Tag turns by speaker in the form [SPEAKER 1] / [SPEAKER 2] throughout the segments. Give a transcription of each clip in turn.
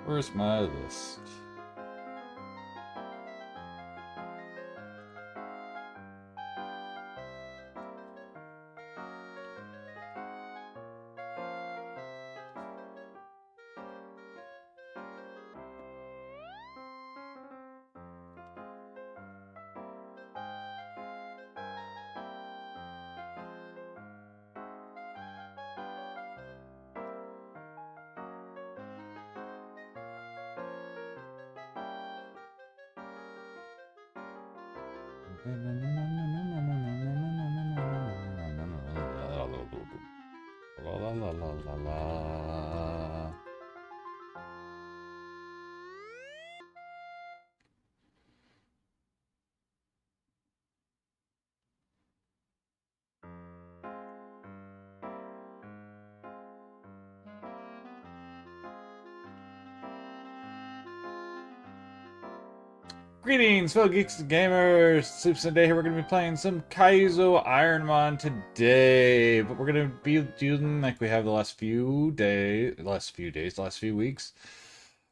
[SPEAKER 1] Where's my list? La la la la la la. Greetings, fellow geeks and gamers! Soups and Day here. We're going to be playing some Kaizo Ironmon today, but we're going to be doing like we have the last few weeks.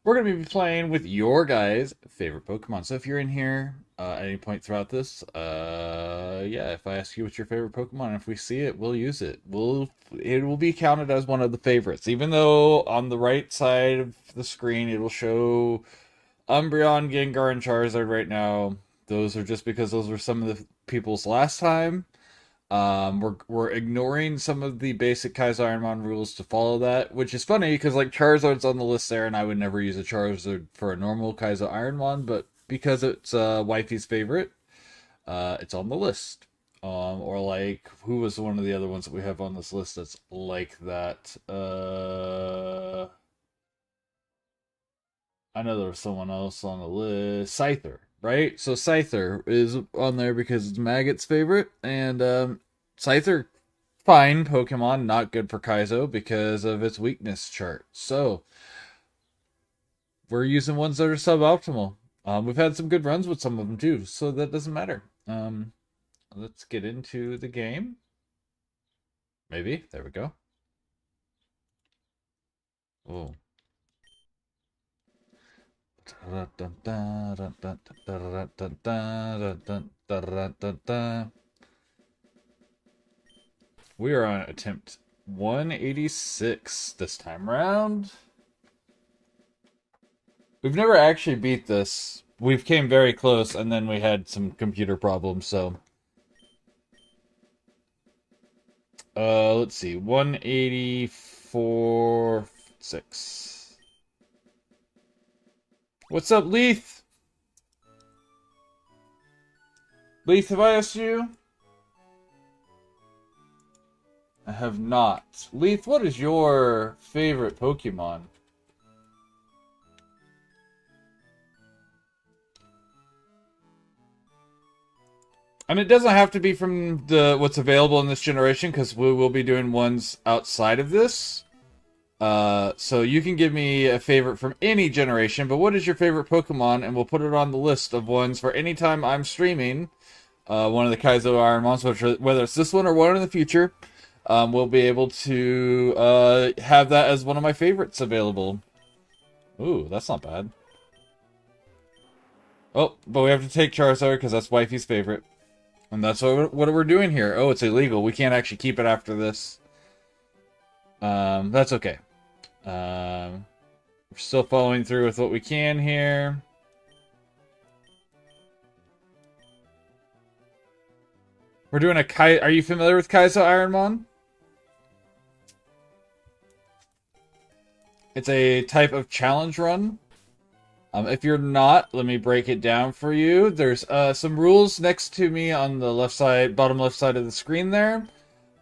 [SPEAKER 1] We're going to be playing with your guys' favorite Pokemon. So if you're in here at any point throughout this, yeah, if I ask you what's your favorite Pokemon, and if we see it, we'll use it. It will be counted as one of the favorites, even though on the right side of the screen it will show Umbreon, Gengar, and Charizard right now. Those are just because those were some of the people's last time. We're ignoring some of the basic Kaizo Ironmon rules to follow that, which is funny because like Charizard's on the list there, and I would never use a Charizard for a normal Kaizo Ironmon, but because it's wifey's favorite, it's on the list. Or like who was one of the other ones that we have on this list that's like that? I know there was someone else on the list. Scyther, right? So Scyther is on there because it's Maggot's favorite. And Scyther, fine Pokemon, not good for Kaizo because of its weakness chart. So we're using ones that are suboptimal. We've had some good runs with some of them too, so that doesn't matter. Let's get into the game. Maybe. There we go. Oh. We are on attempt 186 this time around. We've never actually beat this. We've came very close, and then we had some computer problems, so... let's see. 184.6. What's up, Leith? Leith, have I asked you? I have not. Leith, what is your favorite Pokemon? And it doesn't have to be from what's available in this generation, because we will be doing ones outside of this. So you can give me a favorite from any generation, but what is your favorite Pokemon? And we'll put it on the list of ones for any time I'm streaming one of the Kaizo Ironmons, whether it's this one or one in the future. We'll be able to have that as one of my favorites available. Ooh, that's not bad. Oh, but we have to take Charizard because that's wifey's favorite. And that's what we're doing here. Oh, it's illegal. We can't actually keep it after this. That's okay. We're still following through with what we can here. We're doing a Kai. Are you familiar with Kaizo Ironmon? It's a type of challenge run. If you're not, let me break it down for you. There's some rules next to me on the left side, bottom left side of the screen there.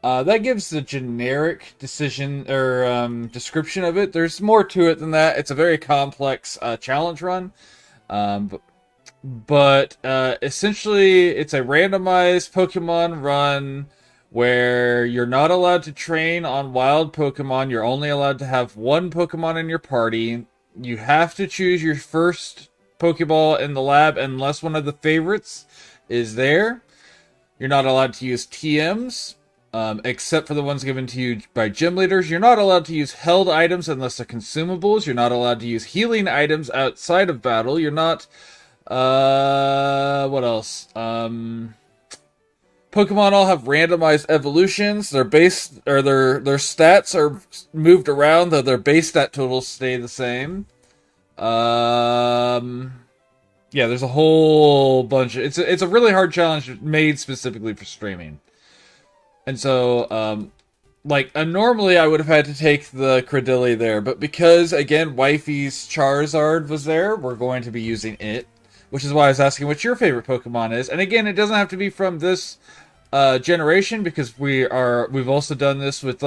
[SPEAKER 1] That gives the generic decision or description of it. There's more to it than that. It's a very complex challenge run. But essentially, it's a randomized Pokemon run where you're not allowed to train on wild Pokemon. You're only allowed to have one Pokemon in your party. You have to choose your first Pokeball in the lab unless one of the favorites is there. You're not allowed to use TMs, except for the ones given to you by gym leaders. You're not allowed to use held items unless they're consumables. You're not allowed to use healing items outside of battle. You're not... what else? Pokemon all have randomized evolutions. Their base or their stats are moved around, though their base stat totals stay the same. Yeah, there's a whole bunch. It's a really hard challenge made specifically for streaming. And so, normally I would have had to take the Credilli there, but because again, Wifey's Charizard was there, we're going to be using it. Which is why I was asking what your favorite Pokemon is. And again, it doesn't have to be from this generation, because we've also done this with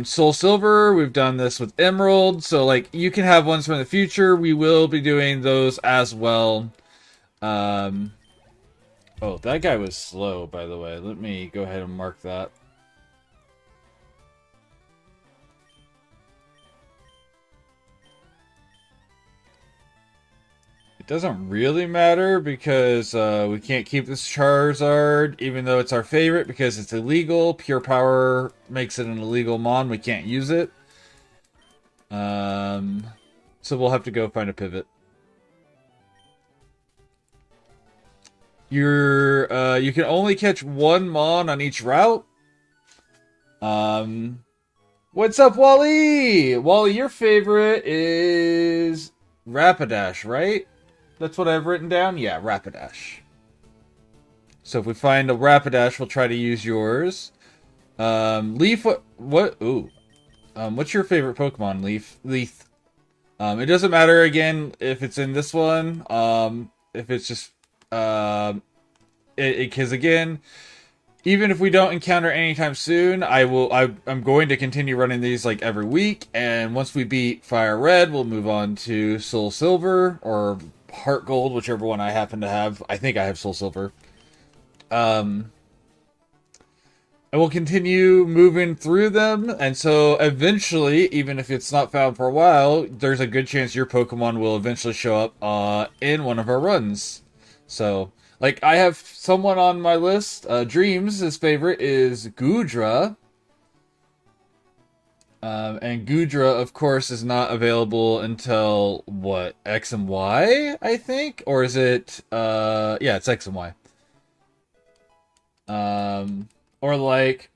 [SPEAKER 1] Soul Silver, we've done this with Emerald, so you can have ones from the future. We will be doing those as well. Oh, that guy was slow, by the way. Let me go ahead and mark that. It doesn't really matter because we can't keep this Charizard, even though it's our favorite, because it's illegal. Pure Power makes it an illegal mon. We can't use it. So we'll have to go find a pivot. You can only catch one mon on each route. What's up, Wally? Wally, your favorite is Rapidash, right? That's what I've written down? Yeah, Rapidash. So if we find a Rapidash, we'll try to use yours. Leaf, what? Ooh. What's your favorite Pokemon, Leaf? Leaf. It doesn't matter, again, if it's in this one. If it's just... Because, again, even if we don't encounter anytime soon, I'm going to continue running these, every week. And once we beat Fire Red, we'll move on to Soul Silver, or... Heart Gold, whichever one I happen to have. I think I have Soul Silver. And we'll continue moving through them, and so eventually, even if it's not found for a while, there's a good chance your Pokemon will eventually show up in one of our runs. So, I have someone on my list, Dreams, his favorite is Goodra. And Goodra, of course, is not available until, what, X and Y, I think? Or is it, yeah, it's X and Y. Or,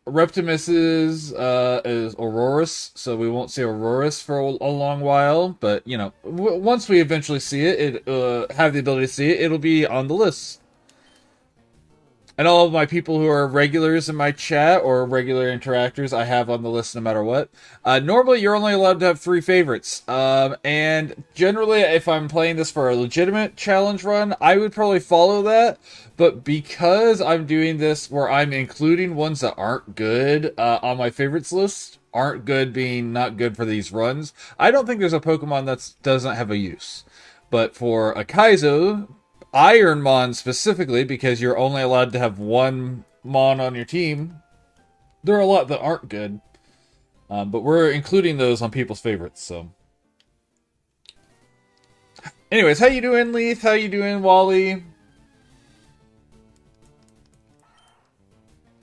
[SPEAKER 1] Reptimus's, is Aurorus, so we won't see Aurorus for a long while, but, once we eventually see it, have the ability to see it, it'll be on the list. And all of my people who are regulars in my chat or regular interactors, I have on the list no matter what. Normally, you're only allowed to have 3 favorites. And generally, if I'm playing this for a legitimate challenge run, I would probably follow that. But because I'm doing this where I'm including ones that aren't good on my favorites list, aren't good being not good for these runs, I don't think there's a Pokemon that doesn't have a use. But for a Kaizo... Ironmon specifically, because you're only allowed to have one Mon on your team, there are a lot that aren't good. But we're including those on people's favorites, so... Anyways, how you doing, Leith? How you doing, Wally?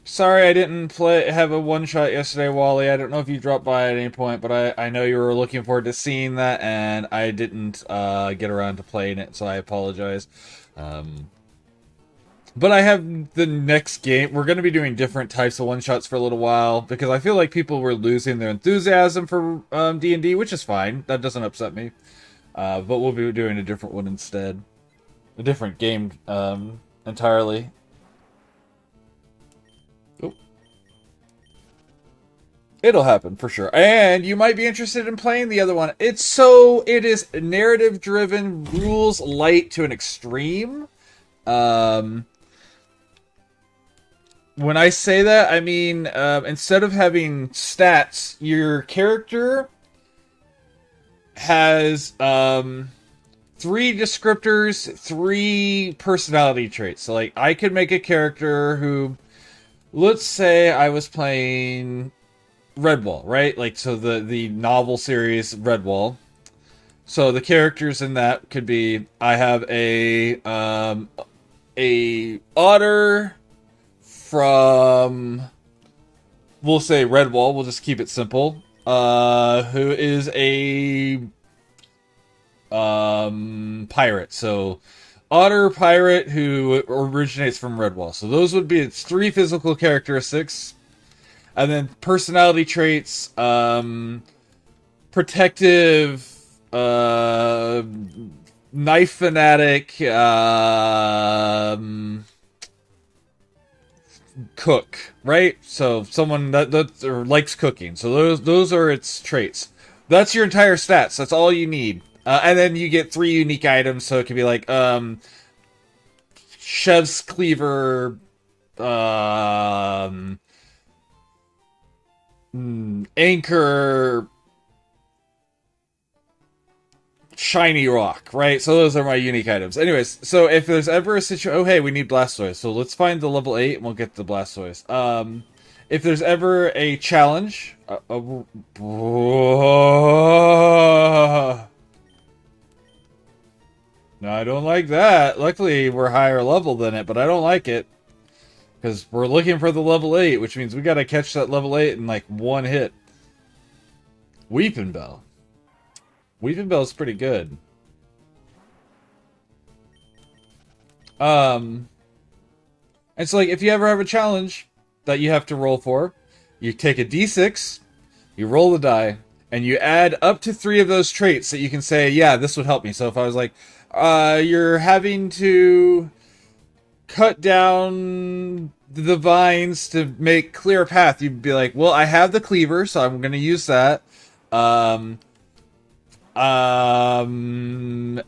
[SPEAKER 1] Sorry I didn't have a one-shot yesterday, Wally. I don't know if you dropped by at any point, but I know you were looking forward to seeing that, and I didn't get around to playing it, so I apologize. But I have the next game. We're going to be doing different types of one-shots for a little while, because I feel like people were losing their enthusiasm for D&D, which is fine. That doesn't upset me. But we'll be doing a different one instead. A different game entirely. It'll happen for sure. And you might be interested in playing the other one. It is narrative driven, rules light to an extreme. Um, when I say that, I mean instead of having stats, your character has three descriptors, three personality traits. So like I could make a character who, let's say I was playing Redwall, right? Like, so the novel series Redwall. So the characters in that could be, I have a otter from, we'll say Redwall, we'll just keep it simple, who is a pirate. So otter pirate who originates from Redwall. So those would be its three physical characteristics. And then personality traits, protective, knife fanatic, cook, right? So someone that or likes cooking. So those are its traits. That's your entire stats. That's all you need. And then you get three unique items. So it could be like chef's cleaver, anchor, shiny rock, right? So those are my unique items. Anyways, so if there's ever a situation, oh hey, we need Blastoise, so let's find the level 8 and we'll get the Blastoise. If there's ever a challenge, no, I don't like that. Luckily, we're higher level than it, but I don't like it. Because we're looking for the level 8, which means we gotta catch that level 8 in like one hit. Weeping Bell. Weeping Bell is pretty good. And so like if you ever have a challenge that you have to roll for, you take a d6, you roll the die, and you add up to 3 of those traits that you can say, yeah, this would help me. So if I was like, you're having to cut down the vines to make clear a path, you'd be like, well, I have the cleaver, so I'm going to use that. And I'm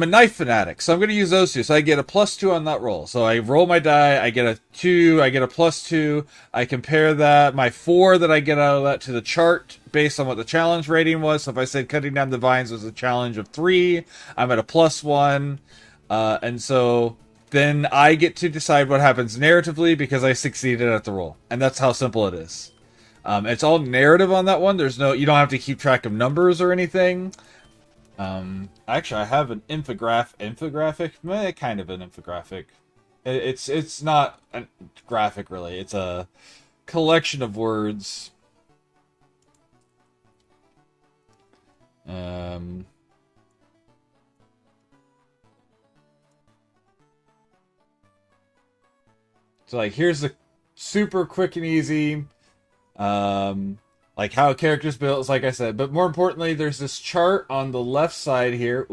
[SPEAKER 1] a knife fanatic, so I'm going to use those two. So I get a +2 on that roll. So I roll my die, I get a 2, I get a +2. I compare that, my 4 that I get out of that, to the chart based on what the challenge rating was. So if I said cutting down the vines was a challenge of 3, I'm at a +1. And so then I get to decide what happens narratively because I succeeded at the roll. And that's how simple it is. It's all narrative on that one. There's no, you don't have to keep track of numbers or anything. Actually, I have an infographic, kind of an infographic. It's not a graphic really. It's a collection of words. So like, here's the super quick and easy. Like how a character's built, like I said. But more importantly, there's this chart on the left side here,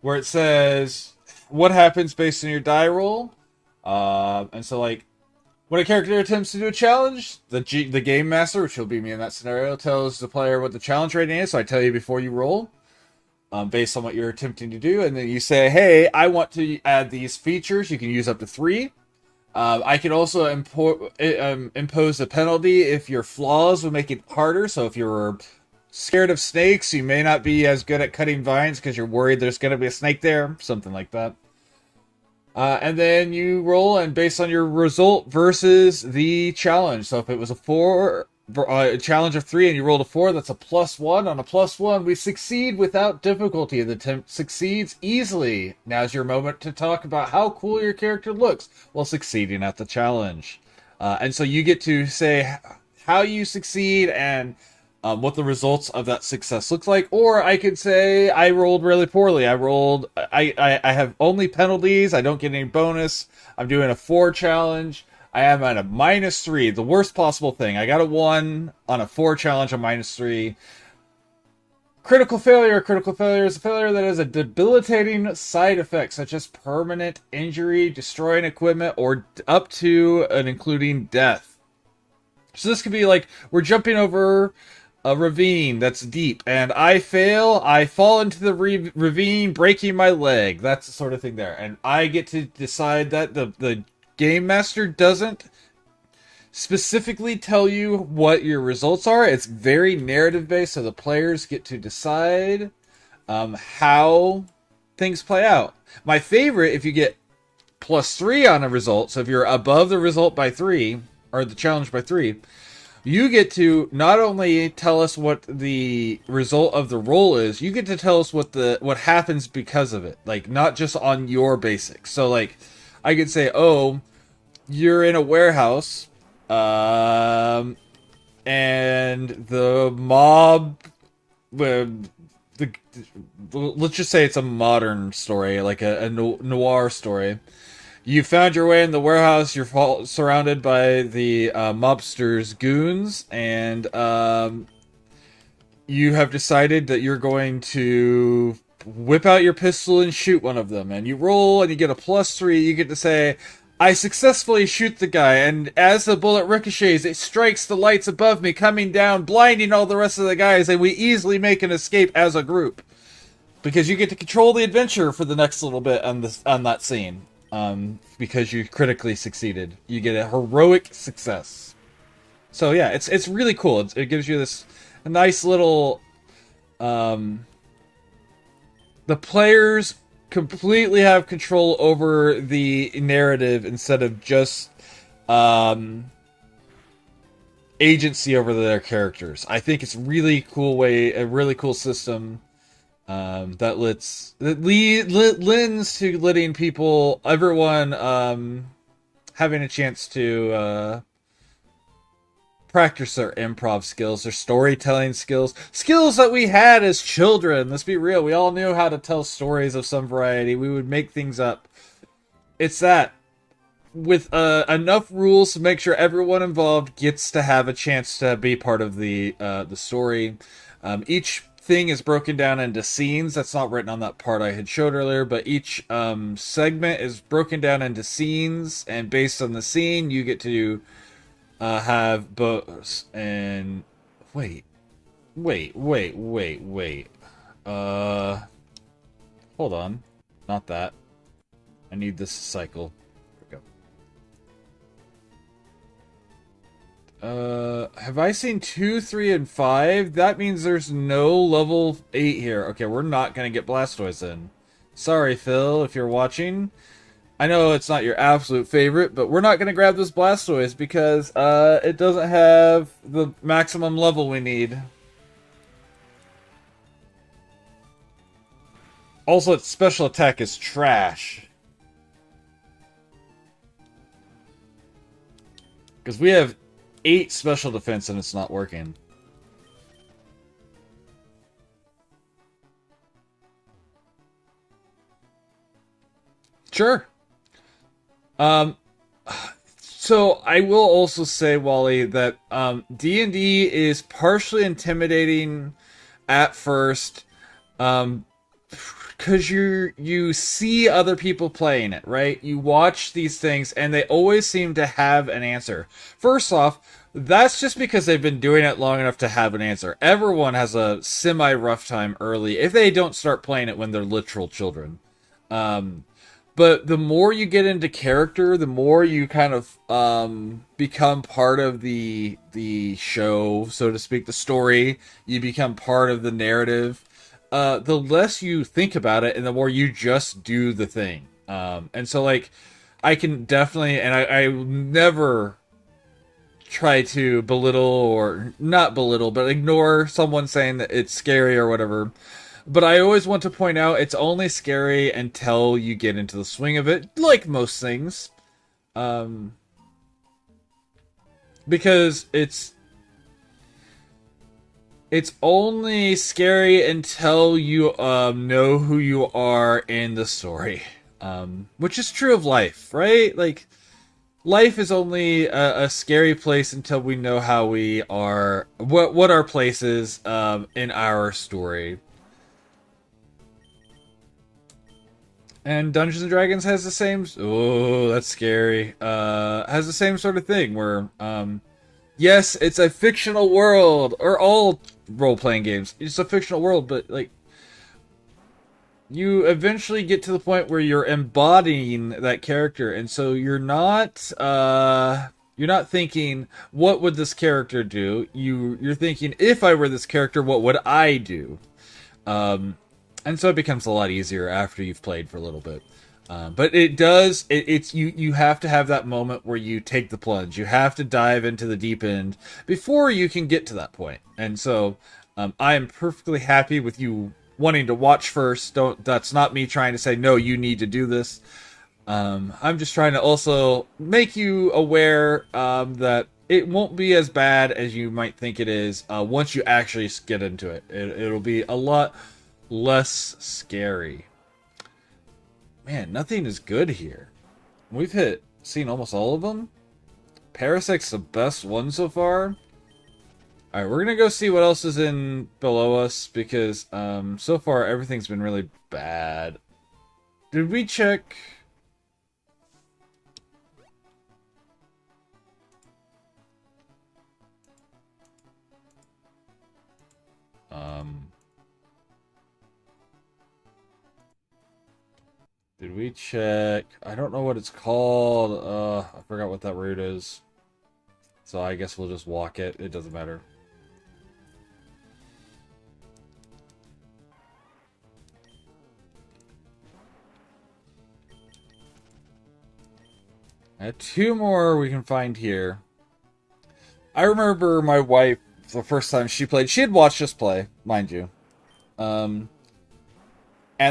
[SPEAKER 1] where it says what happens based on your die roll. And so like, when a character attempts to do a challenge, the game master, which will be me in that scenario, tells the player what the challenge rating is. So I tell you before you roll, based on what you're attempting to do, and then you say, hey, I want to add these features. You can use up to 3. I can also impose a penalty if your flaws would make it harder. So if you're scared of snakes, you may not be as good at cutting vines because you're worried there's going to be a snake there. Something like that. And then you roll, and based on your result versus the challenge. So if it was a challenge of 3 and you rolled a 4, that's a +1. On a +1, we succeed without difficulty. The attempt succeeds easily. Now's your moment to talk about how cool your character looks while succeeding at the challenge. And so you get to say how you succeed and what the results of that success looks like. Or I could say I rolled really poorly. I have only penalties. I don't get any bonus. I'm doing a 4 challenge. I am at a -3, the worst possible thing. I got a 1 on a 4 challenge on -3. Critical failure. Critical failure is a failure that has a debilitating side effect, such as permanent injury, destroying equipment, or up to and including death. So this could be like we're jumping over a ravine that's deep, and I fail, I fall into the ravine, breaking my leg. That's the sort of thing there. And I get to decide that the game master doesn't specifically tell you what your results are. It's very narrative based, so the players get to decide how things play out. My favorite, if you get +3 on a result, so if you're above the result by 3, or the challenge by 3, you get to not only tell us what the result of the roll is, you get to tell us what happens because of it. Like, not just on your basics. So, like, I could say, oh, you're in a warehouse, and the mob, let's just say it's a modern story, like a noir story. You found your way in the warehouse. You're surrounded by the mobsters' goons, and you have decided that you're going to whip out your pistol and shoot one of them. And you roll, and you get a +3. You get to say, I successfully shoot the guy, and as the bullet ricochets, it strikes the lights above me, coming down, blinding all the rest of the guys, and we easily make an escape as a group. Because you get to control the adventure for the next little bit on that scene. Because you critically succeeded. You get a heroic success. So yeah, it's really cool. It gives you this a nice little... the players completely have control over the narrative instead of just agency over their characters. I think it's really cool a really cool system that lends to letting people, everyone, having a chance to practice their improv skills, their storytelling skills that we had as children. Let's be real, we all knew how to tell stories of some variety. We would make things up. It's that, with enough rules to make sure everyone involved gets to have a chance to be part of the story. Each thing is broken down into scenes. That's not written on that part I had showed earlier, but each segment is broken down into scenes, and based on the scene, you get to have both. And wait. Hold on, not that. I need this cycle. There we go. Have I seen 2, 3, and 5? That means there's no level 8 here. Okay, we're not gonna get Blastoise in. Sorry, Phil, if you're watching. I know it's not your absolute favorite, but we're not gonna grab this Blastoise because it doesn't have the maximum level we need. Also, its special attack is trash. Because we have 8 special defense and it's not working. Sure. So I will also say, Wally, that D&D is partially intimidating at first, because you see other people playing it, right? You watch these things, and they always seem to have an answer. First off, that's just because they've been doing it long enough to have an answer. Everyone has a semi-rough time early if they don't start playing it when they're literal children. But the more you get into character, the more you kind of become part of the show, so to speak, the story. You become part of the narrative. The less you think about it, and the more you just do the thing. And so, like, I can definitely, and I never try to belittle, or not belittle, but ignore someone saying that it's scary or whatever. But I always want to point out it's only scary until you get into the swing of it, like most things. Because it's only scary until you know who you are in the story. Which is true of life, right? Like, life is only a scary place until we know how we are, what our place is in our story. And Dungeons and Dragons has the same... Oh, that's scary. Has the same sort of thing where Yes, it's a fictional world, or all role-playing games. It's a fictional world, but like you eventually get to the point where you're embodying that character, and so you're not thinking what would this character do. You're thinking, if I were this character, what would I do? And so it becomes a lot easier after you've played for a little bit. But it does. It's you have to have that moment where you take the plunge. You have to dive into the deep end before you can get to that point. And so I am perfectly happy with you wanting to watch first. Don't. That's not me trying to say no. You need to do this. I'm just trying to also make you aware that it won't be as bad as you might think it is once you actually get into it. It'll be a lot less scary. Man, nothing is good here. We've seen almost all of them. Parasec's the best one so far. Alright, we're gonna go see what else is in below us, because so far everything's been really bad. Did we check... Did we check... I don't know what it's called. I forgot what that route is. So I guess we'll just walk it. It doesn't matter. Two more we can find here. I remember my wife, the first time she played, she had watched us play, mind you. And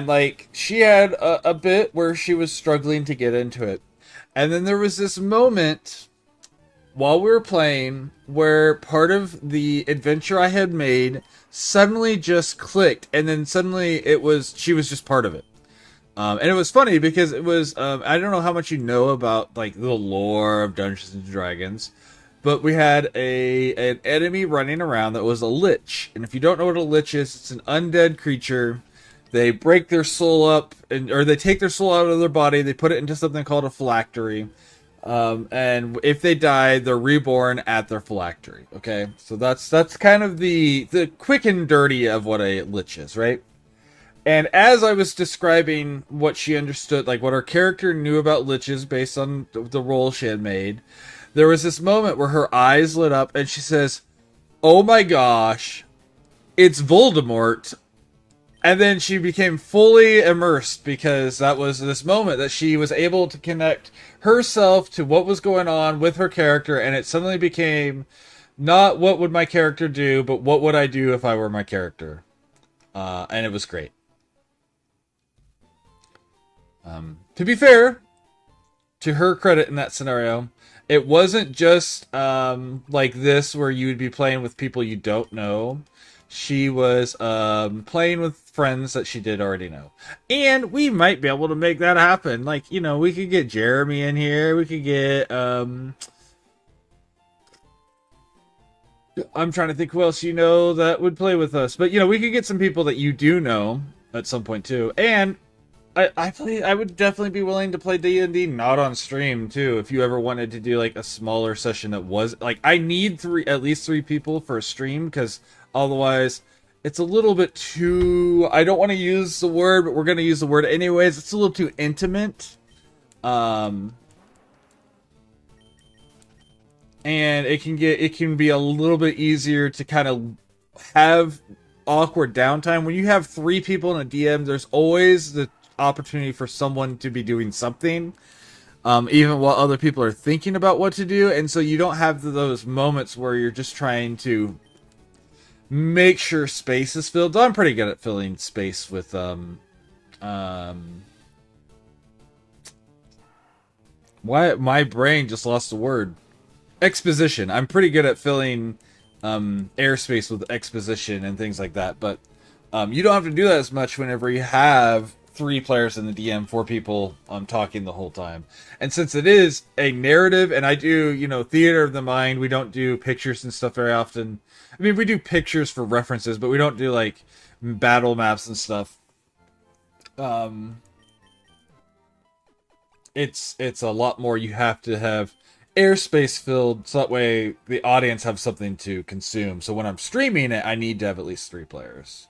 [SPEAKER 1] like, she had a bit where she was struggling to get into it. And then there was this moment while we were playing where part of the adventure I had made suddenly just clicked. And then suddenly she was just part of it. And it was funny because it was, I don't know how much you know about like the lore of Dungeons and Dragons, but we had an enemy running around that was a lich. And if you don't know what a lich is, it's an undead creature. They break their soul up, or they take their soul out of their body, they put it into something called a phylactery. And if they die, they're reborn at their phylactery. Okay? So that's kind of the quick and dirty of what a lich is, right? And as I was describing what she understood, like what her character knew about liches based on the role she had made, there was this moment where her eyes lit up and she says, "Oh my gosh, it's Voldemort." And then she became fully immersed because that was this moment that she was able to connect herself to what was going on with her character, and it suddenly became not what would my character do, but what would I do if I were my character. And it was great. To be fair, to her credit in that scenario, it wasn't just like this where you would be playing with people you don't know. She was playing with friends that she did already know. And we might be able to make that happen. Like, you know, we could get Jeremy in here. We could get... I'm trying to think who else you know that would play with us. But, you know, we could get some people that you do know at some point, too. And I would definitely be willing to play D&D not on stream, too, if you ever wanted to do, like, a smaller session that was... Like, I need at least three people for a stream, because otherwise it's a little bit too... I don't want to use the word, but we're going to use the word anyways. It's a little too intimate. And it can be a little bit easier to kind of have awkward downtime. When you have three people in a DM, there's always the opportunity for someone to be doing something, even while other people are thinking about what to do. And so you don't have those moments where you're just trying to make sure space is filled. I'm pretty good at filling space with why my brain just lost the word. Exposition. I'm pretty good at filling airspace with exposition and things like that, but you don't have to do that as much whenever you have three players in the DM, four people talking the whole time. And since it is a narrative, and I do, you know, theater of the mind, we don't do pictures and stuff very often. I mean, we do pictures for references, but we don't do, like, battle maps and stuff. It's a lot more you have to have airspace filled so that way the audience have something to consume. So when I'm streaming it, I need to have at least 3 players.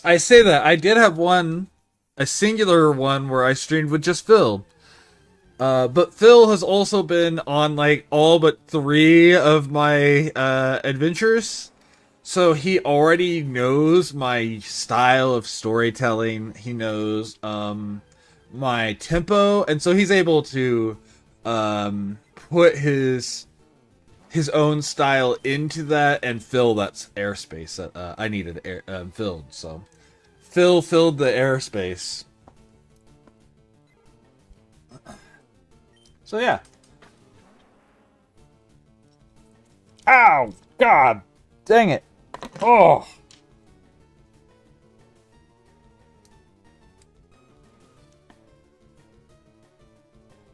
[SPEAKER 1] I say that. I did have a singular one where I streamed with just Phil. But Phil has also been on like all but 3 of my adventures. So he already knows my style of storytelling. He knows my tempo, and so he's able to put his own style into that and fill that airspace that I needed filled. So Phil filled the airspace. So yeah. Ow! God! Dang it! Oh!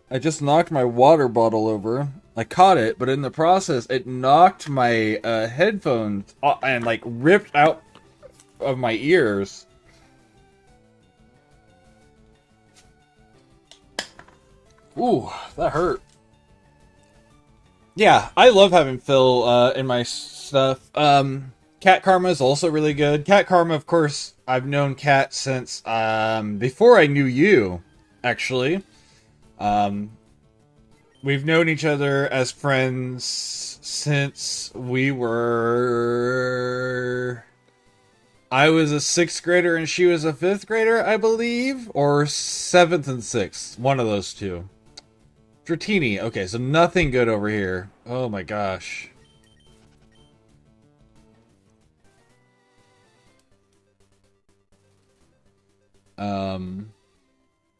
[SPEAKER 1] I just knocked my water bottle over. I caught it, but in the process, it knocked my headphones and like ripped out of my ears. Ooh, that hurt. Yeah, I love having Phil in my stuff. Cat Karma is also really good. Cat Karma, of course, I've known Cat since before I knew you, actually. We've known each other as friends since we were... I was a 6th grader and she was a 5th grader, I believe? Or 7th and 6th. One of those two. Dratini. Okay, so nothing good over here. Oh my gosh.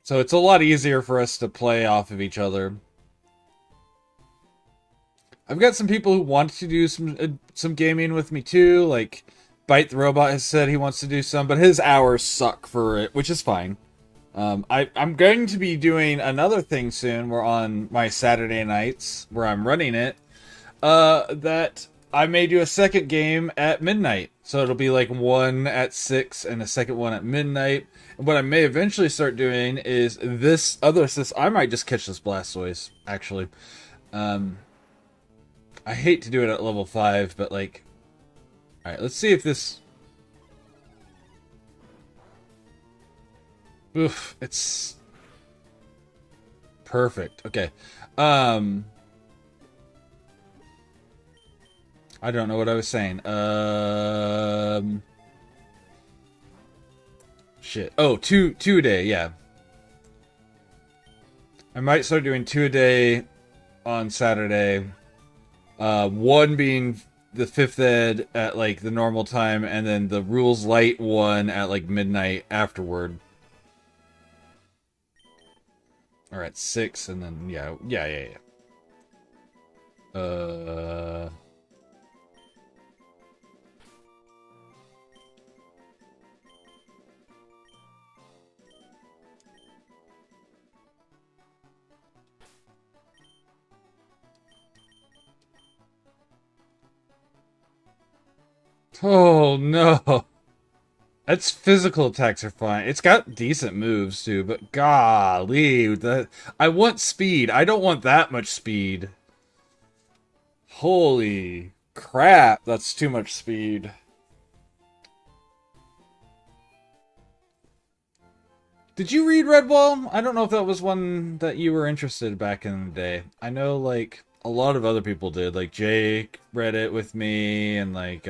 [SPEAKER 1] So it's a lot easier for us to play off of each other. I've got some people who want to do some gaming with me too. Like Bite the Robot has said he wants to do some, but his hours suck for it, which is fine. I'm going to be doing another thing soon. We're on my Saturday nights where I'm running it. That I may do a second game at midnight. So it'll be like one at 6 and a second one at midnight. And what I may eventually start doing is this other system. I might just catch this Blastoise, actually. I hate to do it at level 5, but like... Alright, let's see if this... Oof, it's... perfect. Okay. I don't know what I was saying. Shit. Oh, two a day, yeah. I might start doing 2 a day on Saturday. One being the 5th ed at like the normal time, and then the rules light one at like midnight afterward. Or at 6, and then yeah. Oh no. Its physical attacks are fine. It's got decent moves too, but golly, I want speed. I don't want that much speed. Holy crap, that's too much speed. Did you read Redwall? I don't know if that was one that you were interested back in the day. I know like a lot of other people did. Like Jake read it with me, and like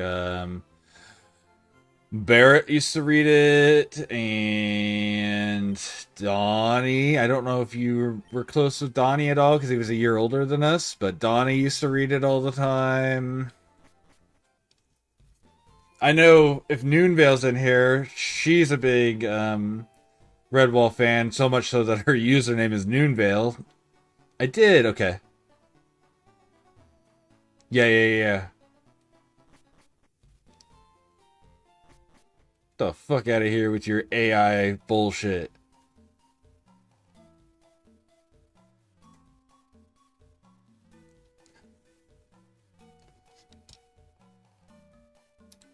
[SPEAKER 1] Barrett used to read it, and Donnie. I don't know if you were close with Donnie at all because he was a year older than us, but Donnie used to read it all the time. I know if Noonvale's in here, she's a big Redwall fan, so much so that her username is Noonvale. I did, okay. Yeah. The fuck out of here with your AI bullshit.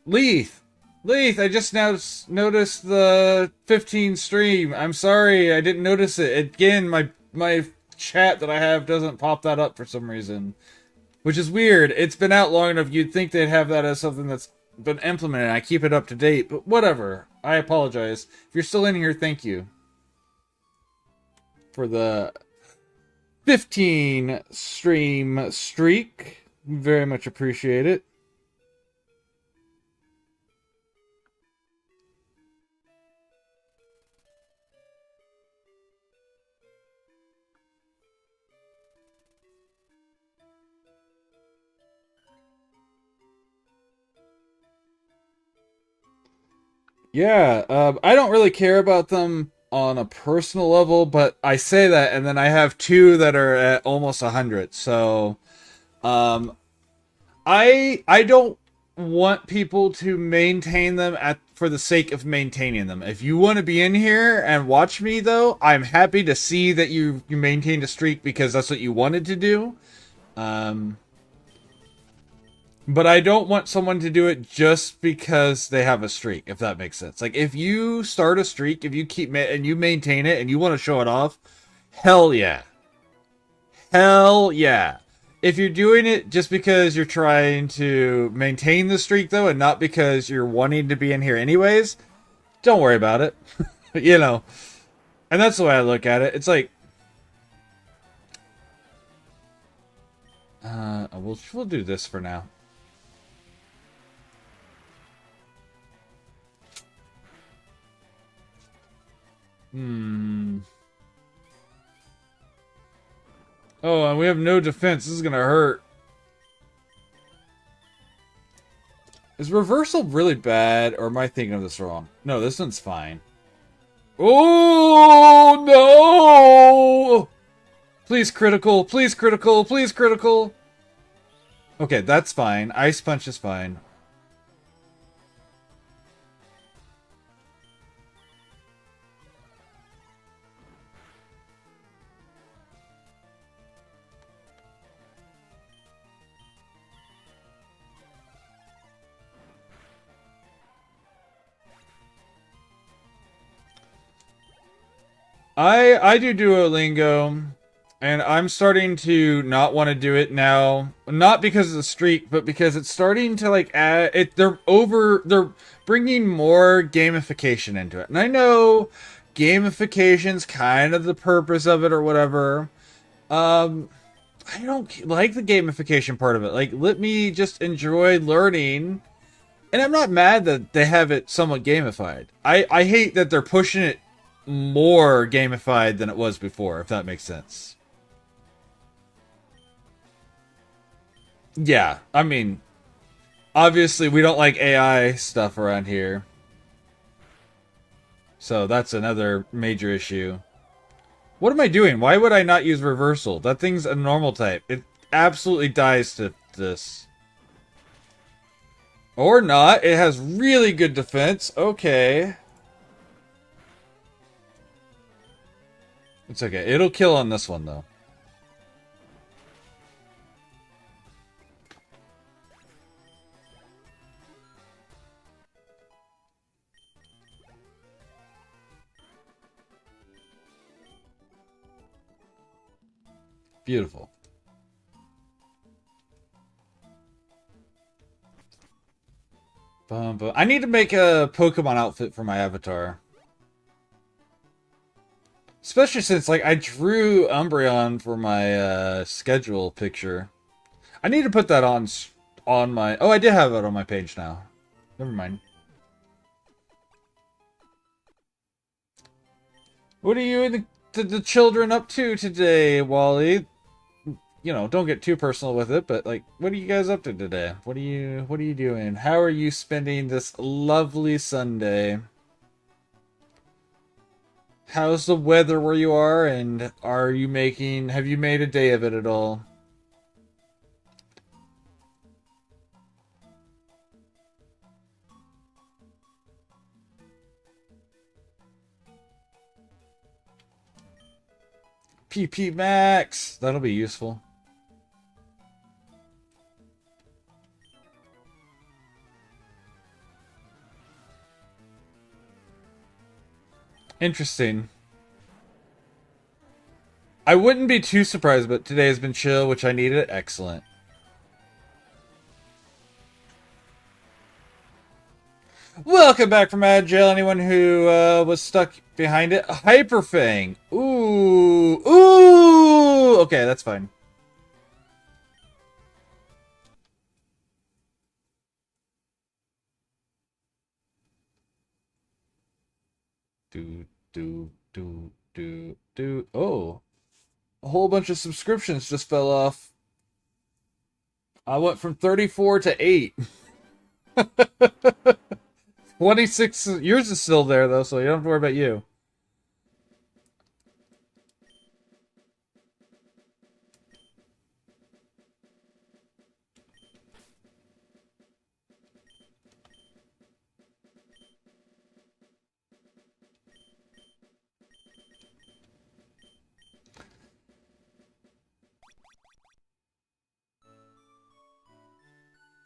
[SPEAKER 1] Leith, I just now noticed the 15 stream. I'm sorry, I didn't notice it. Again, my my chat that I have doesn't pop that up for some reason, which is weird. It's been out long enough. You'd think they'd have that as something that's been implemented. I keep it up to date, but whatever. I apologize. If you're still in here, thank you for the 15 stream streak. Very much appreciate it. Yeah, I don't really care about them on a personal level, but I say that, and then I have two that are at almost 100. So, um, I don't want people to maintain them at for the sake of maintaining them. If you want to be in here and watch me, though, I'm happy to see that you maintained a streak because that's what you wanted to do. Um, But I don't want someone to do it just because they have a streak, if that makes sense. Like, if you start a streak, if you and you maintain it and you want to show it off, hell yeah. Hell yeah. If you're doing it just because you're trying to maintain the streak, though, and not because you're wanting to be in here anyways, don't worry about it. You know. And that's the way I look at it. It's like, we'll do this for now. Oh, and we have no defense. This is gonna hurt. Is reversal really bad, or am I thinking of this wrong? No, this one's fine. Oh, no! Please critical, please critical, please critical. Okay, that's fine. Ice Punch is fine. I do Duolingo, and I'm starting to not want to do it now. Not because of the streak, but because it's starting to like add it. They're bringing more gamification into it, and I know gamification's kind of the purpose of it or whatever. I don't like the gamification part of it. Like, let me just enjoy learning. And I'm not mad that they have it somewhat gamified. I hate that they're pushing it more gamified than it was before, if that makes sense. Yeah, I mean, obviously we don't like AI stuff around here. So that's another major issue. What am I doing? Why would I not use reversal? That thing's a normal type. It absolutely dies to this. Or not. It has really good defense. Okay. It's okay. It'll kill on this one, though. Beautiful. I need to make a Pokemon outfit for my avatar. Especially since, like, I drew Umbreon for my schedule picture. I need to put that on my... Oh, I did have it on my page now. Never mind. What are you and the children up to today, Wally? You know, don't get too personal with it, but like, what are you guys up to today? What are you doing? How are you spending this lovely Sunday? How's the weather where you are, and have you made a day of it at all? PP Max! That'll be useful. Interesting. I wouldn't be too surprised, but today has been chill, which I needed. Excellent. Welcome back from Ad Jail. Anyone who was stuck behind it, Hyperfang. Ooh, ooh. Okay, that's fine. Do. Oh, a whole bunch of subscriptions just fell off. I went from 34 to 8. 26. Yours is still there though, so you don't have to worry about you.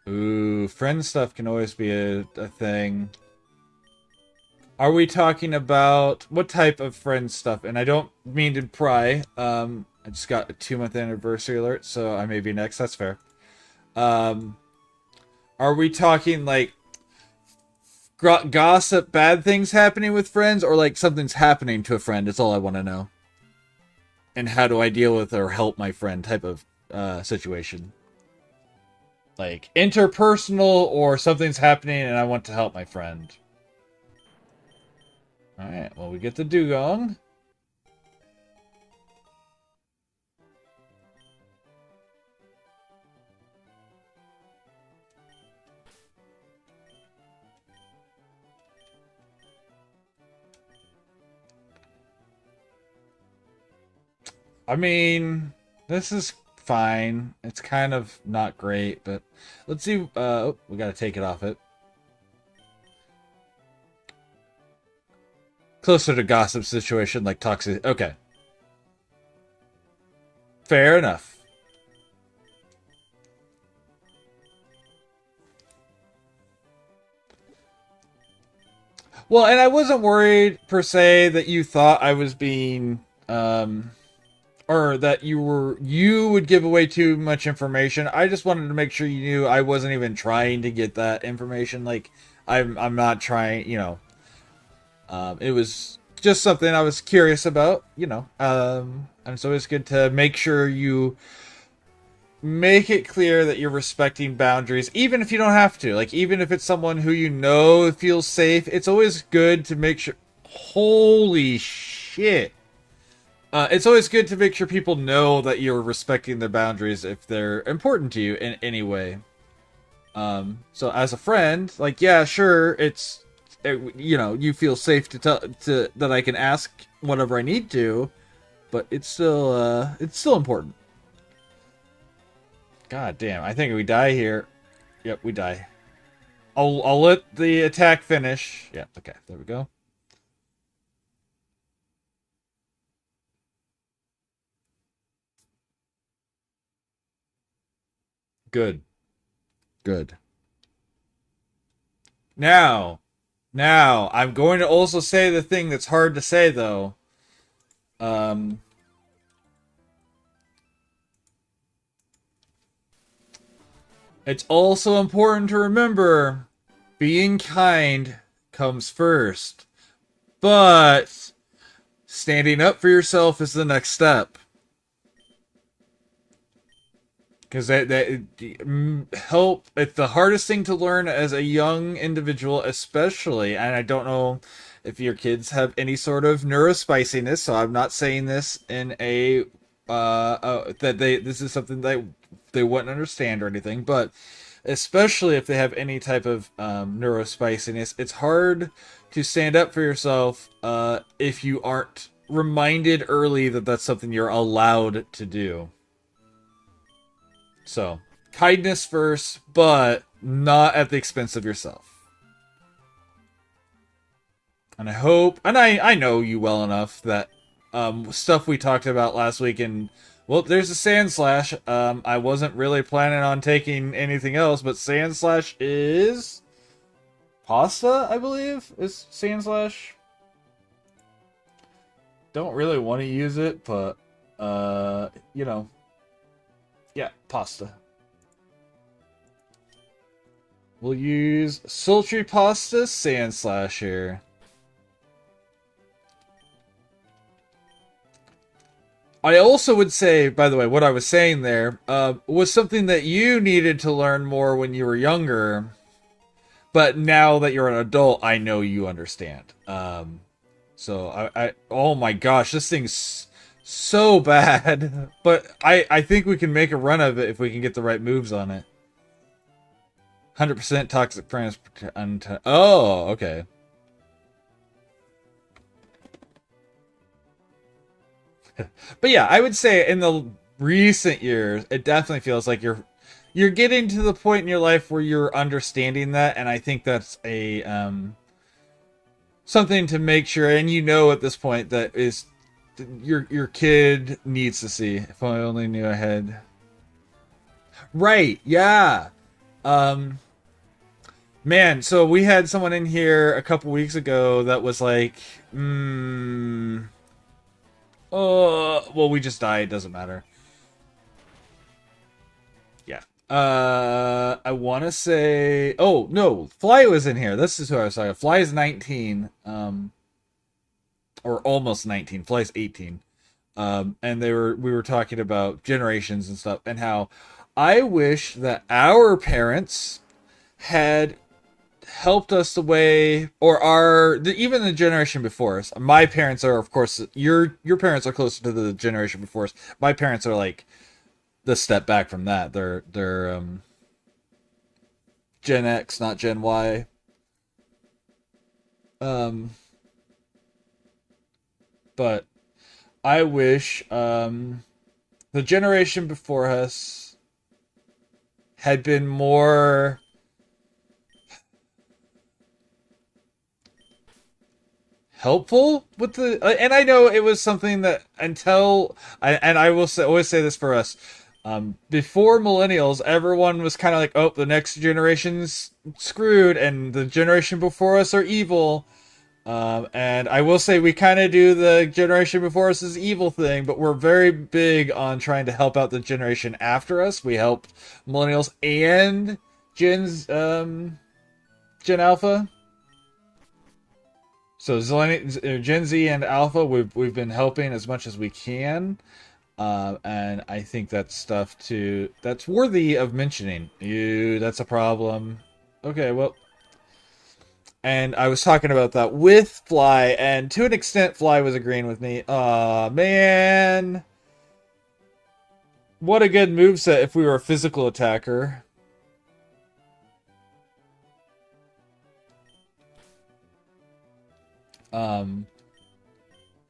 [SPEAKER 1] Ooh, friend stuff can always be a thing. Are we talking about what type of friend stuff? And I don't mean to pry. I just got a 2-month anniversary alert, so I may be next. That's fair. Are we talking like gossip, bad things happening with friends, or like something's happening to a friend? It's all I want to know. And how do I deal with or help my friend type of situation? Like interpersonal, or something's happening and I want to help my friend. Alright, well, we get the dugong. I mean, this is fine. It's kind of not great, but let's see. Oh, we gotta take it off it. Closer to gossip situation, like toxic. Okay. Fair enough. Well, and I wasn't worried per se that you thought I was being or that you would give away too much information. I just wanted to make sure you knew I wasn't even trying to get that information. Like I'm not trying, you know. It was just something I was curious about, you know. And it's always good to make sure you make it clear that you're respecting boundaries, even if you don't have to. Like, even if it's someone who you know feels safe, it's always good to make sure. Holy shit. It's always good to make sure people know that you're respecting their boundaries if they're important to you in any way. So as a friend, like, yeah, sure, you know, you feel safe to tell that I can ask whatever I need to, but it's still important. God damn, I think we die here. Yep, we die. I'll let the attack finish. Yeah, okay, there we go. Good. Good. Now, I'm going to also say the thing that's hard to say though. Um It's also important to remember being kind comes first, but standing up for yourself is the next step. Because that help. It's the hardest thing to learn as a young individual, especially. And I don't know if your kids have any sort of neurospiciness, so I'm not saying this in a that this is something that they wouldn't understand or anything, but especially if they have any type of neurospiciness, it's hard to stand up for yourself if you aren't reminded early that that's something you're allowed to do. So, kindness first, but not at the expense of yourself. And I hope, and I know you well enough that stuff we talked about last week, and well, there's a sand slash. I wasn't really planning on taking anything else, but sand slash is pasta, I believe, is sand slash. Don't really want to use it, but You know, yeah, pasta. We'll use sultry pasta sand slash here. I also would say, by the way, what I was saying there was something that you needed to learn more when you were younger, but now that you're an adult, I know you understand. So oh my gosh, this thing's so bad, but I think we can make a run of it if we can get the right moves on it. 100% toxic friends. Oh, okay. But yeah, I would say in the recent years, it definitely feels like you're getting to the point in your life where you're understanding that, and I think that's a something to make sure. And you know, at this point, that is your kid needs to see. If I only knew I had. Right? Yeah. Um. Man, so we had someone in here a couple weeks ago that was like, well, we just died. Doesn't matter. Yeah. I want to say. Oh no, Fly was in here. This is who I was talking. Fly is 19. Or almost 19. Fly's 18. And we were talking about generations and stuff, and how I wish that our parents had helped us the way, or even the generation before us. My parents are, of course, your parents are closer to the generation before us. My parents are like the step back from that. They're Gen X, not Gen Y. Um, but I wish the generation before us had been more helpful with the and I know it was something that and I will always say this for us, before millennials everyone was kind of like, oh, the next generation's screwed and the generation before us are evil. And I will say we kind of do the generation before us is evil thing, but we're very big on trying to help out the generation after us. We help millennials and Gen Alpha. So Gen Z and Alpha, we've been helping as much as we can, and I think that's stuff that's worthy of mentioning. That's a problem. Okay, well, and I was talking about that with Fly, and to an extent, Fly was agreeing with me. Aw, man, what a good moveset if we were a physical attacker. Um,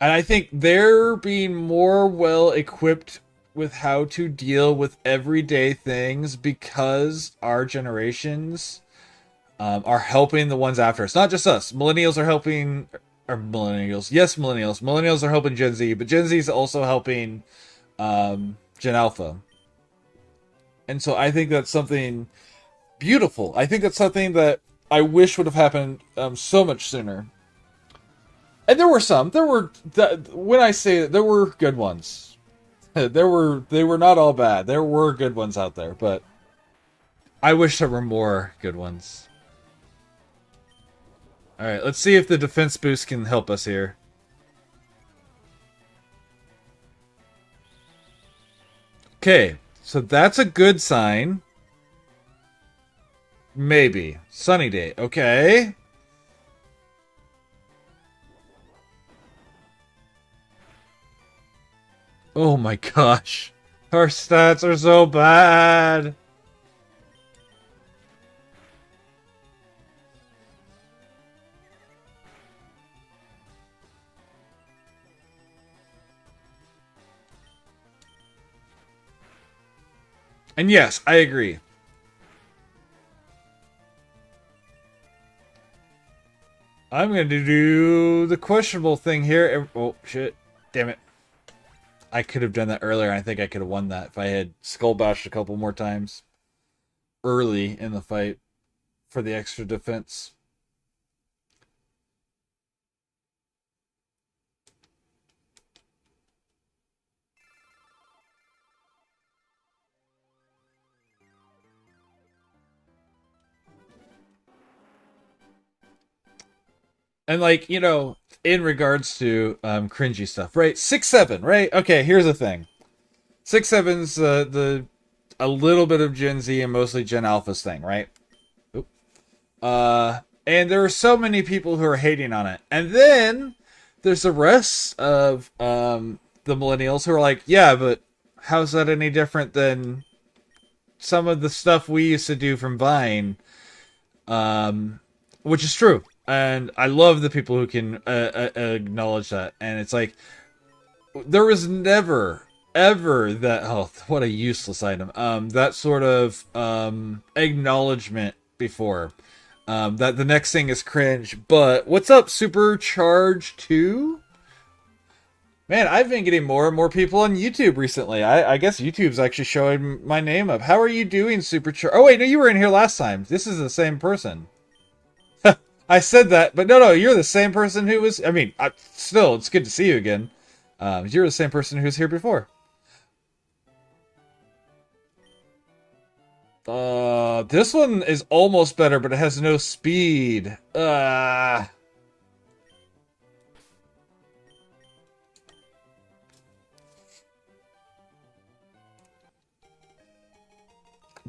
[SPEAKER 1] And I think they're being more well equipped with how to deal with everyday things because our generations are helping the ones after us. Not just us. Millennials are helping. Or millennials. Yes, millennials. Millennials are helping Gen Z, but Gen Z is also helping Gen Alpha. And so I think that's something beautiful. I think that's something that I wish would have happened so much sooner. And there were some. When I say that, there were good ones. They were not all bad. There were good ones out there, but I wish there were more good ones. All right, let's see if the defense boost can help us here. Okay, so that's a good sign. Maybe. Sunny day. Okay. Oh my gosh. Our stats are so bad. And yes, I agree. I'm going to do the questionable thing here. Oh, shit. Damn it. I could have done that earlier. I think I could have won that if I had skull bashed a couple more times early in the fight for the extra defense. And like, in regards to cringy stuff, right? 6-7, right? Okay, here's the thing. 6-7's the a little bit of Gen Z and mostly Gen Alpha's thing, right? Oop. And there are so many people who are hating on it. And then there's the rest of the millennials who are like, yeah, but how's that any different than some of the stuff we used to do from Vine? Which is true. And I love the people who can acknowledge that. And it's like, there was never, ever that, oh, what a useless item. That sort of acknowledgement before. That the next thing is cringe. But what's up, Supercharged 2? Man, I've been getting more and more people on YouTube recently. I guess YouTube's actually showing my name up. How are you doing, Supercharged? Oh, wait, no, you were in here last time. This is the same person. I said that, but no, you're the same person who was... I mean, still, it's good to see you again. You're the same person who was here before. This one is almost better, but it has no speed. But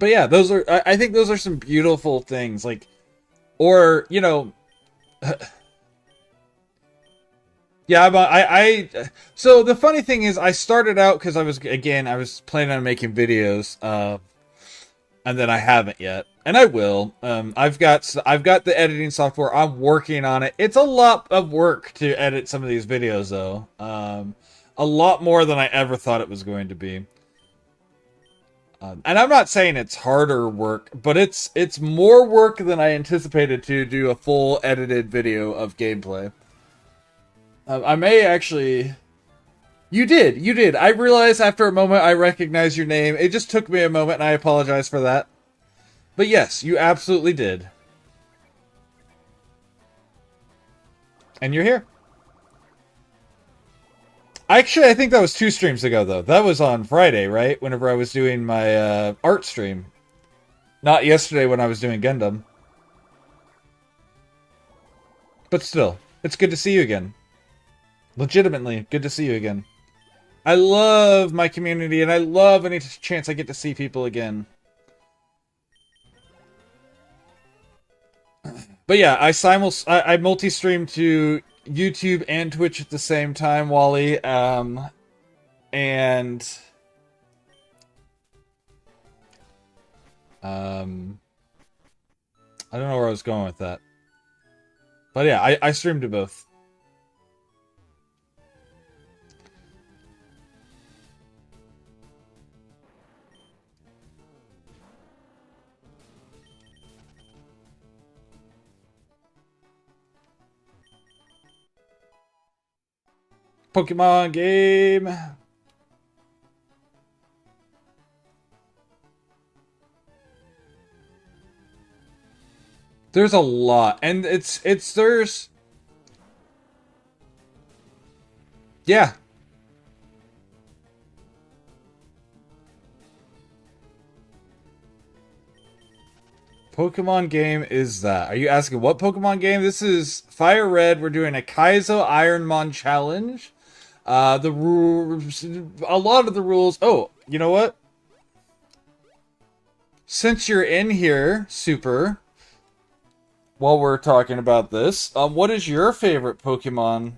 [SPEAKER 1] yeah, those are... I think those are some beautiful things. Like, or, yeah, but so the funny thing is, I started out because I was planning on making videos, and then I haven't yet, and I will. I've got the editing software. I'm working on it. It's a lot of work to edit some of these videos, though. A lot more than I ever thought it was going to be. And I'm not saying it's harder work, but it's more work than I anticipated to do a full edited video of gameplay. I may actually... You did. I realized after a moment I recognized your name. It just took me a moment, and I apologize for that. But yes, you absolutely did. And you're here. Actually, I think that was 2 streams ago, though. That was on Friday, right? Whenever I was doing my art stream. Not yesterday when I was doing Gundam. But still, it's good to see you again. Legitimately, good to see you again. I love my community, and I love any chance I get to see people again. But yeah, I multi-stream to YouTube and Twitch at the same time, Wally. And I don't know where I was going with that. But yeah, I stream to both. Pokemon game. There's a lot, and there's... Yeah. Pokemon game is that? Are you asking what Pokemon game? This is Firered. We're doing a Kaizo Ironmon challenge. The rules, a lot of the rules. Oh, you know what? Since you're in here, Super, while we're talking about this, what is your favorite Pokemon?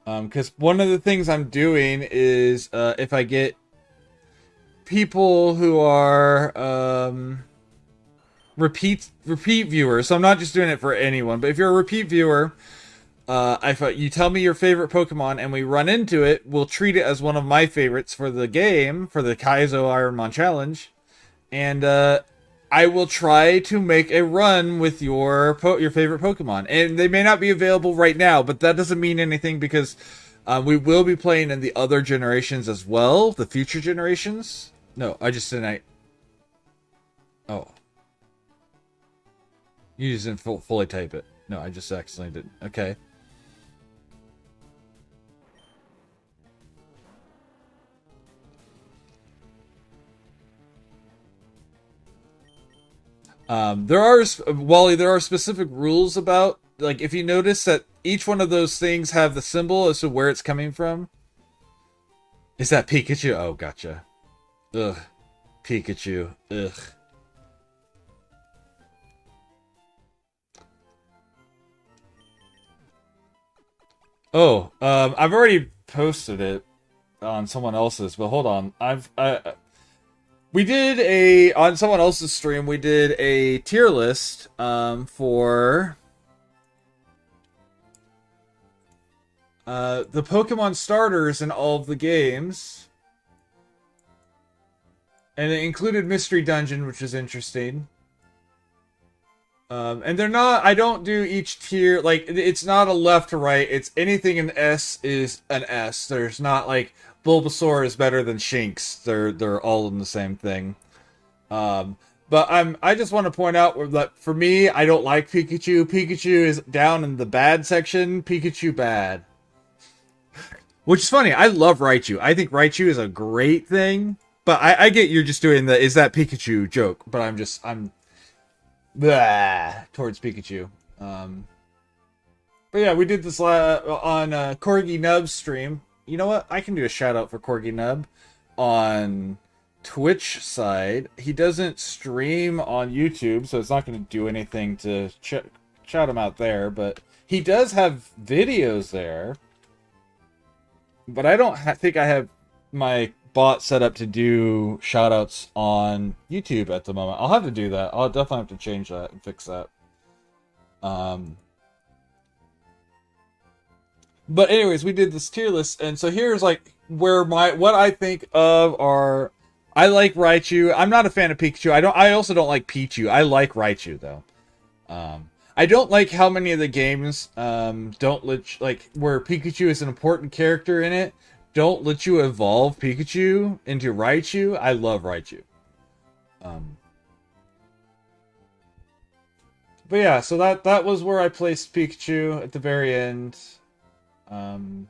[SPEAKER 1] Because one of the things I'm doing is, if I get people who are repeat viewers, so I'm not just doing it for anyone, but if you're a repeat viewer, if you tell me your favorite Pokemon and we run into it, we'll treat it as one of my favorites for the game, for the Kaizo Ironmon challenge, and I will try to make a run with your favorite Pokemon. And they may not be available right now, but that doesn't mean anything because we will be playing in the other generations as well, the future generations. No, I just didn't. Oh. You just didn't fully type it. No, I just accidentally did. Okay. There are, Wally, there are specific rules about, like, if you notice that each one of those things have the symbol as to where it's coming from. Is that Pikachu? Oh, gotcha. Ugh. Pikachu. Ugh. Oh, I've already posted it on someone else's, but hold on. We did on someone else's stream, we did a tier list, for, the Pokemon starters in all of the games. And it included Mystery Dungeon, which is interesting. And they're not, I don't do each tier, like, it's not a left to right, it's anything in S is an S. There's not, like, Bulbasaur is better than Shinx. They're all in the same thing. But I just want to point out that for me, I don't like Pikachu. Pikachu is down in the bad section. Pikachu bad. Which is funny. I love Raichu. I think Raichu is a great thing. But I get you're just doing the is that Pikachu joke. But I'm blah, towards Pikachu. But yeah, we did this on Corgi Nub's stream. You know what? I can do a shout out for Corgi Nub on Twitch side. He doesn't stream on YouTube, so it's not going to do anything to shout him out there. But he does have videos there. But I don't think I have my bot set up to do shout outs on YouTube at the moment. I'll have to do that. I'll definitely have to change that and fix that. But anyways, we did this tier list, and so here's like where what I think of are. I like Raichu. I'm not a fan of Pikachu. I also don't like Pichu. I like Raichu though. I don't like how many of the games don't let like where Pikachu is an important character in it. Don't let you evolve Pikachu into Raichu. I love Raichu. But yeah, so that was where I placed Pikachu at the very end. Of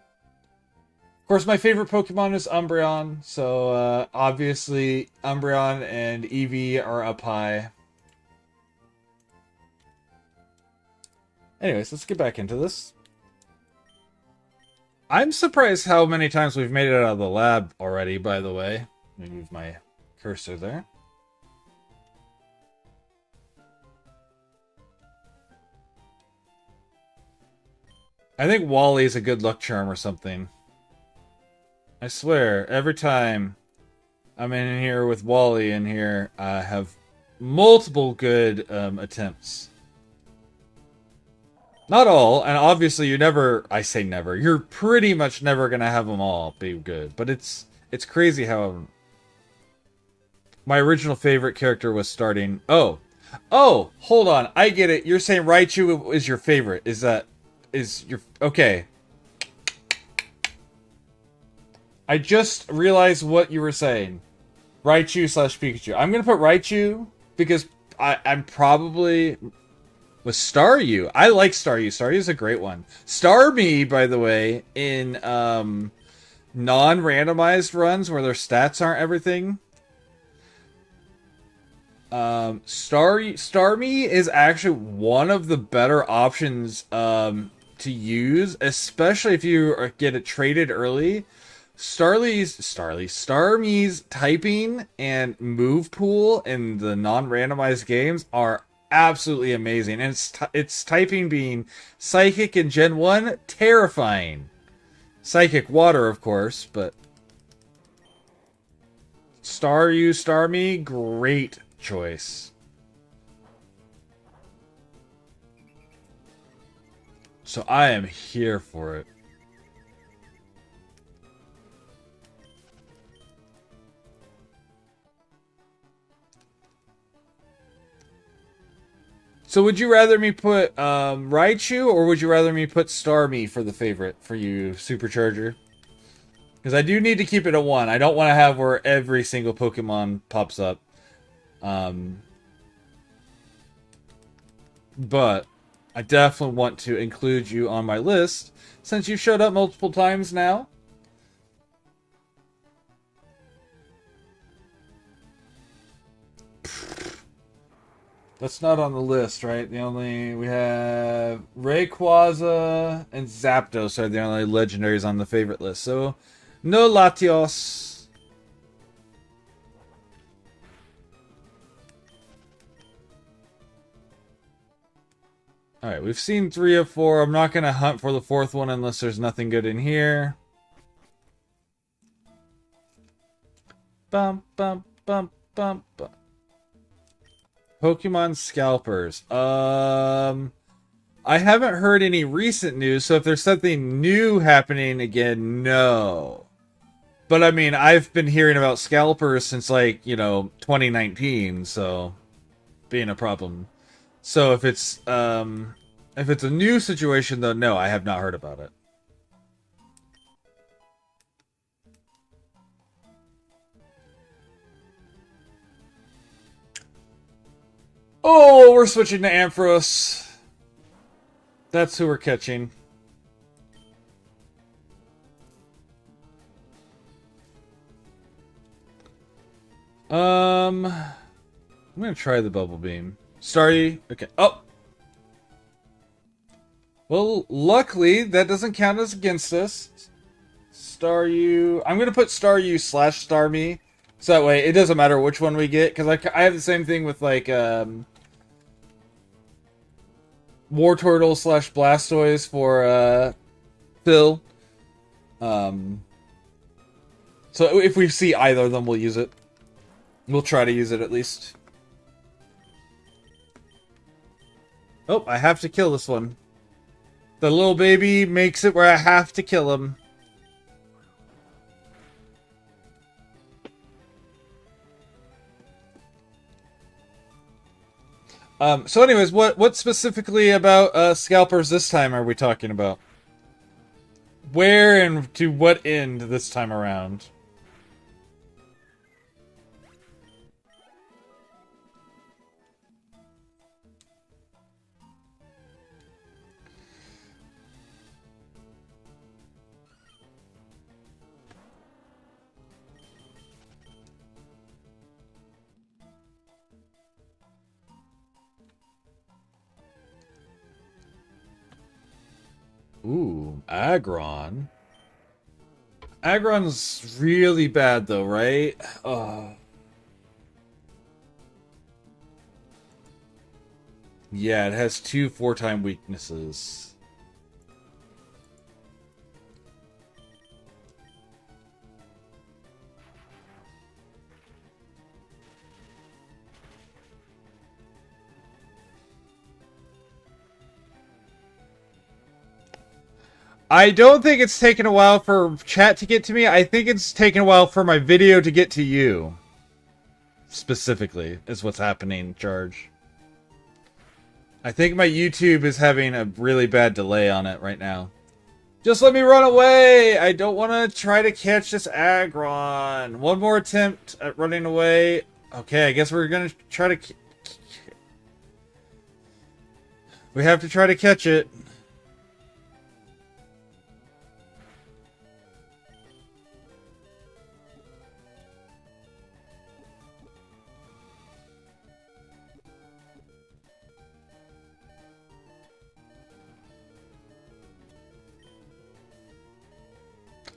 [SPEAKER 1] course, my favorite Pokemon is Umbreon, so obviously Umbreon and Eevee are up high. Anyways, let's get back into this. I'm surprised how many times we've made it out of the lab already, by the way. Let me move my cursor there. I think Wally is a good luck charm or something. I swear, every time I'm in here with Wally in here, I have multiple good attempts. Not all, and obviously you never, I say never, you're pretty much never going to have them all be good. But it's crazy how my original favorite character was starting. Oh, hold on, I get it. You're saying Raichu is your favorite. Is your, okay. I just realized what you were saying. Raichu / Pikachu. I'm going to put Raichu because I'm probably... with Staryu. I like Staryu. Staryu is a great one. Starmie, by the way, in non-randomized runs where their stats aren't everything. Starmie is actually one of the better options to use, especially if you get it traded early. Starmie's typing and move pool in the non-randomized games are absolutely amazing, and its typing being Psychic in Gen 1, terrifying. Psychic Water, of course, but Starmie, great choice. So I am here for it. So would you rather me put Raichu, or would you rather me put Starmie for the favorite for you, Supercharger? Because I do need to keep it at 1. I don't want to have where every single Pokemon pops up. But I definitely want to include you on my list, since you've showed up multiple times now. That's not on the list, right? We have Rayquaza and Zapdos are the only legendaries on the favorite list. So, no Latios. Alright, we've seen 3 of 4. I'm not going to hunt for the 4th one unless there's nothing good in here. Bum, bum, bum, bum, bum. Pokemon Scalpers. I haven't heard any recent news, so if there's something new happening again, no. But I mean, I've been hearing about Scalpers since, like, 2019, so being a problem. So if it's a new situation, though, no, I have not heard about it. Oh, we're switching to Ampharos. That's who we're catching. I'm gonna try the Bubble Beam. Staryu. Okay. Oh! Well, luckily, that doesn't count as against us. Staryu. I'm gonna put Staryu / Starmie. So that way, it doesn't matter which one we get. Because I have the same thing with, like, Wartortle / Blastoise for, Phil. So if we see either of them, we'll use it. We'll try to use it at least. Oh, I have to kill this one. The little baby makes it where I have to kill him. So anyways, what specifically about Scalpers this time are we talking about? Where and to what end this time around? Ooh, Aggron. Aggron's really bad though, right? Yeah, it has 2 4-time weaknesses. I don't think it's taken a while for chat to get to me. I think it's taken a while for my video to get to you. Specifically, is what's happening, Charge. I think my YouTube is having a really bad delay on it right now. Just let me run away! I don't want to try to catch this Aggron. One more attempt at running away. Okay, I guess we're going to try to... We have to try to catch it.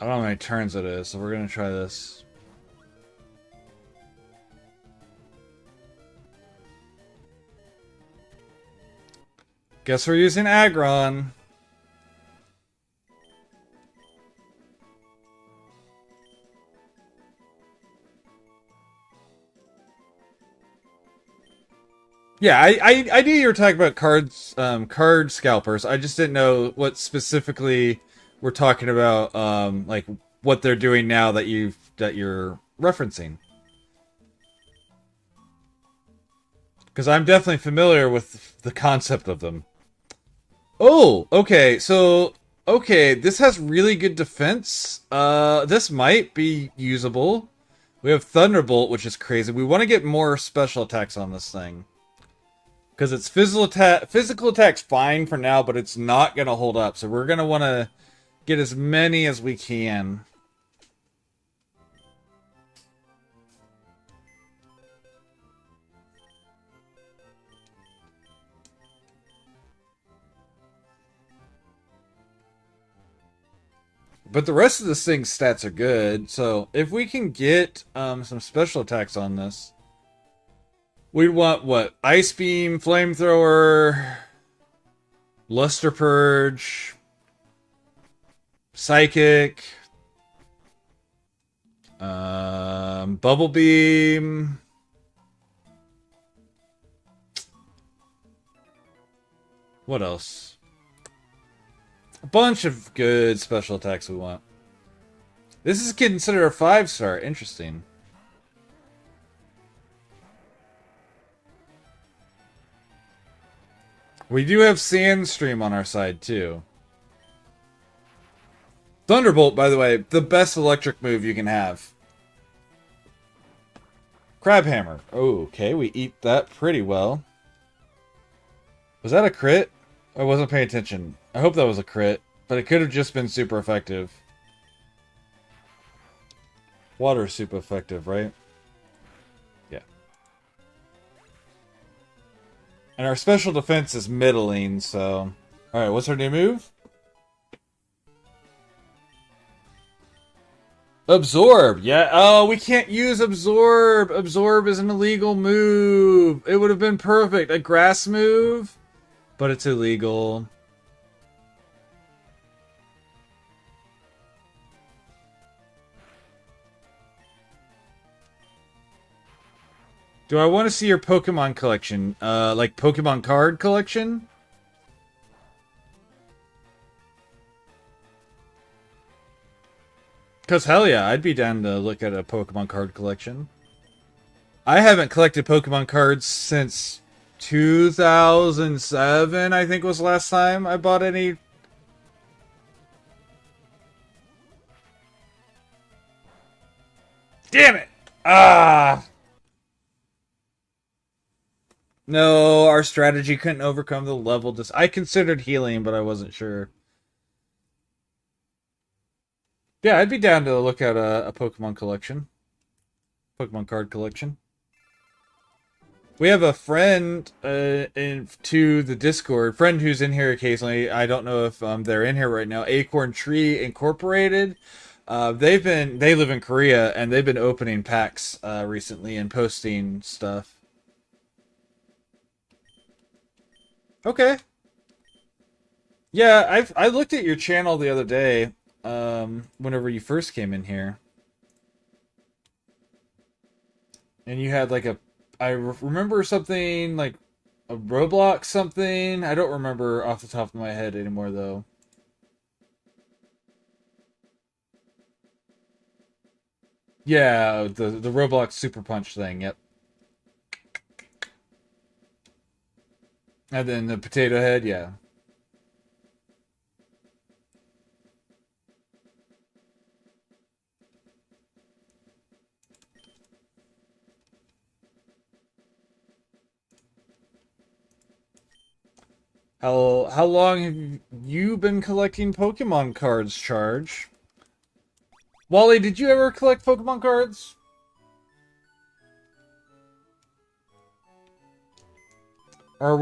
[SPEAKER 1] I don't know how many turns it is, so we're going to try this. Guess we're using Aggron. Yeah, I knew you were talking about card scalpers. I just didn't know what specifically we're talking about, like what they're doing now that you're referencing. Because I'm definitely familiar with the concept of them. Oh, okay. So, okay, this has really good defense. This might be usable. We have Thunderbolt, which is crazy. We want to get more special attacks on this thing. Because its physical attack's fine for now, but it's not going to hold up. So we're going to want to get as many as we can. But the rest of this thing's stats are good, so if we can get some special attacks on this, we want what? Ice Beam, Flamethrower, Luster Purge, Psychic, Bubble Beam. What else? A bunch of good special attacks we want. This is considered a 5-star. Interesting. We do have Sandstream on our side, too. Thunderbolt, by the way, the best electric move you can have. Crab Hammer. Oh, okay, we eat that pretty well. Was that a crit? I wasn't paying attention. I hope that was a crit, but it could have just been super effective. Water is super effective, right? Yeah. And our special defense is middling, so... Alright, what's our new move? Absorb! Yeah, oh, we can't use Absorb! Absorb is an illegal move! It would have been perfect. A grass move, but it's illegal. Do I want to see your Pokemon collection? Like Pokemon card collection? Because hell yeah, I'd be down to look at a Pokemon card collection. I haven't collected Pokemon cards since 2007, I think was the last time I bought any. Damn it! Ah! No, our strategy couldn't overcome the level I considered healing, but I wasn't sure. Yeah, I'd be down to look at a Pokemon collection. Pokemon card collection. We have a friend to the Discord, friend who's in here occasionally. I don't know if they're in here right now. Acorn Tree Incorporated. They live in Korea, and they've been opening packs recently and posting stuff. Okay. Yeah, I looked at your channel the other day, whenever you first came in here. And you had like I remember something like a Roblox something. I don't remember off the top of my head anymore though. Yeah, the Roblox Super Punch thing, yep. And then the Potato Head, yeah. How long have you been collecting Pokemon cards, Charge? Wally, did you ever collect Pokemon cards? Or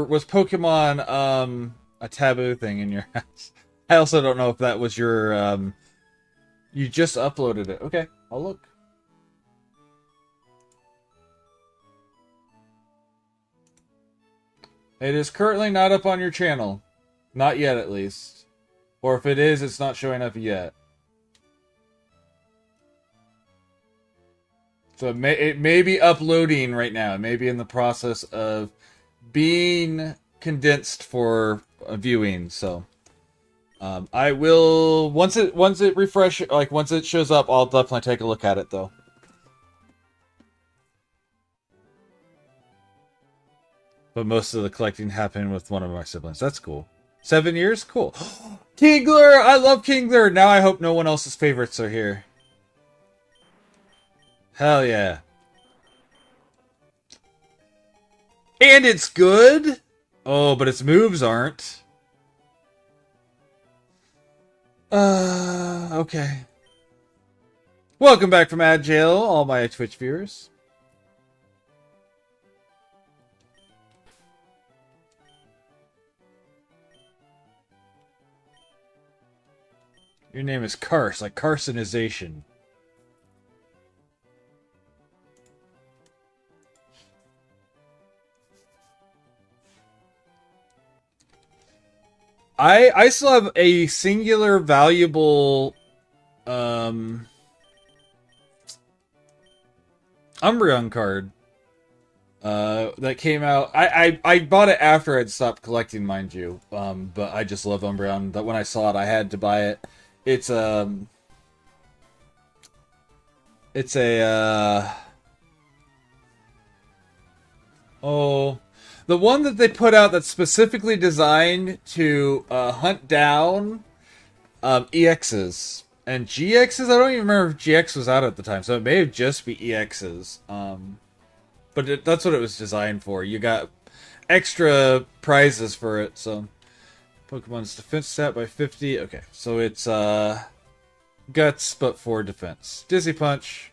[SPEAKER 1] was Pokemon a taboo thing in your house? I also don't know if that was your you just uploaded it. Okay, I'll look. It is currently not up on your channel. Not yet, at least. Or if it is, it's not showing up yet. So it may be uploading right now. It may be in the process of being condensed for viewing. So I will once it refresh, like once it shows up, I'll definitely take a look at it though. But most of the collecting happened with one of my siblings. That's cool. 7 years? Cool. Kingler! I love Kingler! Now I hope no one else's favorites are here. Hell yeah. And it's good? Oh, but its moves aren't. Okay. Welcome back from Ad Jail, all my Twitch viewers. Your name is Karst, like carcinization. I still have a singular valuable Umbreon card that came out. I bought it after I'd stopped collecting, mind you. But I just love Umbreon. That when I saw it, I had to buy it. It's a oh, the one that they put out that's specifically designed to hunt down EXs and GXs. I don't even remember if GX was out at the time, so it may have just be EXs. But that's what it was designed for. You got extra prizes for it. So Pokemon's defense stat by 50. Okay, so it's guts, but for defense. Dizzy Punch.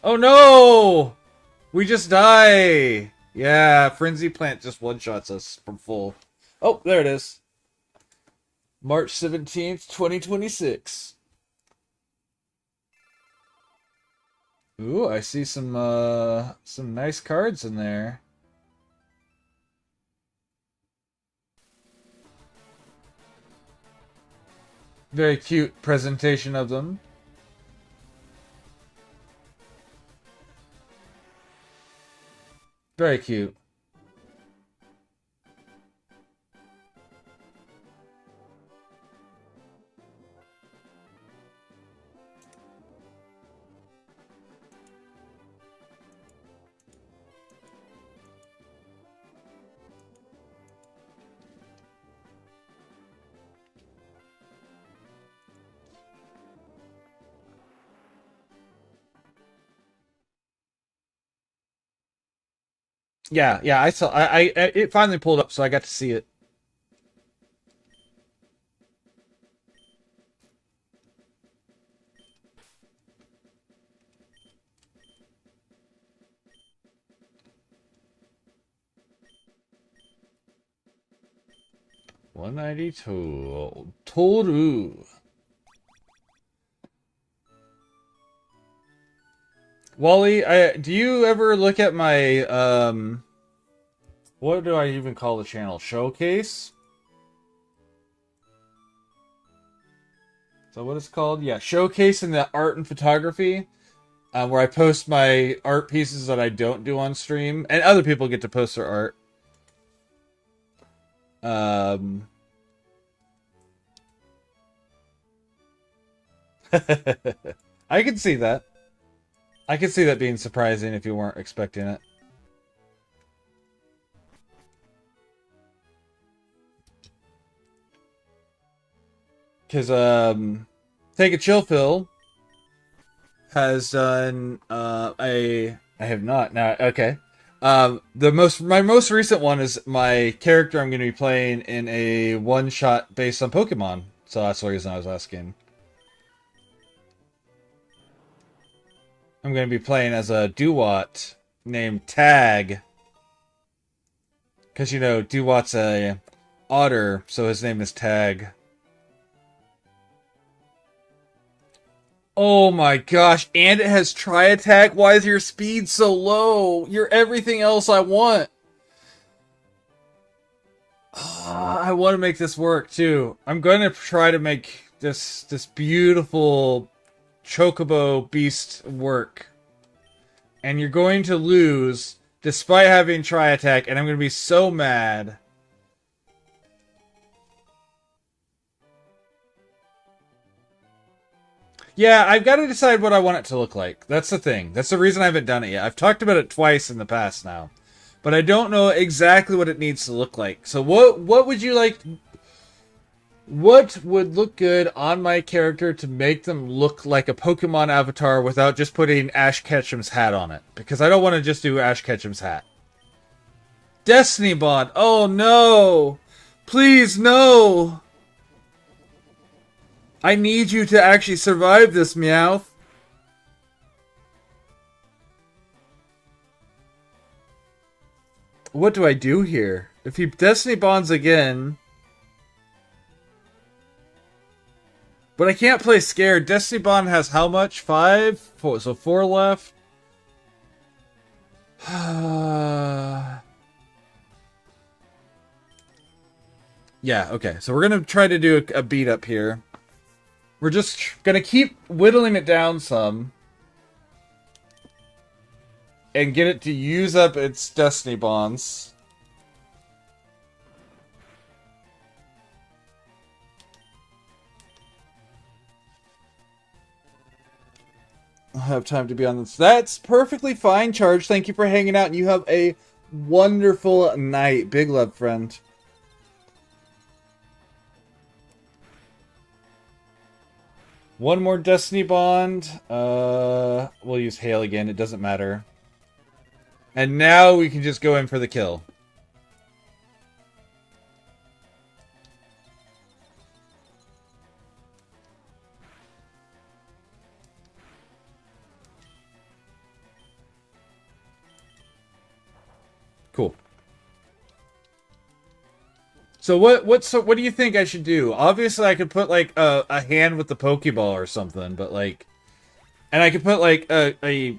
[SPEAKER 1] Oh no! We just die! Yeah, Frenzy Plant just one-shots us from full. Oh, there it is. March 17th, 2026. Ooh, I see some nice cards in there. Very cute presentation of them. Very cute. Yeah, I saw. It finally pulled up, so I got to see it. $192. Toru. Wally, do you ever look at my what do I even call the channel? Showcase? So what it's called? Yeah, Showcase in the art and photography, where I post my art pieces that I don't do on stream, and other people get to post their art. I can see that. I could see that being surprising if you weren't expecting it. Because, Take a Chill Pill has done, I have not. Now, okay. My most recent one is my character I'm going to be playing in a one-shot based on Pokemon. So that's the reason I was asking. I'm going to be playing as a Duwat named Tag. Because, you know, Duwat's a otter, so his name is Tag. Oh my gosh, and it has Tri-Attack? Why is your speed so low? You're everything else I want. I want to make this work, too. I'm going to try to make this beautiful Chocobo beast work. And you're going to lose despite having Tri-Attack, and I'm going to be so mad. Yeah, I've got to decide what I want it to look like. That's the thing. That's the reason I haven't done it yet. I've talked about it twice in the past now. But I don't know exactly what it needs to look like. So what would you like... What would look good on my character to make them look like a Pokemon avatar without just putting Ash Ketchum's hat on it? Because I don't want to just do Ash Ketchum's hat. Destiny Bond! Oh no! Please, no! I need you to actually survive this, Meowth. What do I do here? If he Destiny Bonds again... But I can't play scared. Destiny Bond has how much? 5? 4, so 4 left. Yeah, okay. So we're going to try to do a beat up here. We're just going to keep whittling it down some. And get it to use up its Destiny Bonds. I'll have time to be on this. That's perfectly fine, Charge. Thank you for hanging out, and you have a wonderful night. Big love, friend. One more Destiny Bond. We'll use Hail again. It doesn't matter. And now we can just go in for the kill. Cool. So what do you think I should do? Obviously, I could put like a hand with the Pokeball or something, but like, and I could put like a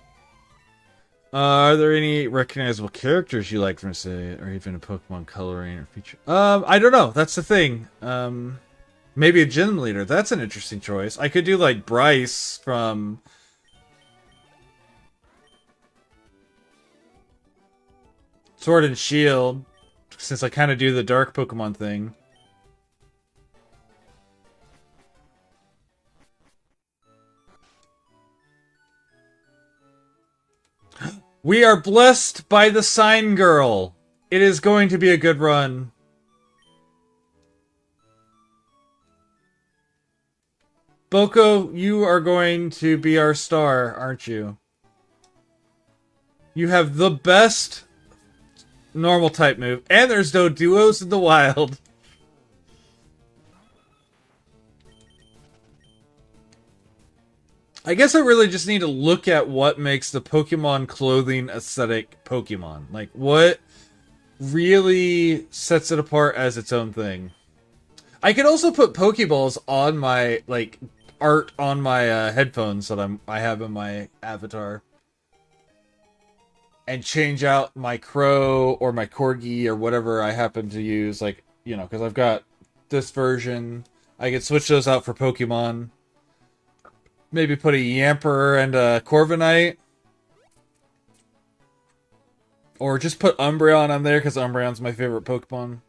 [SPEAKER 1] are there any recognizable characters you like from say, or even a Pokemon coloring or feature? I don't know. That's the thing. Maybe a gym leader. That's an interesting choice. I could do like Bryce from Sword and Shield, since I kind of do the dark Pokemon thing. We are blessed by the Sign Girl. It is going to be a good run. Boko, you are going to be our star, aren't you? You have the best normal type move, and there's no duos in the wild. I guess I really just need to look at what makes the Pokemon clothing aesthetic Pokemon. Like, what really sets it apart as its own thing. I could also put Pokeballs on my, like, art on my headphones that I have in my avatar. And change out my Crow or my Corgi or whatever I happen to use. Like, you know, because I've got this version. I could switch those out for Pokemon. Maybe put a Yamper and a Corviknight. Or just put Umbreon on there because Umbreon's my favorite Pokemon.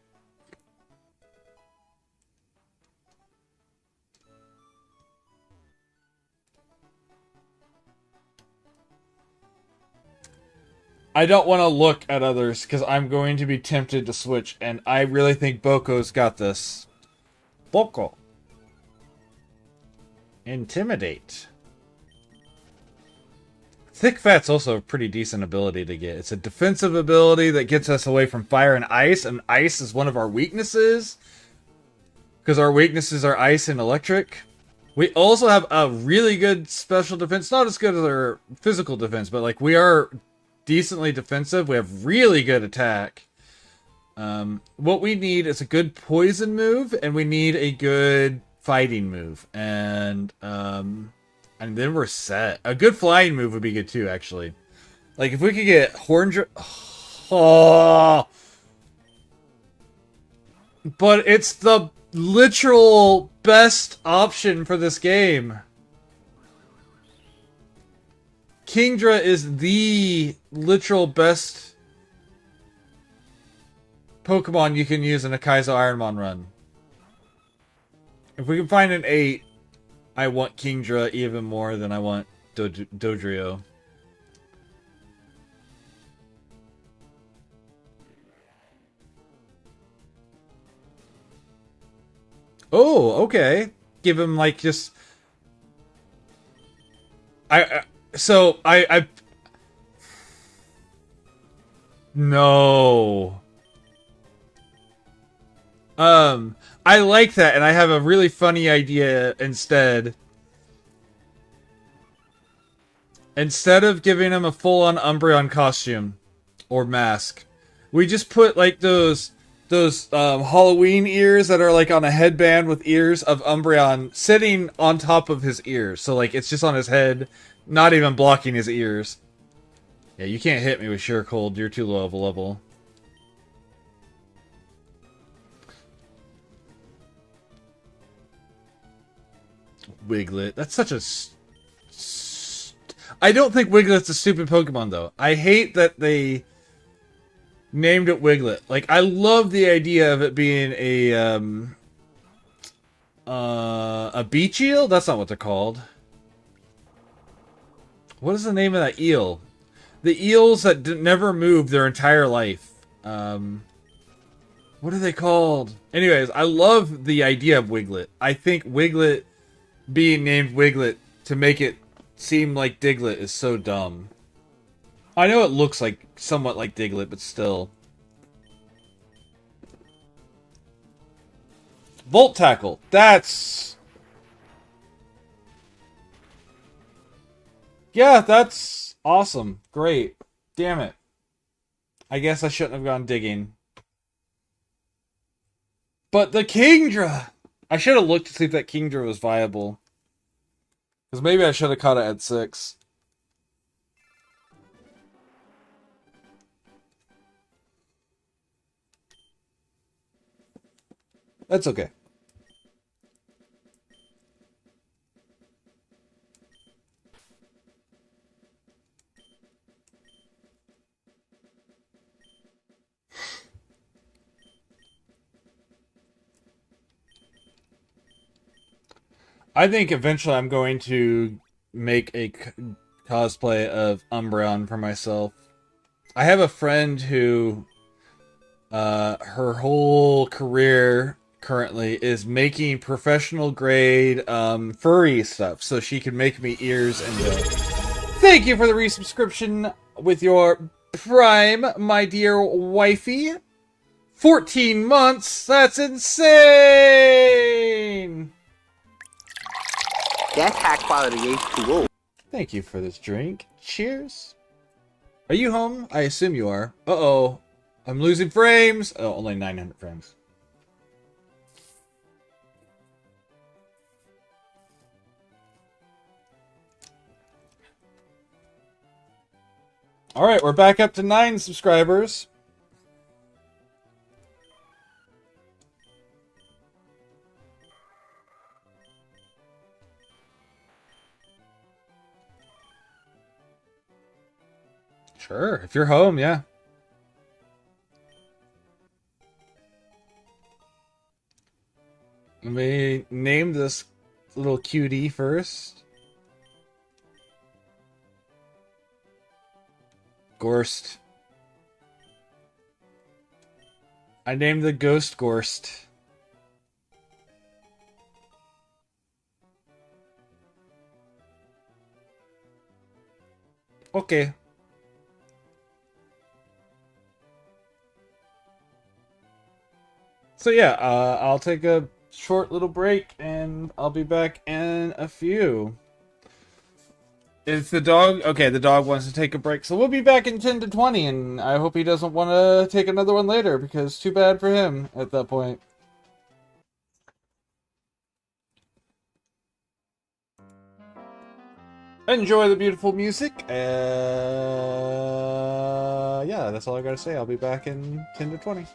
[SPEAKER 1] I don't want to look at others because I'm going to be tempted to switch, and I really think Boko's got this. Boko. Intimidate. Thick Fat's also a pretty decent ability to get. It's a defensive ability that gets us away from fire and ice is one of our weaknesses. Because our weaknesses are ice and electric. We also have a really good special defense. Not as good as our physical defense, but like we are decently defensive. We have really good attack. What we need is a good poison move, and we need a good fighting move, and then we're set. A good flying move would be good too, actually. Like if we could get oh, but it's the literal best option for this game. Kingdra is the literal best Pokemon you can use in a Kaizo Ironmon run. If we can find an 8, I want Kingdra even more than I want Dodrio. Oh, okay. Give him like just I no. I like that, and I have a really funny idea instead. Instead of giving him a full-on Umbreon costume or mask, we just put like those those Halloween ears that are like on a headband with ears of Umbreon sitting on top of his ears. So like it's just on his head, not even blocking his ears. Yeah, you can't hit me with Sure Cold. You're too low of a level. Wiglet. That's such a... I don't think Wiglet's a stupid Pokemon, though. I hate that they named it Wiglet. Like, I love the idea of it being a beach eel? That's not what they're called. What is the name of that eel? The eels that never move their entire life. What are they called? Anyways, I love the idea of Wiglet. I think Wiglet being named Wiglet to make it seem like Diglett is so dumb. I know it looks like somewhat like Diglett, but still. Volt Tackle. That's... Yeah, that's awesome. Great. Damn it. I guess I shouldn't have gone digging. But the Kingdra! I should have looked to see if that Kingdra was viable. Because maybe I should have caught it at 6. That's okay. I think eventually I'm going to make a cosplay of Umbreon for myself. I have a friend who, her whole career currently is making professional grade furry stuff, so she can make me ears and Thank you for the resubscription with your Prime, my dear wifey. 14 months? That's insane!
[SPEAKER 2] That's high quality H2O.
[SPEAKER 1] Thank you for this drink. Cheers. Are you home? I assume you are. Uh-oh. I'm losing frames. Oh, only 900 frames. Alright, we're back up to 9 subscribers. Sure, if you're home, yeah. Let me name this little cutie first. Gorst. I named the ghost Gorst. Okay. So yeah, I'll take a short little break and I'll be back in a few. Is the dog... Okay, the dog wants to take a break, so we'll be back in 10 to 20, and I hope he doesn't want to take another one later, because too bad for him at that point. Enjoy the beautiful music. Yeah, that's all I gotta say. I'll be back in 10 to 20.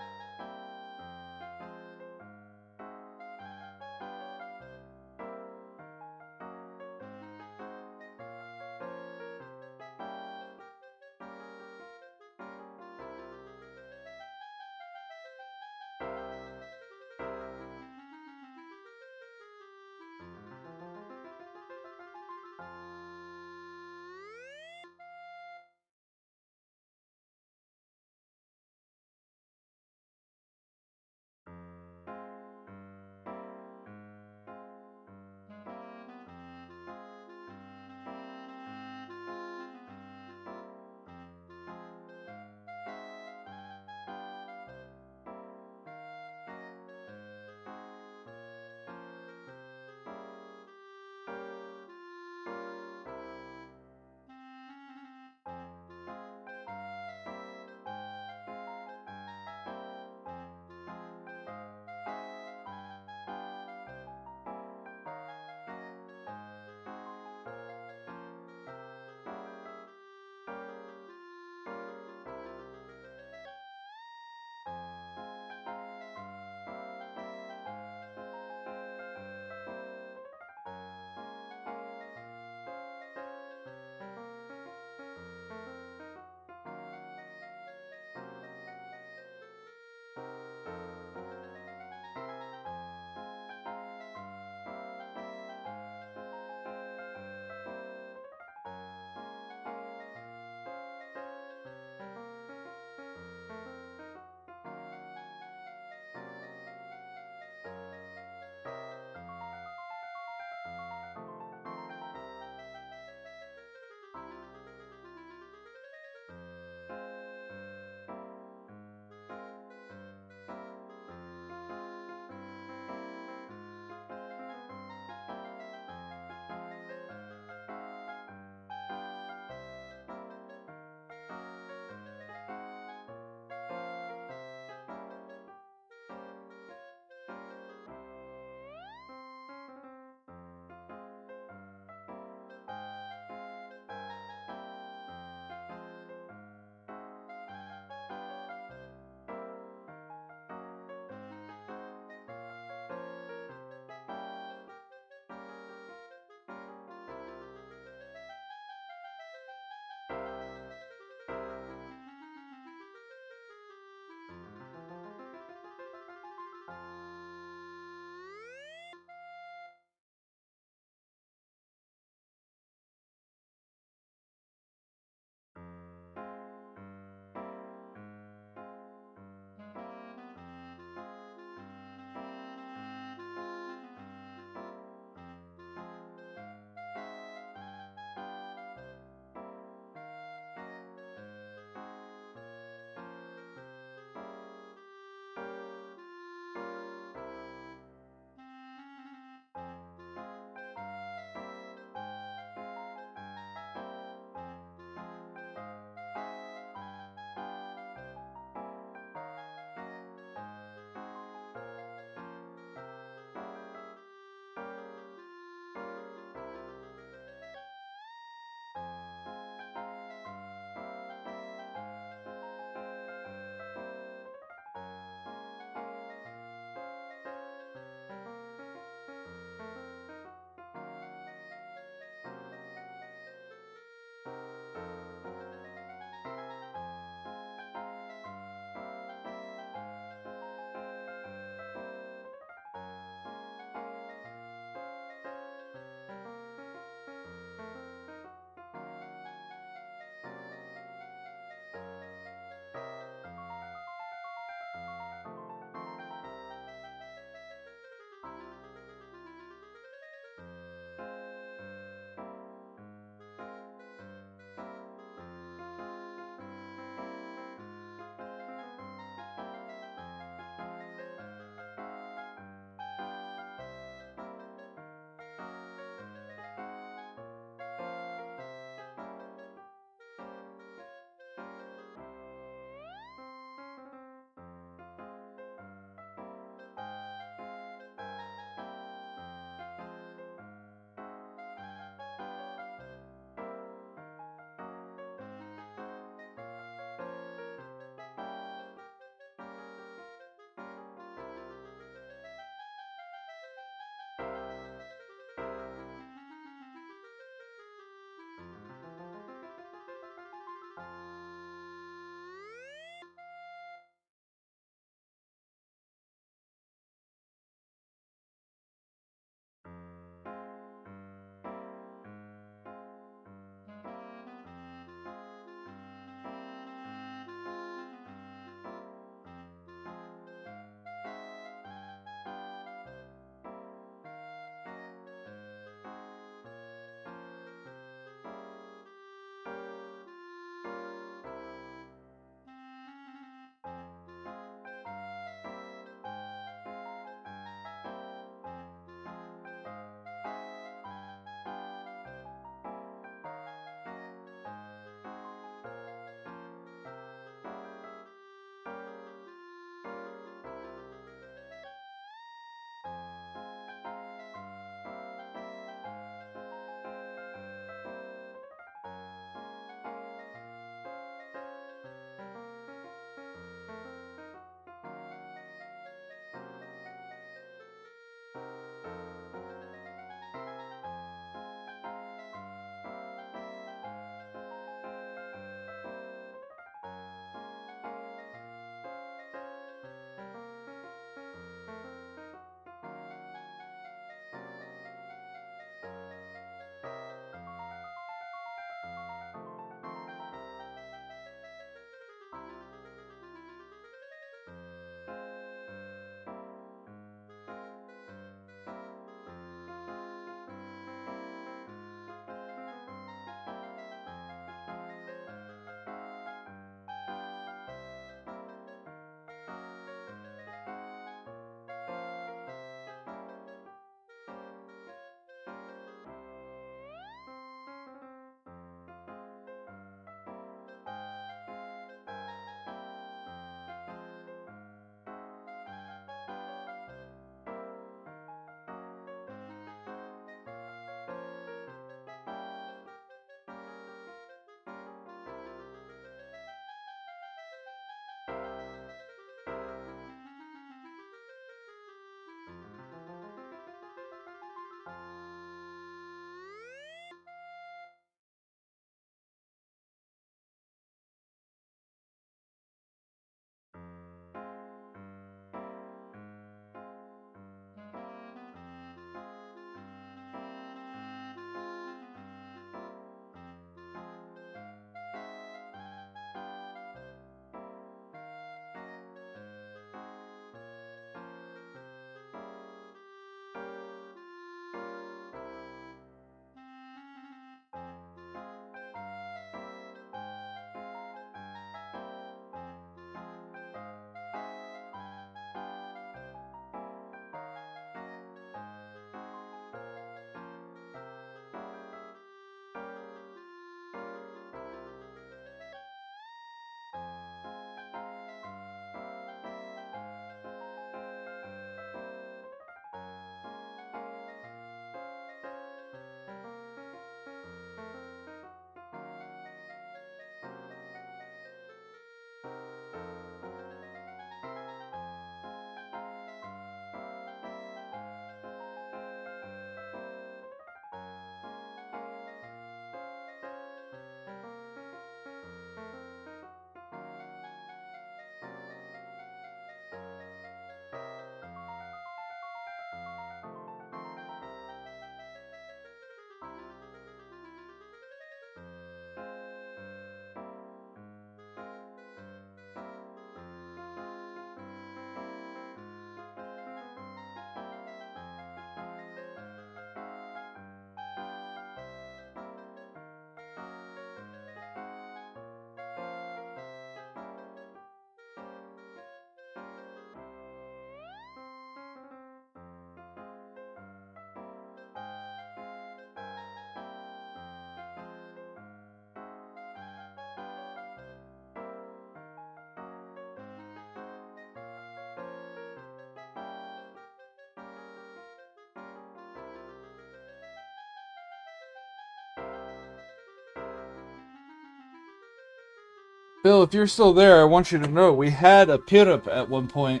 [SPEAKER 1] Bill, if you're still there, I want you to know we had a Pirup at one point.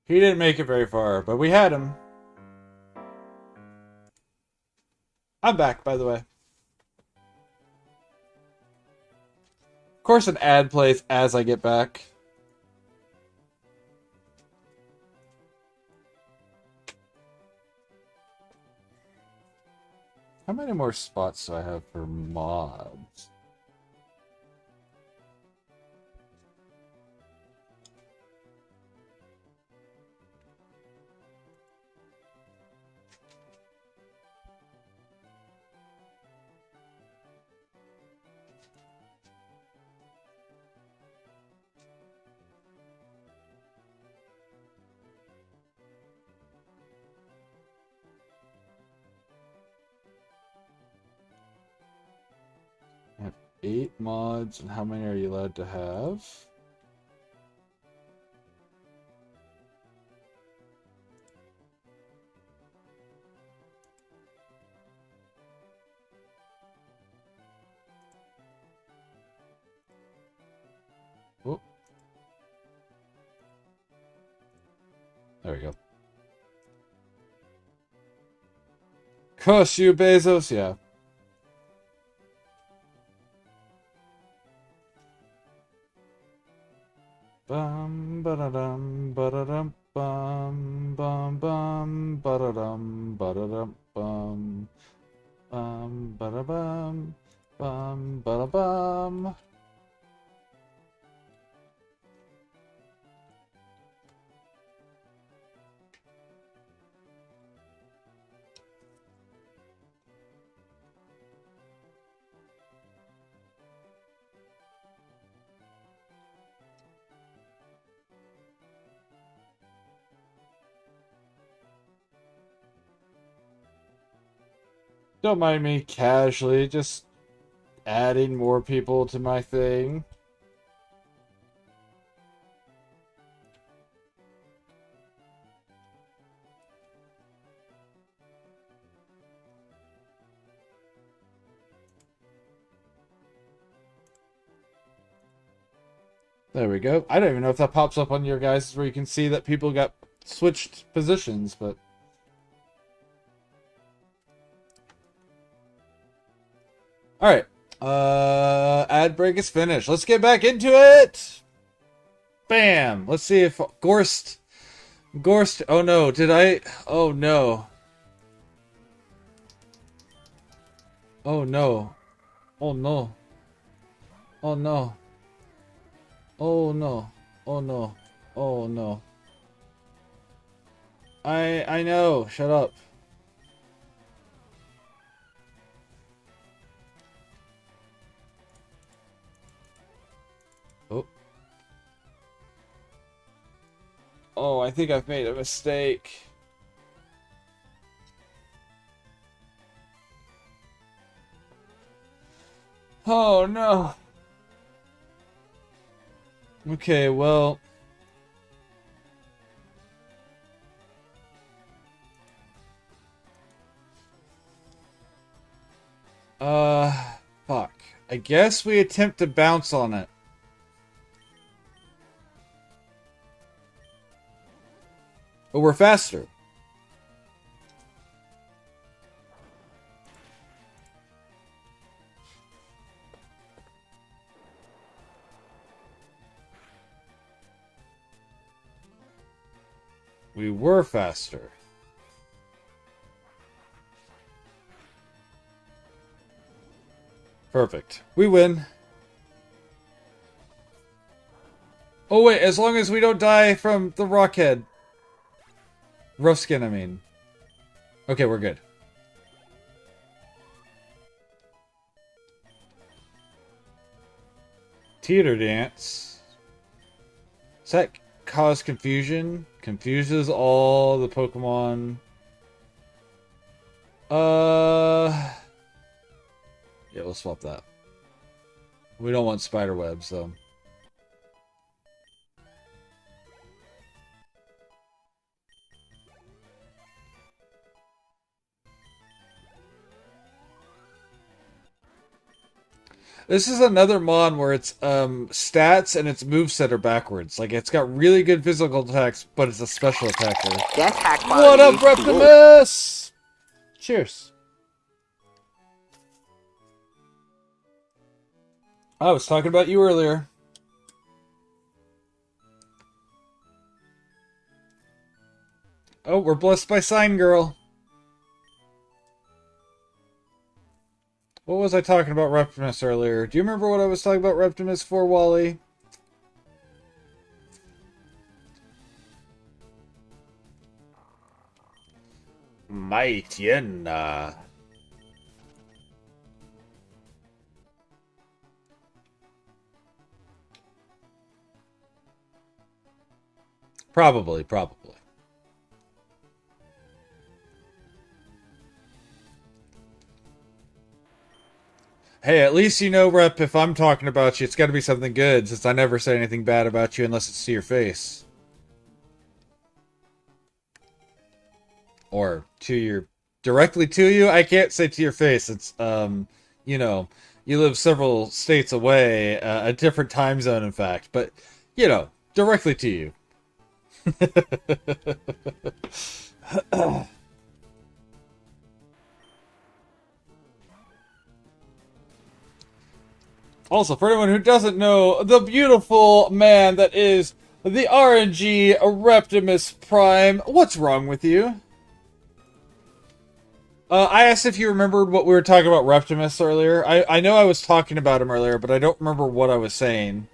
[SPEAKER 1] He didn't make it very far, but we had him. I'm back, by the way. Of course, an ad plays as I get back. How many more spots do I have for mods? I have 8 mods, and how many are you allowed to have? Oh. There we go. Curse you, Bezos, yeah. Bum ba-da-dum ba-da-dum bum ba-da-dum ba-da-dum ba-da-bum ba-da-bum. Don't mind me casually, just adding more people to my thing. There we go. I don't even know if that pops up on your guys where you can see that people got switched positions, but... Alright. Ad break is finished. Let's get back into it! Bam! Let's see if Gorst... Oh no, did I... Oh no. Oh no. Oh no. Oh no. Oh no. Oh no. Oh no. I know. Shut up. Oh. Oh, I think I've made a mistake. Oh no. Okay, well... Fuck. I guess we attempt to bounce on it. But we're faster. We were faster. Perfect. We win. Oh wait, as long as we don't die from the rockhead. Rough skin, I mean. Okay, we're good. Teeter dance. Does that cause confusion? Confuses all the Pokemon. Yeah, we'll swap that. We don't want spider webs, though. This is another mon where it's stats and its moveset are backwards. Like it's got really good physical attacks, but it's a special attacker.
[SPEAKER 2] That's hack
[SPEAKER 1] What up,
[SPEAKER 2] quality H2O.
[SPEAKER 1] Reptimus? Cheers. I was talking about you earlier. Oh, we're blessed by Sign Girl. What was I talking about Reptimus earlier? Do you remember what I was talking about Reptimus for, Wally? Maitiena. Probably. Hey, at least you know, Rep, if I'm talking about you, it's got to be something good, since I never say anything bad about you unless it's to your face. Or to your... directly to you? I can't say to your face. It's, you know, you live several states away, a different time zone, in fact. But, you know, directly to you. Also, for anyone who doesn't know, the beautiful man that is the RNG Reptimus Prime, what's wrong with you? I asked if you remembered what we were talking about Reptimus earlier. I know I was talking about him earlier, but I don't remember what I was saying.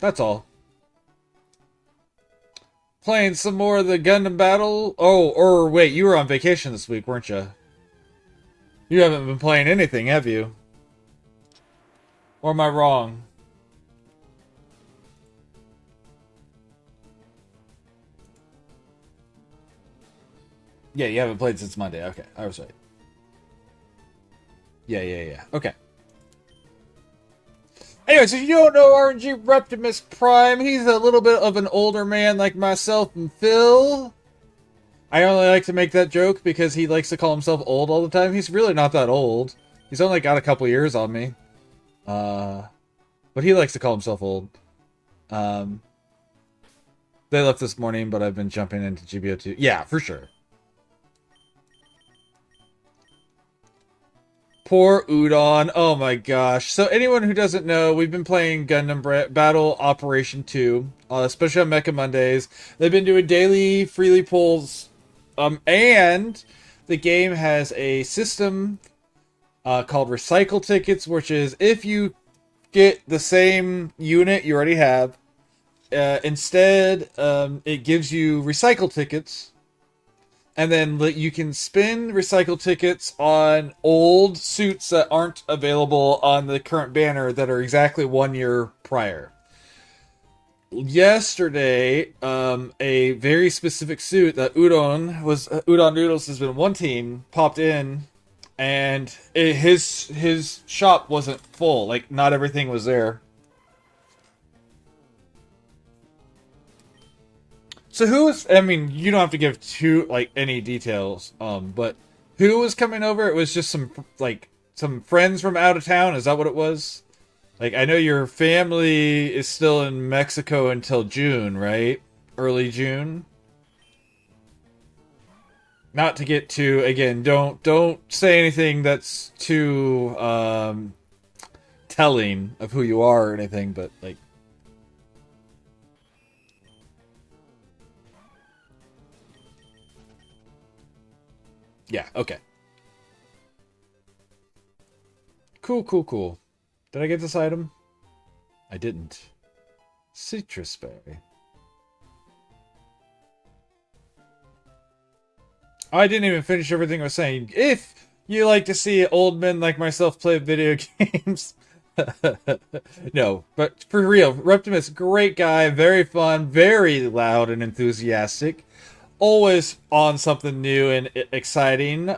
[SPEAKER 1] That's all. Playing some more of the Gundam Battle? Oh, or wait, you were on vacation this week, weren't you? You haven't been playing anything, have you? Or am I wrong? Yeah, you haven't played since Monday. Okay, I was right. Yeah. Okay. Anyways, if you don't know RNG Reptimus Prime, he's a little bit of an older man like myself and Phil. I only like to make that joke because he likes to call himself old all the time. He's really not that old. He's only got a couple years on me. But he likes to call himself old. They left this morning, but I've been jumping into GBO2. Yeah, for sure. Poor Udon. Oh my gosh. So anyone who doesn't know, we've been playing Gundam Battle Operation 2, especially on Mecha Mondays. They've been doing daily freely pulls. And the game has a system called Recycle Tickets, which is if you get the same unit you already have, instead it gives you Recycle Tickets. And then you can spin recycle tickets on old suits that aren't available on the current banner that are exactly 1 year prior. Yesterday, a very specific suit that Udon Noodles has been wanting popped in, and his shop wasn't full. Like, not everything was there. So who was? I mean, you don't have to give any details. But who was coming over? It was just some friends from out of town. Is that what it was? Like, I know your family is still in Mexico until June, right? Early June. Not to get too, again, don't say anything that's too telling of who you are or anything, but like. Yeah, okay. Cool. Did I get this item? I didn't. Citrus berry. I didn't even finish everything I was saying. If you like to see old men like myself play video games... No, but for real, Reptimus, great guy, very fun, very loud and enthusiastic. Always on something new and exciting.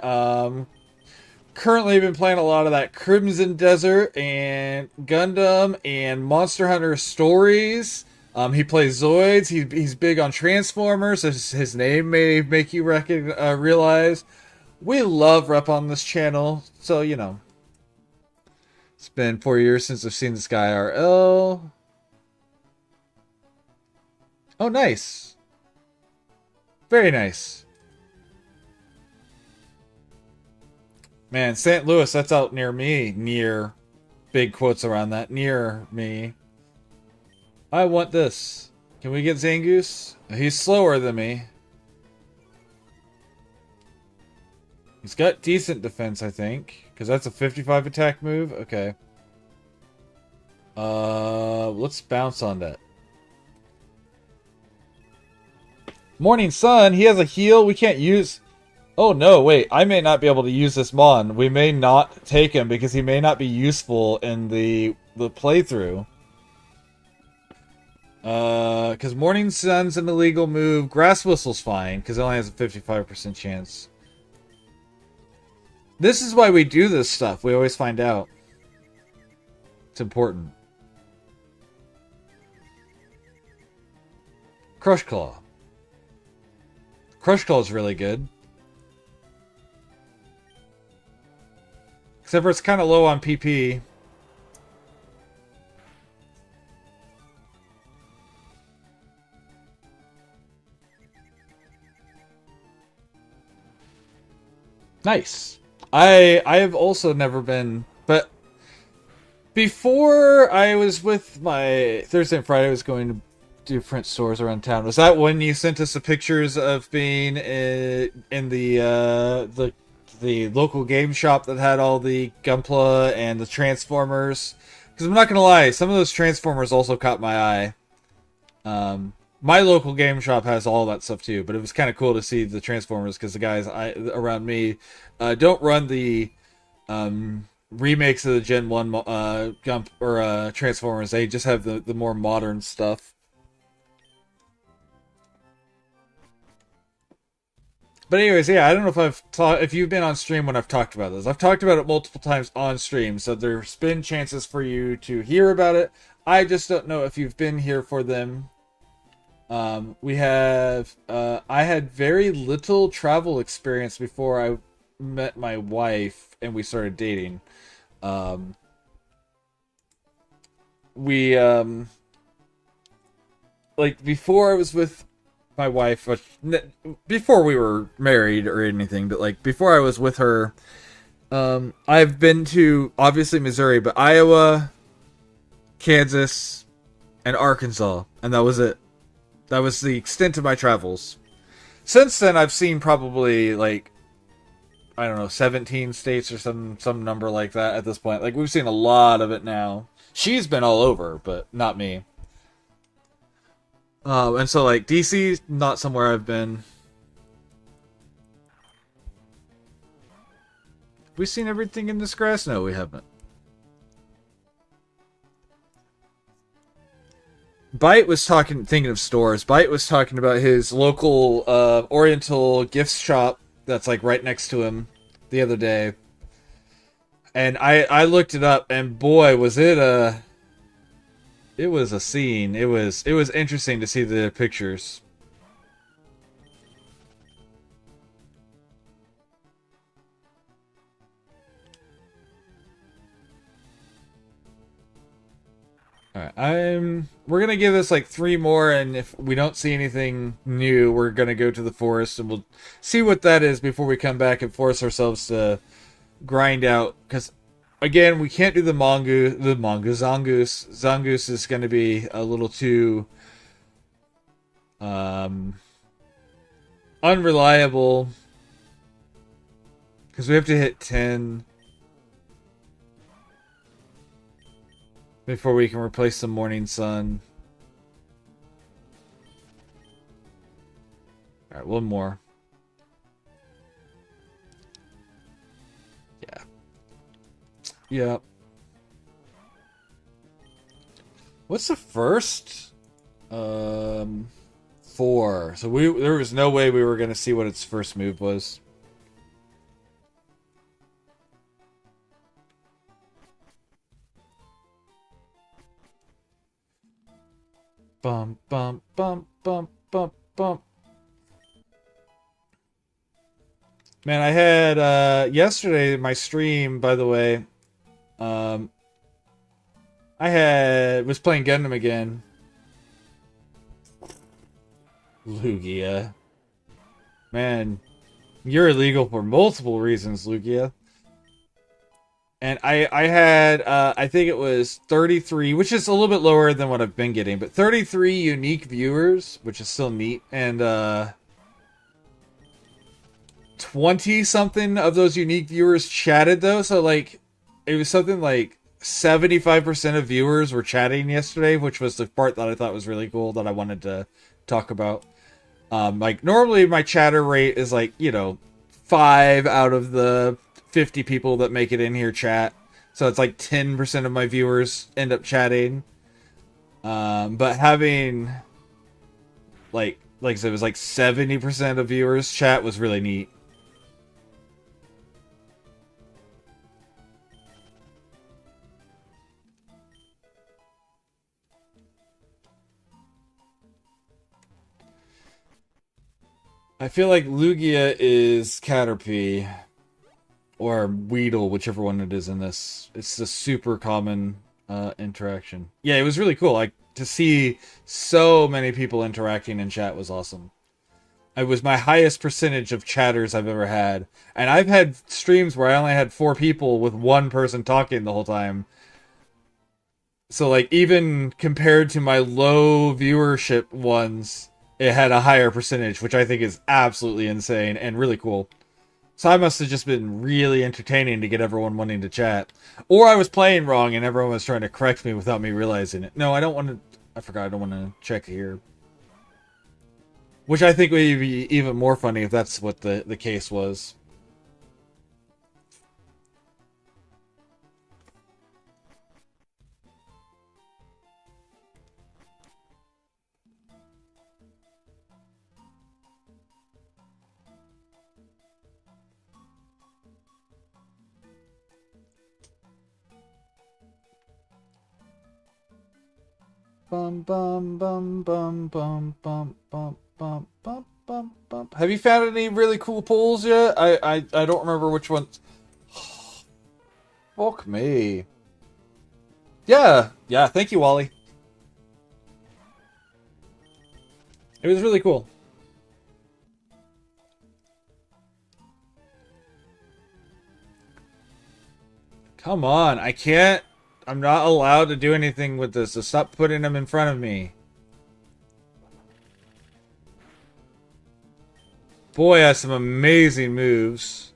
[SPEAKER 1] Currently been playing a lot of that Crimson Desert and Gundam and Monster Hunter stories. He plays Zoids. He's big on Transformers, as his name may make you realize. We love Rep on this channel, so, you know, It's been 4 years since I've seen this guy IRL. Oh, nice. Very nice. Man, St. Louis, that's out near me. Near. Big quotes around that. Near me. I want this. Can we get Zangoose? He's slower than me. He's got decent defense, I think. Because that's a 55 attack move. Okay. Let's bounce on that. Morning Sun, he has a heal. We can't use... Oh no, wait. I may not be able to use this Mon. We may not take him because he may not be useful in the playthrough. Because Morning Sun's an illegal move. Grass Whistle's fine because it only has a 55% chance. This is why we do this stuff. We always find out. It's important. Crush Claw. Crush Claw is really good. Except for it's kind of low on PP. Nice. I have also never been, but before I was with my Thursday and Friday, I was going to different stores around town. Was that when you sent us the pictures of being in the local game shop that had all the Gunpla and the Transformers? Because I'm not gonna lie, some of those Transformers also caught my eye. My local game shop has all that stuff too, but it was kind of cool to see the Transformers because the guys around me don't run the remakes of the Gen 1 Gump or Transformers. They just have the more modern stuff. But anyways, yeah, I don't know if you've been on stream when I've talked about this. I've talked about it multiple times on stream, so there's been chances for you to hear about it. I just don't know if you've been here for them. I had very little travel experience before I met my wife and we started dating. Like before I was with my wife, before we were married or anything, but like before I was with her, I've been to obviously Missouri, but Iowa, Kansas, and Arkansas, and that was it. That was the extent of my travels. Since then, I've seen probably like, I don't know, 17 states or some number like that at this point. Like we've seen a lot of it now. She's been all over, but not me. And so like DC, not somewhere I've been. Have we seen everything in this grass? No, we haven't. Byte was thinking of stores. Byte was talking about his local Oriental gift shop that's like right next to him the other day. And I looked it up, and boy, was it a scene. It was interesting to see the pictures. Alright, we're gonna give this like 3 more, and if we don't see anything new, we're gonna go to the forest and we'll see what that is before we come back and force ourselves to grind out. Because again, we can't do the Zangoose. Zangoose is gonna be a little too unreliable. Because we have to hit 10 before we can replace the Morning Sun. Alright, one more. Yeah. Yep. What's the first? 4. So there was no way we were going to see what its first move was. Bum, bum, bum, bum, bum, bum. Man, I had, yesterday, my stream, by the way, was playing Gundam again. Lugia. Man, you're illegal for multiple reasons, Lugia. And I had, I think it was 33, which is a little bit lower than what I've been getting, but 33 unique viewers, which is still neat. And 20 something of those unique viewers chatted though. So like, it was something like 75% of viewers were chatting yesterday, which was the part that I thought was really cool that I wanted to talk about. Like normally my chatter rate is like, 5 out of the 50 people that make it in here chat. So it's like 10% of my viewers end up chatting. But having like I said, it was like 70% of viewers chat was really neat. I feel like Lugia is Caterpie or Weedle, whichever one it is in this. It's a super common interaction. Yeah, it was really cool. Like to see so many people interacting in chat was awesome. It was my highest percentage of chatters I've ever had. And I've had streams where I only had 4 people with one person talking the whole time. So like even compared to my low viewership ones, it had a higher percentage, which I think is absolutely insane and really cool. So I must have just been really entertaining to get everyone wanting to chat. Or I was playing wrong and everyone was trying to correct me without me realizing it. No, I don't want to... I forgot, I don't want to check here. Which I think would be even more funny if that's what the case was. Bum bum bum bum bum bum bum bum bum bum bum. Have you found any really cool pools yet? I don't remember which ones. Fuck me. Yeah, yeah. Thank you, Wally. It was really cool. Come on, I can't. I'm not allowed to do anything with this, so stop putting them in front of me. Boy has some amazing moves.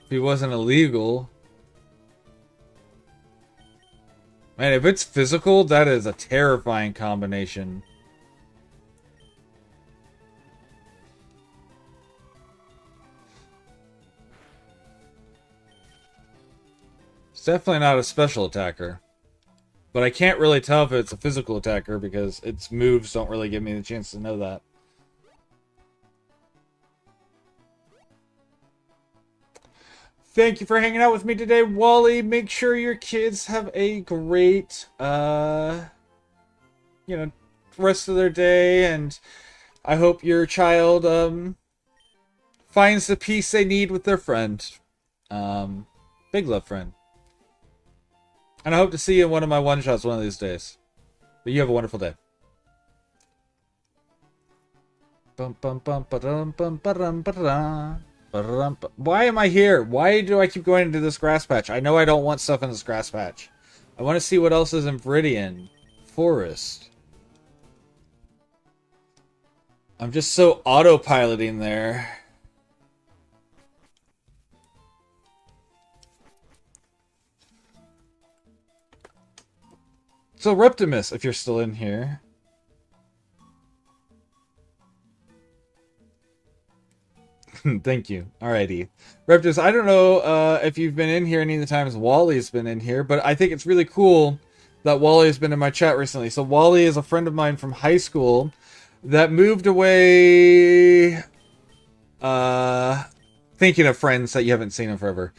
[SPEAKER 1] If he wasn't illegal. Man, if it's physical, that is a terrifying combination. It's definitely not a special attacker. But I can't really tell if it's a physical attacker because its moves don't really give me the chance to know that. Thank you for hanging out with me today, Wally. Make sure your kids have a great, rest of their day, and I hope your child, finds the peace they need with their friend. Big love, friend. And I hope to see you in one of my one-shots one of these days. But you have a wonderful day. Bum bum bum ba-dum bum ba-dum ba-da. Why am I here? Why do I keep going into this grass patch? I know I don't want stuff in this grass patch. I want to see what else is in Viridian Forest. I'm just so autopiloting there. So Reptimus, if you're still in here. Thank you. Alrighty. Reptimus, I don't know if you've been in here any of the times Wally's been in here, but I think it's really cool that Wally has been in my chat recently. So Wally is a friend of mine from high school that moved away, thinking of friends that you haven't seen in forever.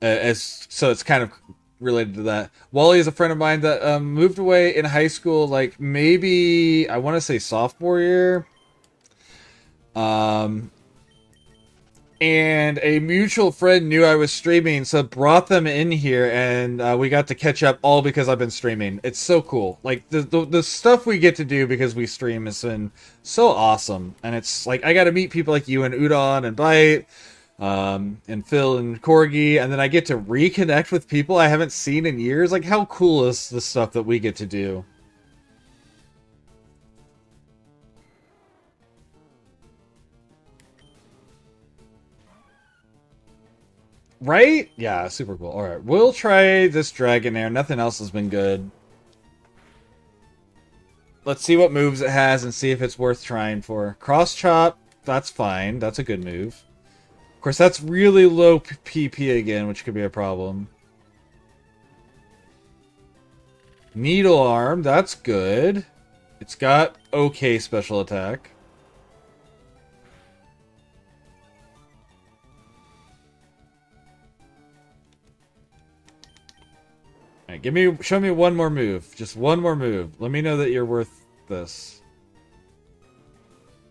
[SPEAKER 1] So it's kind of related to that. Wally is a friend of mine that moved away in high school, like maybe, I want to say sophomore year. and a mutual friend knew I was streaming, so brought them in here, and we got to catch up all because I've been streaming. It's so cool. Like the stuff we get to do because we stream has been so awesome, and it's like I got to meet people like you and Udon and Bite, and Phil and Corgi, and then I get to reconnect with people I haven't seen in years. Like, how cool is the stuff that we get to do? Right? Yeah, super cool. All right, we'll try this Dragonair. Nothing else has been good. Let's see what moves it has and see if it's worth trying for. Cross Chop, that's fine. That's a good move. Of course, that's really low PP again, which could be a problem. Needle Arm, that's good. It's got okay special attack. Alright, show me one more move. Just one more move. Let me know that you're worth this.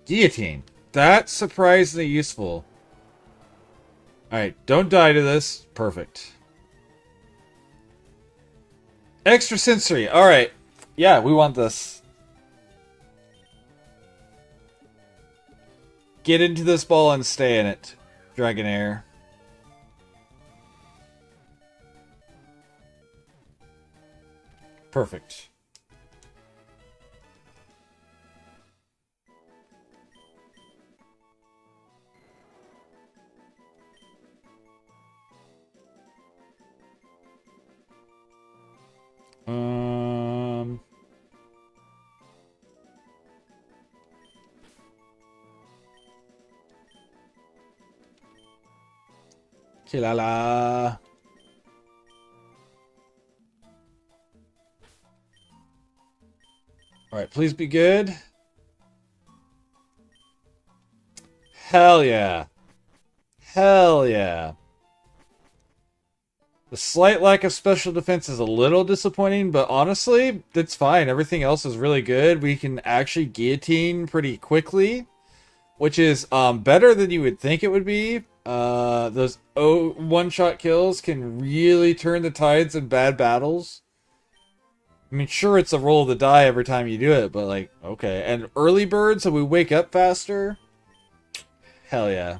[SPEAKER 1] Guillotine. That's surprisingly useful. Alright, don't die to this. Perfect. Extra sensory. Alright. Yeah, we want this. Get into this ball and stay in it. Dragonair. Perfect. Um... Kilala. Alright, please be good. Hell yeah. Hell yeah. The slight lack of special defense is a little disappointing, but honestly, it's fine. Everything else is really good. We can actually guillotine pretty quickly, which is better than you would think it would be. Those one-shot kills can really turn the tides in bad battles. I mean, sure, it's a roll of the die every time you do it, but like, okay. And early bird, so we wake up faster? Hell yeah.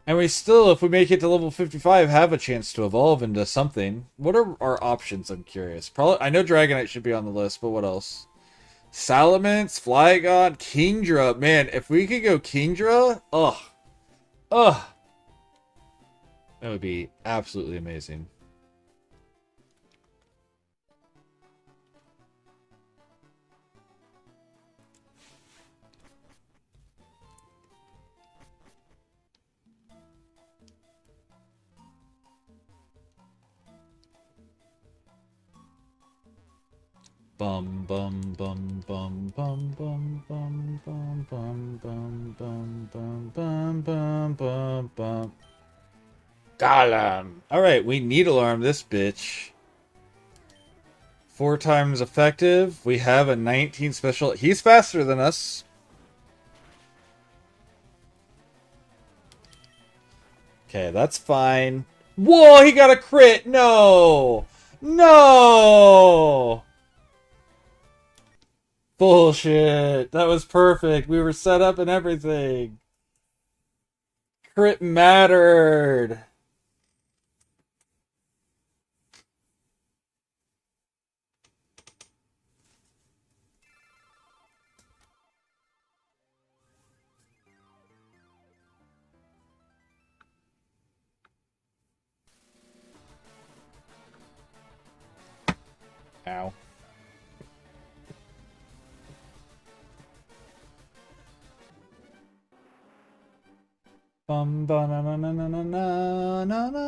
[SPEAKER 1] And we still, if we make it to level 55, have a chance to evolve into something. What are our options, I'm curious? Probably, I know Dragonite should be on the list, but what else? Salamence, Flygon, Kingdra. Man, if we could go Kingdra, ugh. Ugh. That would be absolutely amazing. Bum bum bum bum bum bum bum bum bum bum bum bum bum bum bum bum. Golem. Alright, we needle arm this bitch. 4 times effective. We have a 19 special. He's faster than us. Okay, that's fine. Whoa, he got a crit! No! No! Bullshit. That was perfect. We were set up and everything. Crit mattered. Ow. Bum ba na na na na na na na na.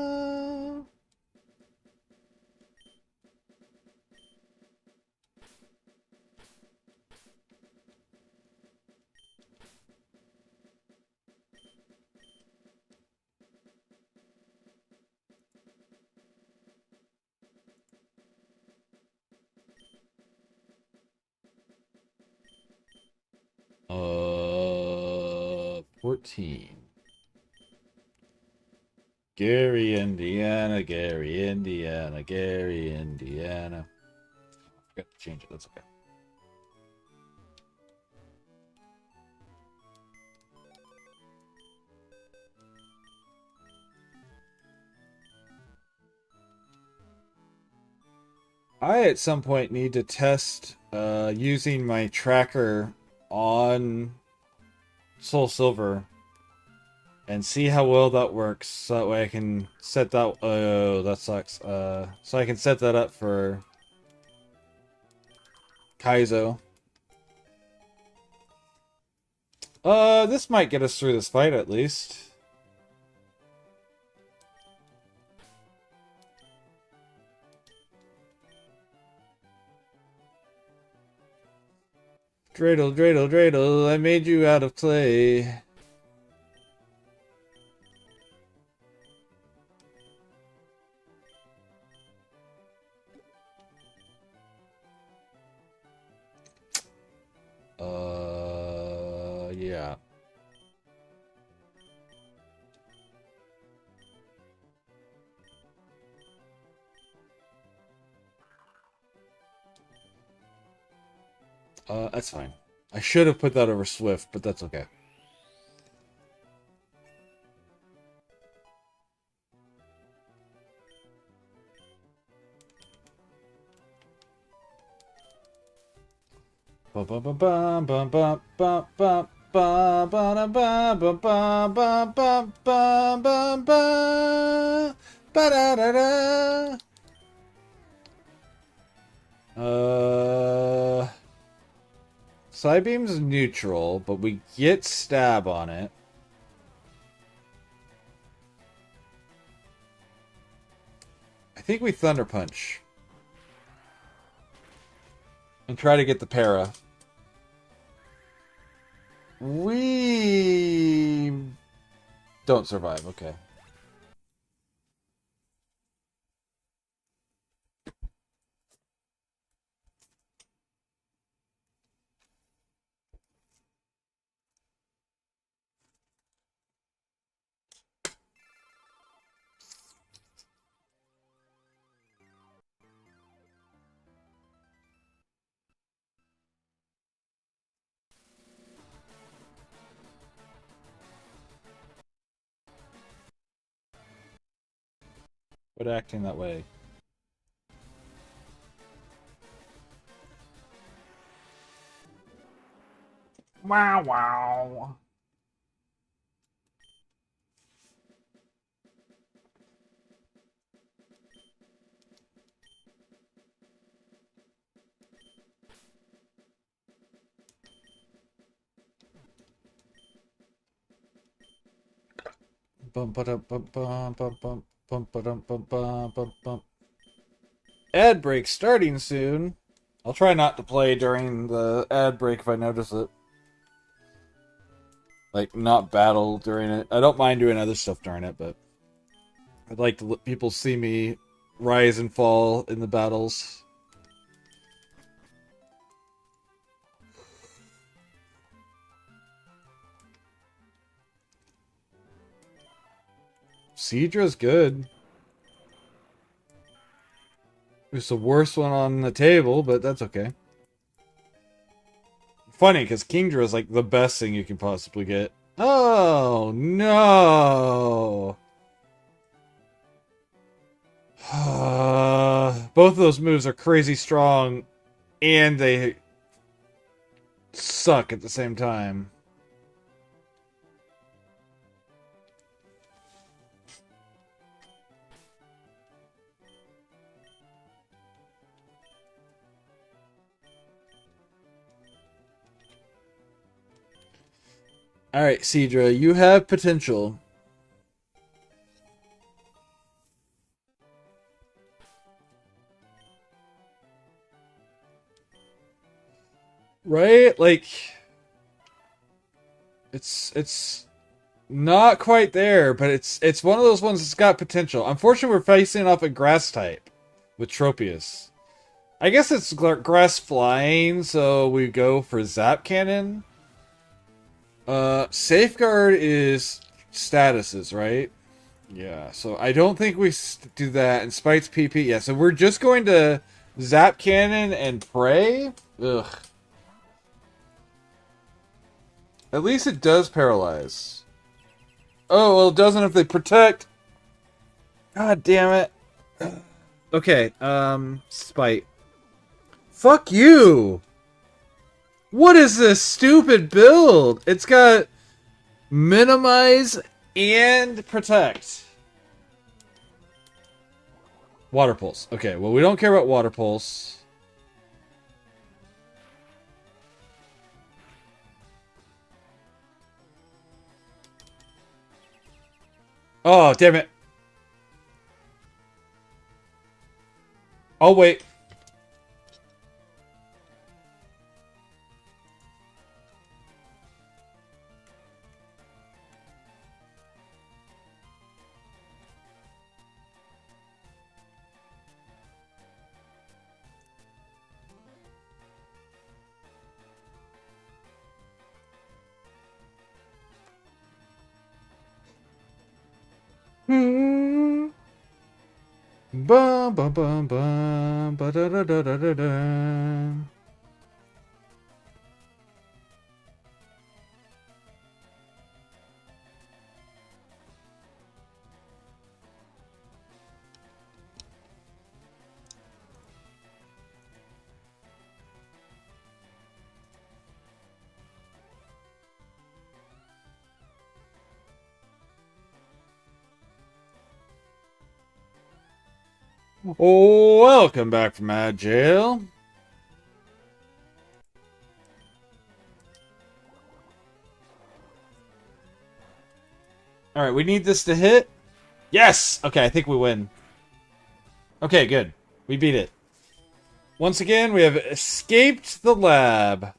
[SPEAKER 1] Uh, 14. Gary, Indiana, Gary, Indiana, Gary, Indiana. I forgot to change it. That's okay. I at some point need to test using my tracker on Soul Silver and see how well that works. So that way I can set that. Oh, that sucks. So I can set that up for Kaizo. This might get us through this fight at least. Dreidel, dreidel, dreidel, I made you out of clay. Yeah. That's fine. I should have put that over Swift, but that's okay. Bum bum bum bum bum bum bum bum bum bum bum bum bum bum bum bum bum bum ba da da da. Psybeam's neutral, but we get stab on it. I think we Thunder Punch. And try to get the para. We don't survive, okay. Quit acting that way. Wow, wow. Bum ba dum bum bum bum bum bum ba dum bum bum bum bum. Ad break starting soon. I'll try not to play during the ad break if I notice it. Like, not battle during it. I don't mind doing other stuff during it, but I'd like to let people see me rise and fall in the battles. Seadra's good. It's the worst one on the table, but that's okay. Funny, because Kingdra is like the best thing you can possibly get. Oh, no! Both of those moves are crazy strong, and they suck at the same time. Alright, Seadra, you have potential. Right? Like, it's not quite there, but it's one of those ones that's got potential. Unfortunately, we're facing off a grass type with Tropius. I guess it's grass flying, so we go for Zap Cannon. Safeguard is statuses, right? Yeah, so I don't think we do that. And Spite's PP. Yeah, so we're just going to Zap Cannon and pray? Ugh. At least it does paralyze. Oh, well, it doesn't if they protect. God damn it. Okay, Spite. Fuck you! What is this stupid build? It's got minimize and protect. Water Pulse. Okay, well, we don't care about Water Pulse. Oh, damn it. Oh, wait. Hmm. Bum bum bum bum ba da da da da da da. Welcome back from Mad Jail. Alright, we need this to hit. Yes! Okay, I think we win. Okay, good. We beat it. Once again, we have escaped the lab.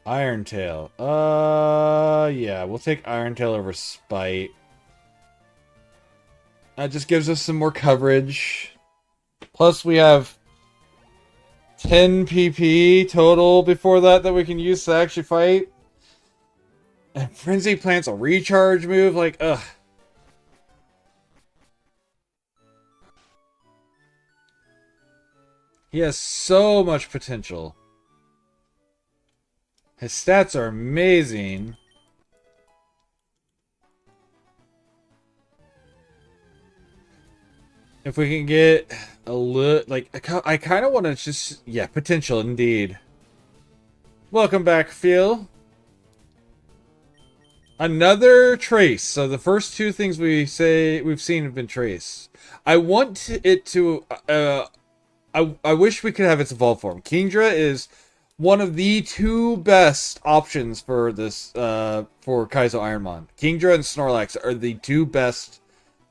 [SPEAKER 1] Iron Tail. Yeah, we'll take Iron Tail over Spite. That just gives us some more coverage. Plus, we have 10 PP total before that we can use to actually fight. And Frenzy Plant's a recharge move. Like, ugh. He has so much potential. His stats are amazing. If we can get a little, like, I kind of want to just, yeah, potential indeed. Welcome back, Phil. Another trace. So the first two things we've seen have been trace. I want it to, I wish we could have its evolved form. Kingdra is one of the two best options for this, for Kaizo Ironmon. Kingdra and Snorlax are the two best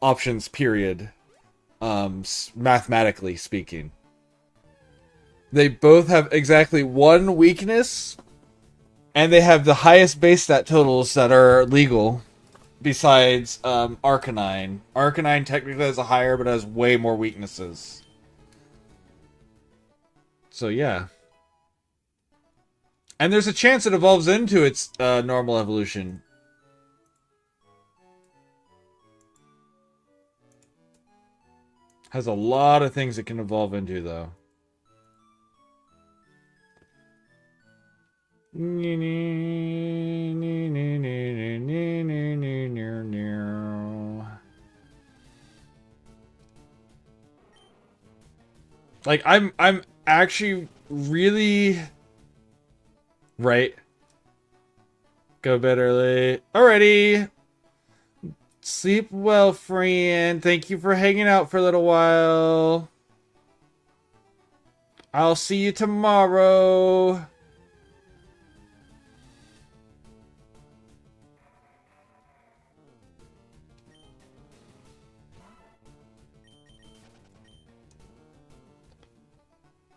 [SPEAKER 1] options, period. Mathematically speaking. They both have exactly one weakness, and they have the highest base stat totals that are legal, besides Arcanine. Arcanine technically has a higher, but has way more weaknesses. So yeah. And there's a chance it evolves into its normal evolution. Has a lot of things it can evolve into, though. Like, I'm actually really... Right. Go bed early. Alrighty. Sleep well, friend. Thank you for hanging out for a little while. I'll see you tomorrow.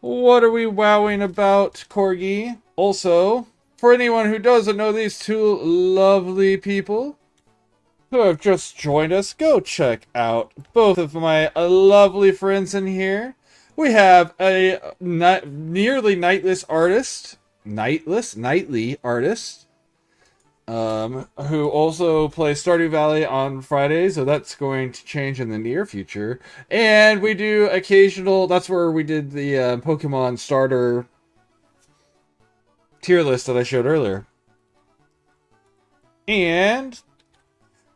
[SPEAKER 1] What are we wowing about, Corgi? Also, for anyone who doesn't know these two lovely people who have just joined us, go check out both of my lovely friends in here. We have a nearly nightly artist, who also plays Stardew Valley on Friday, so that's going to change in the near future. And we do occasional. That's where we did the Pokemon starter tier list that I showed earlier. And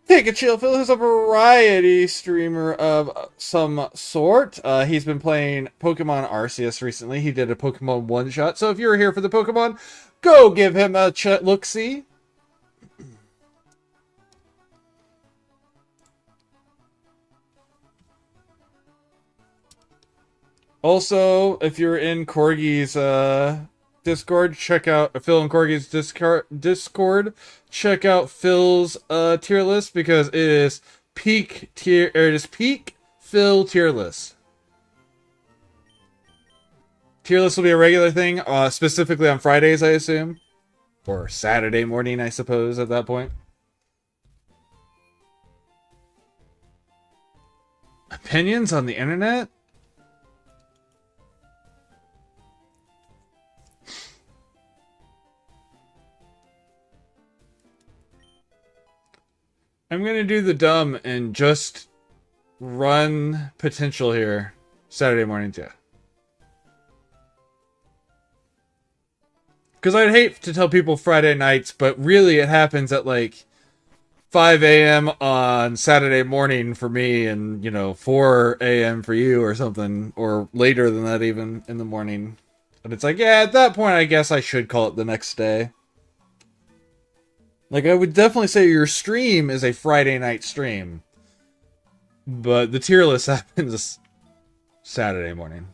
[SPEAKER 1] Pikachu Phil is a variety streamer of some sort. He's been playing Pokemon Arceus recently. He did a Pokemon one-shot. So if you're here for the Pokemon, go give him a look-see. Also, if you're in Corgi's Discord, check out Phil and Corgi's Discord. Check out Phil's tier list because it is peak Phil tier list. Tier list will be a regular thing, specifically on Fridays, I assume, or Saturday morning, I suppose. At that point, opinions on the internet. I'm gonna do the dumb and just run potential here Saturday morning too. Because I'd hate to tell people Friday nights, but really it happens at like 5 a.m. on Saturday morning for me and, 4 a.m. for you or something, or later than that even in the morning. But it's like, yeah, at that point I guess I should call it the next day. Like, I would definitely say your stream is a Friday night stream. But the tier list happens Saturday morning.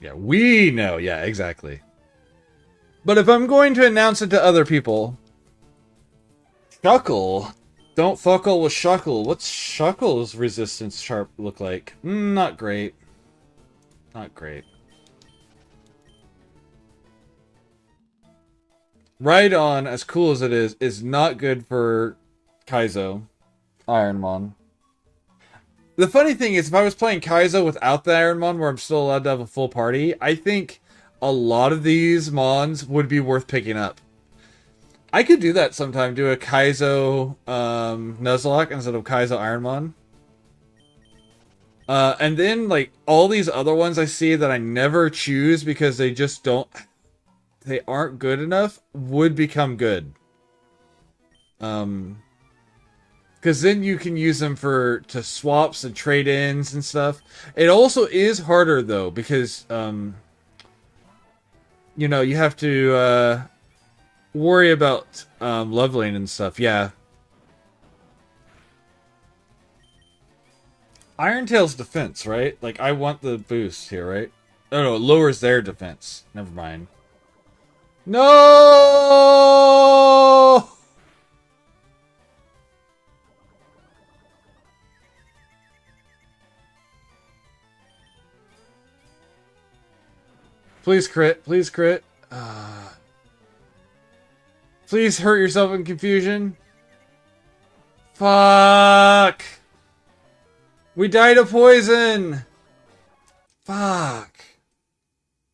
[SPEAKER 1] Yeah, we know. Yeah, exactly. But if I'm going to announce it to other people, Shuckle. Don't fuckle with Shuckle. What's Shuckle's resistance chart look like? Not great. Not great. Right on, as cool as it is not good for Kaizo Ironmon. The funny thing is, if I was playing Kaizo without the Ironmon, where I'm still allowed to have a full party, I think a lot of these mons would be worth picking up. I could do that sometime, do a Kaizo Nuzlocke instead of Kaizo Ironmon. And then, like, all these other ones I see that I never choose because they just they aren't good enough, would become good. Because then you can use them to swaps and trade-ins and stuff. It also is harder, though, because, you have to worry about leveling and stuff. Yeah. Irontail's defense, right? Like, I want the boost here, right? Oh, no, it lowers their defense. Never mind. No! Please crit. Please crit. Please hurt yourself in confusion. Fuck. We died of poison. Fuck.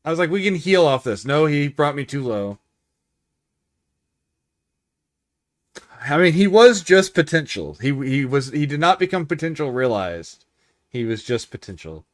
[SPEAKER 1] I was like, we can heal off this. No, he brought me too low. I mean, he was just potential. He did not become potential realized. He was just potential.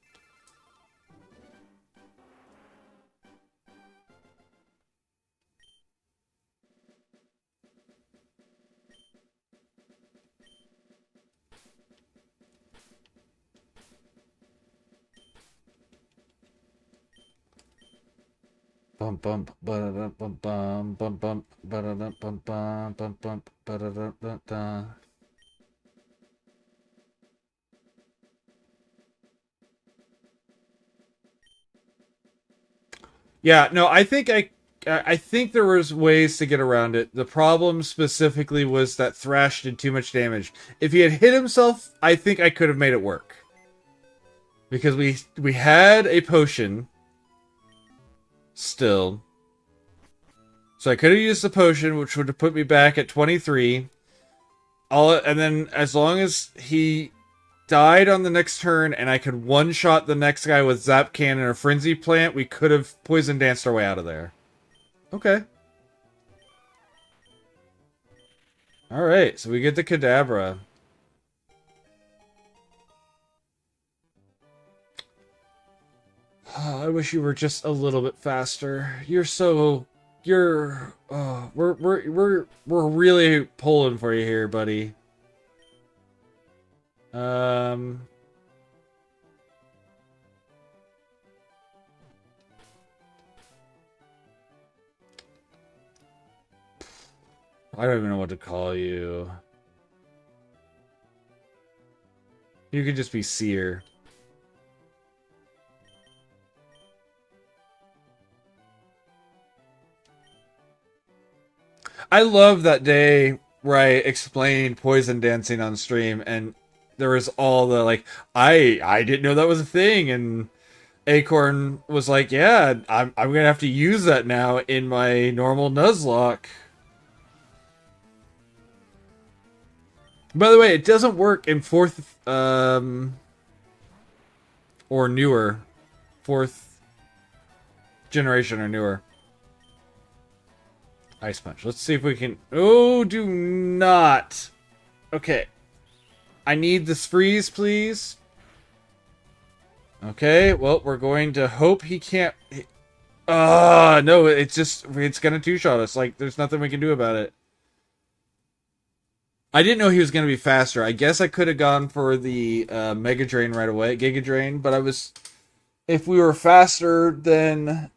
[SPEAKER 1] Bum bum ba bum bum bum bum ba bum bum bum bum bum ba. Yeah, no, I think there was ways to get around it. The problem specifically was that Thrash did too much damage. If he had hit himself, I think I could have made it work. Because we had a potion still. So I could have used the potion, which would have put me back at 23. And then as long as he died on the next turn and I could one-shot the next guy with Zap Cannon or Frenzy Plant, we could have Poison Danced our way out of there. Okay. Alright, so we get the Kadabra. Oh, I wish you were just a little bit faster. We're really pulling for you here, buddy. I don't even know what to call you. You could just be Seer. I love that day where I explained poison dancing on stream, and there was all the like, I didn't know that was a thing, and Acorn was like, yeah, I'm gonna have to use that now in my normal Nuzlocke. By the way, it doesn't work in fourth or newer, fourth generation or newer. Ice Punch. Let's see if we can... Oh, do not. Okay. I need this freeze, please. Okay, well, we're going to hope he can't... no, it's gonna two-shot us. Like, there's nothing we can do about it. I didn't know he was gonna be faster. I guess I could have gone for the Mega Drain right away, Giga Drain, but I was... If we were faster, then...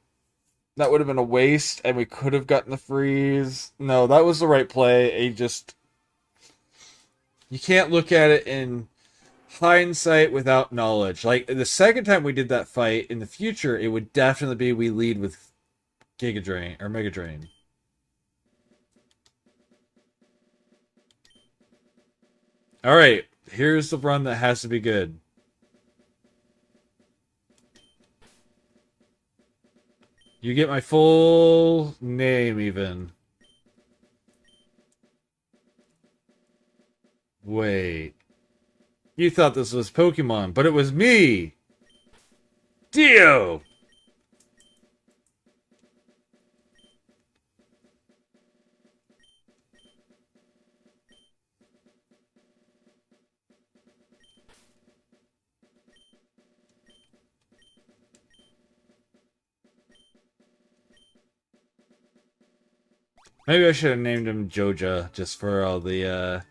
[SPEAKER 1] That would have been a waste, and we could have gotten the freeze. No, that was the right play. You can't look at it in hindsight without knowledge. Like, the second time we did that fight, in the future, it would definitely be we lead with Giga Drain, or Mega Drain. Alright, here's the run that has to be good. You get my full name, even. Wait. You thought this was Pokemon, but it was me! Dio! Maybe I should have named him Joja, just for all the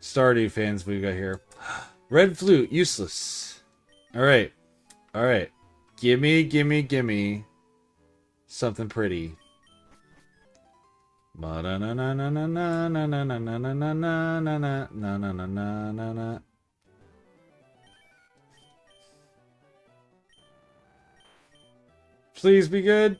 [SPEAKER 1] Stardew fans we've got here. Red Flute, useless. Alright. Alright. Gimme something pretty. Please be good.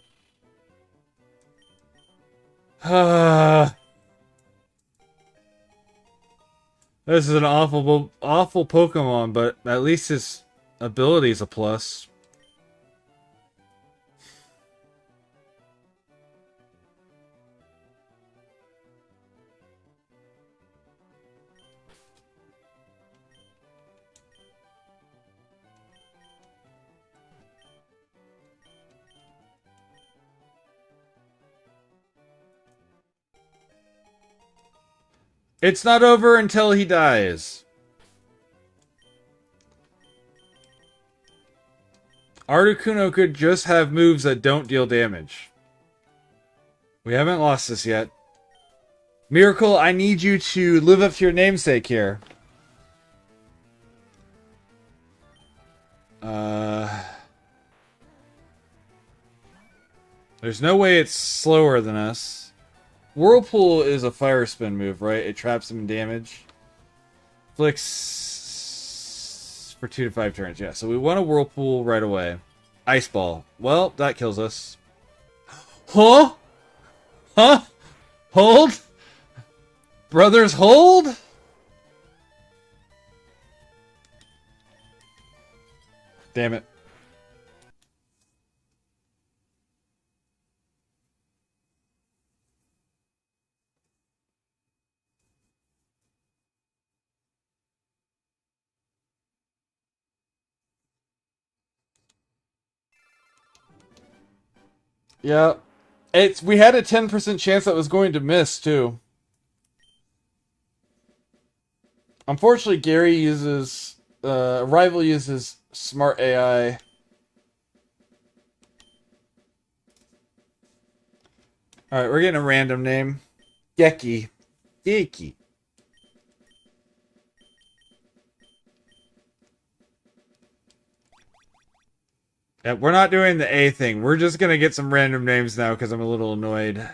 [SPEAKER 1] This is an awful Pokemon, but at least his ability is a plus. It's not over until he dies. Articuno could just have moves that don't deal damage. We haven't lost this yet. Miracle, I need you to live up to your namesake here. There's no way it's slower than us. Whirlpool is a fire spin move, right? It traps him in damage. Flicks for 2 to 5 turns. Yeah, so we want a Whirlpool right away. Ice Ball. Well, that kills us. Huh? Huh? Hold? Brothers, hold? Damn it. Yeah. We had a 10% chance that was going to miss too. Unfortunately, Gary uses Rival uses smart AI. All right, we're getting a random name. Geki. Geki. Yeah, we're not doing the A thing. We're just gonna get some random names now because I'm a little annoyed.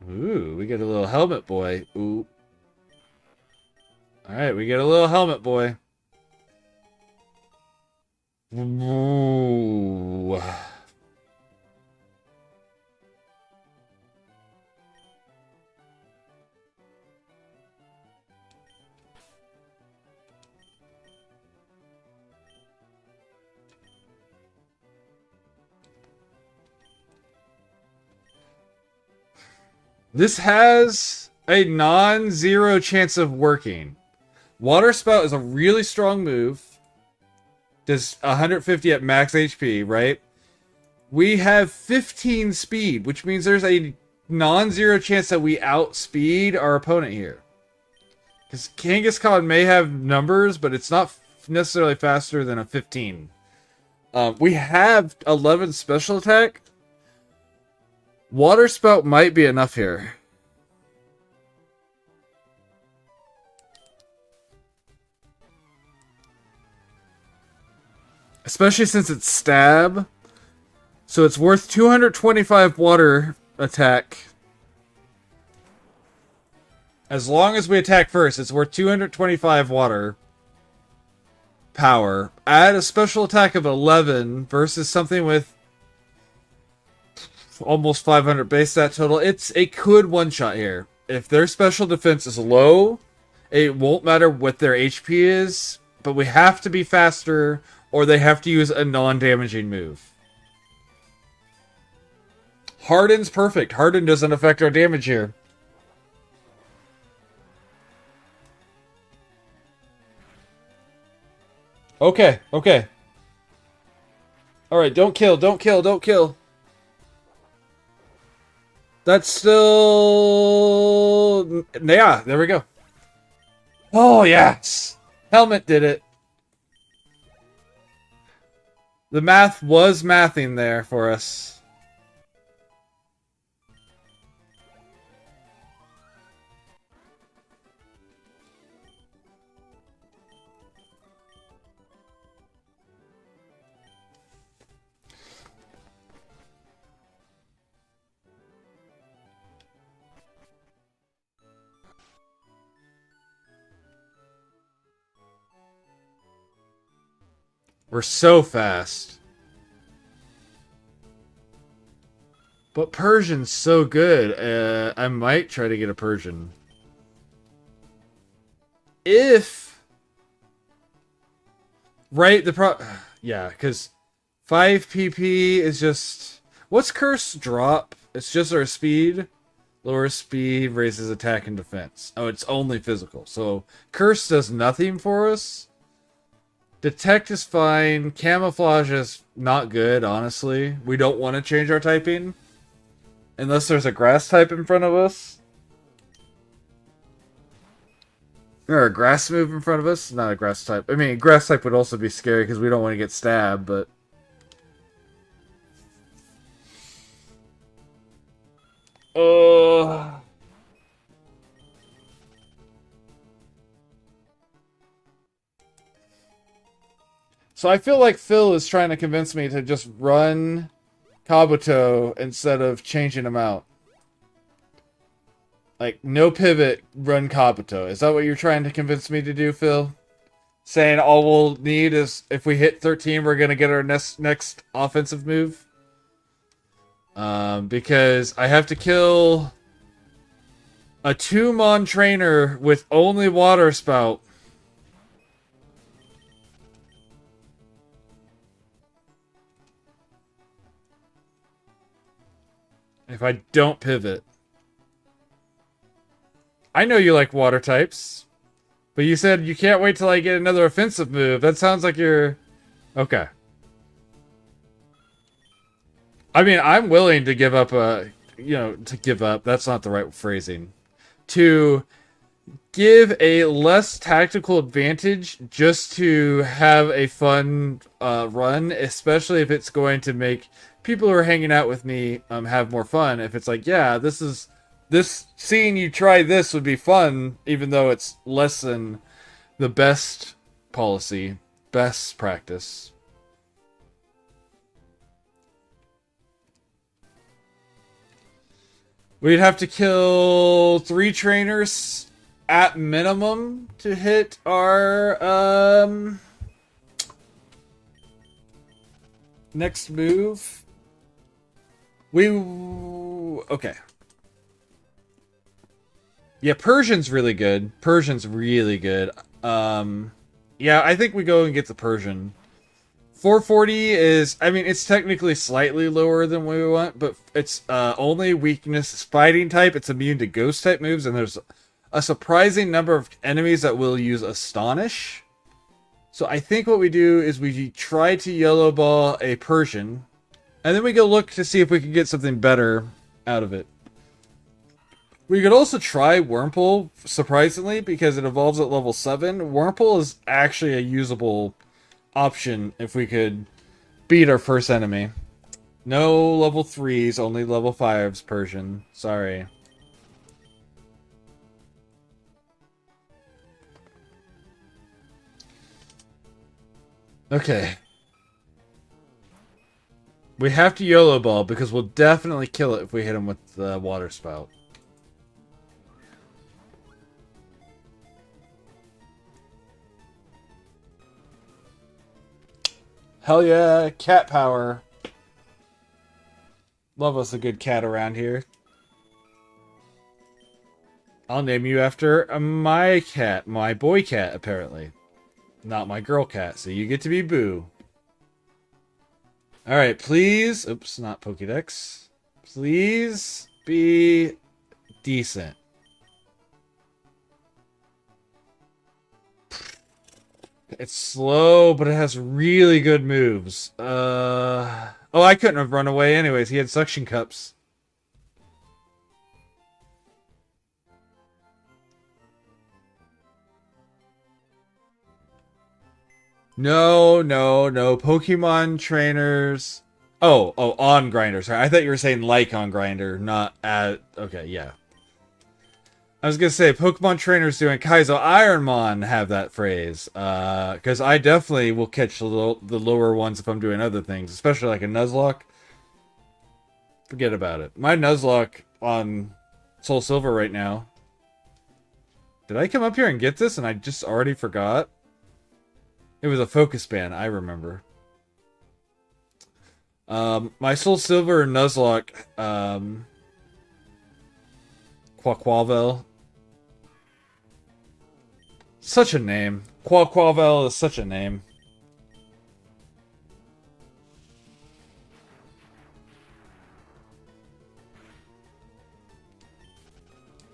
[SPEAKER 1] Ooh, we get a little helmet boy. Ooh. Alright, we get a little helmet boy. Ooh. This has a non-zero chance of working. Water Spout is a really strong move. Does 150 at max HP, right? We have 15 speed, which means there's a non-zero chance that we outspeed our opponent here. Because Kangaskhan may have numbers, but it's not necessarily faster than a 15. We have 11 special attack. Water Spout might be enough here. Especially since it's stab. So it's worth 225 water attack. As long as we attack first, it's worth 225 water power. Add a special attack of 11 versus something with almost 500 base stat total. It could one-shot here. If their special defense is low, it won't matter what their HP is, but we have to be faster or they have to use a non-damaging move. Harden's perfect. Harden doesn't affect our damage here. Okay, okay. Alright, don't kill, don't kill, don't kill. That's still... Yeah, there we go. Oh, yes! Helmet did it. The math was mathing there for us. We're so fast. But Persian's so good. I might try to get a Persian. If... Right, yeah, because 5 PP is just... What's Curse drop? It's just our speed. Lower speed raises attack and defense. Oh, it's only physical. So Curse does nothing for us. Detect is fine. Camouflage is not good, honestly. We don't want to change our typing. Unless there's a grass type in front of us. Or a grass move in front of us. Not a grass type. I mean, grass type would also be scary because we don't want to get stabbed, but... So I feel like Phil is trying to convince me to just run Kabuto instead of changing him out. Like, no pivot, run Kabuto. Is that what you're trying to convince me to do, Phil? saying all we'll need is if we hit 13, we're gonna get our next offensive move. Because I have to kill a 2-mon trainer with only water spout. If I don't pivot. I know you like water types. But you said you can't wait till I get another offensive move. That sounds like you're... Okay. I mean, I'm willing to give up a... to give up. That's not the right phrasing. To give a less tactical advantage just to have a fun run, especially if it's going to make people who are hanging out with me have more fun. If it's like, yeah, this seeing you try this would be fun, even though it's less than the best policy, best practice. We'd have to kill 3 trainers at minimum to hit our next move. Okay. Yeah, Persian's really good. Yeah, I think we go and get the Persian. 440 is, I mean, it's technically slightly lower than we want, but its only weakness is fighting type. It's immune to ghost type moves, and there's a surprising number of enemies that will use Astonish. So I think what we do is we try to yellow ball a Persian, and then we go look to see if we can get something better out of it. We could also try Wurmple, surprisingly, because it evolves at level 7. Wurmple is actually a usable option if we could beat our first enemy. No level 3s, only level 5s Persian. Sorry. Okay. We have to YOLO ball because we'll definitely kill it if we hit him with the water spout. Hell yeah, cat power. Love us a good cat around here. I'll name you after my cat, my boy cat, apparently. Not my girl cat, so you get to be Boo. Alright, please... Oops, not Pokédex. Please be decent. It's slow, but it has really good moves. Oh, I couldn't have run away anyways. He had suction cups. No. Pokemon trainers. Oh, on Grinder. Sorry, I thought you were saying like on Grinder, not at... Okay, yeah. I was gonna say, Pokemon trainers doing Kaizo Ironmon have that phrase. Because I definitely will catch the lower ones if I'm doing other things, especially like a Nuzlocke. Forget about it. My Nuzlocke on Soul Silver right now. Did I come up here and get this and I just already forgot? It was a focus band, I remember. My Soul Silver Nuzlocke, Quaquavel. Such a name. Quaquavel is such a name.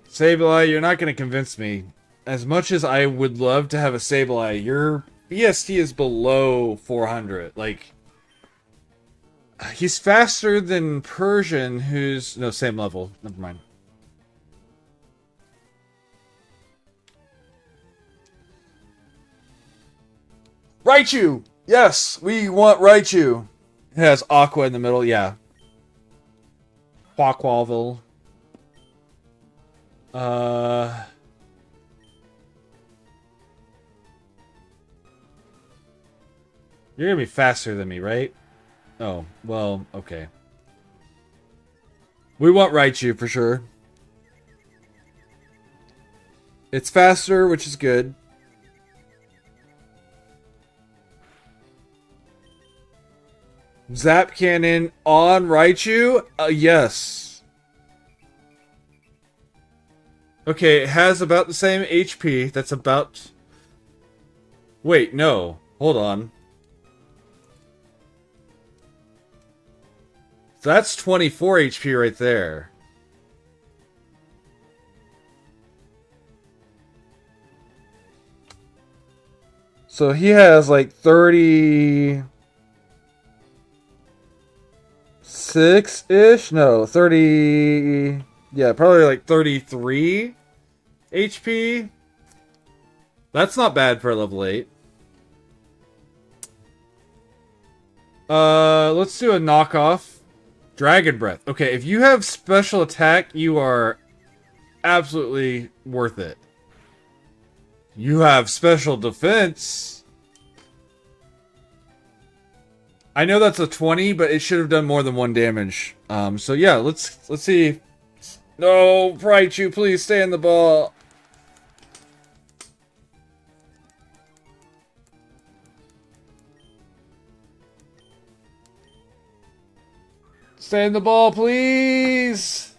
[SPEAKER 1] Sableye, you're not going to convince me. As much as I would love to have a Sableye, your BST is below 400. Like, he's faster than Persian, who's... No, same level. Never mind. Raichu! Yes, we want Raichu. It has Aqua in the middle, yeah. Quaquavel. You're gonna be faster than me, right? Oh, well, okay. We want Raichu for sure. It's faster, which is good. Zap Cannon on Raichu? Yes. Okay, it has about the same HP. That's about... Wait, no. Hold on. That's 24 HP right there. So he has like 36-ish? No, 30... Yeah, probably like 33 HP. That's not bad for a level 8. Let's do a knockoff. Dragon Breath. Okay, if you have special attack, you are absolutely worth it. You have special defense. I know that's a 20, but it should have done more than 1 damage. So yeah, let's see. No, Raichu, please stay in the ball. Stay in the ball, please.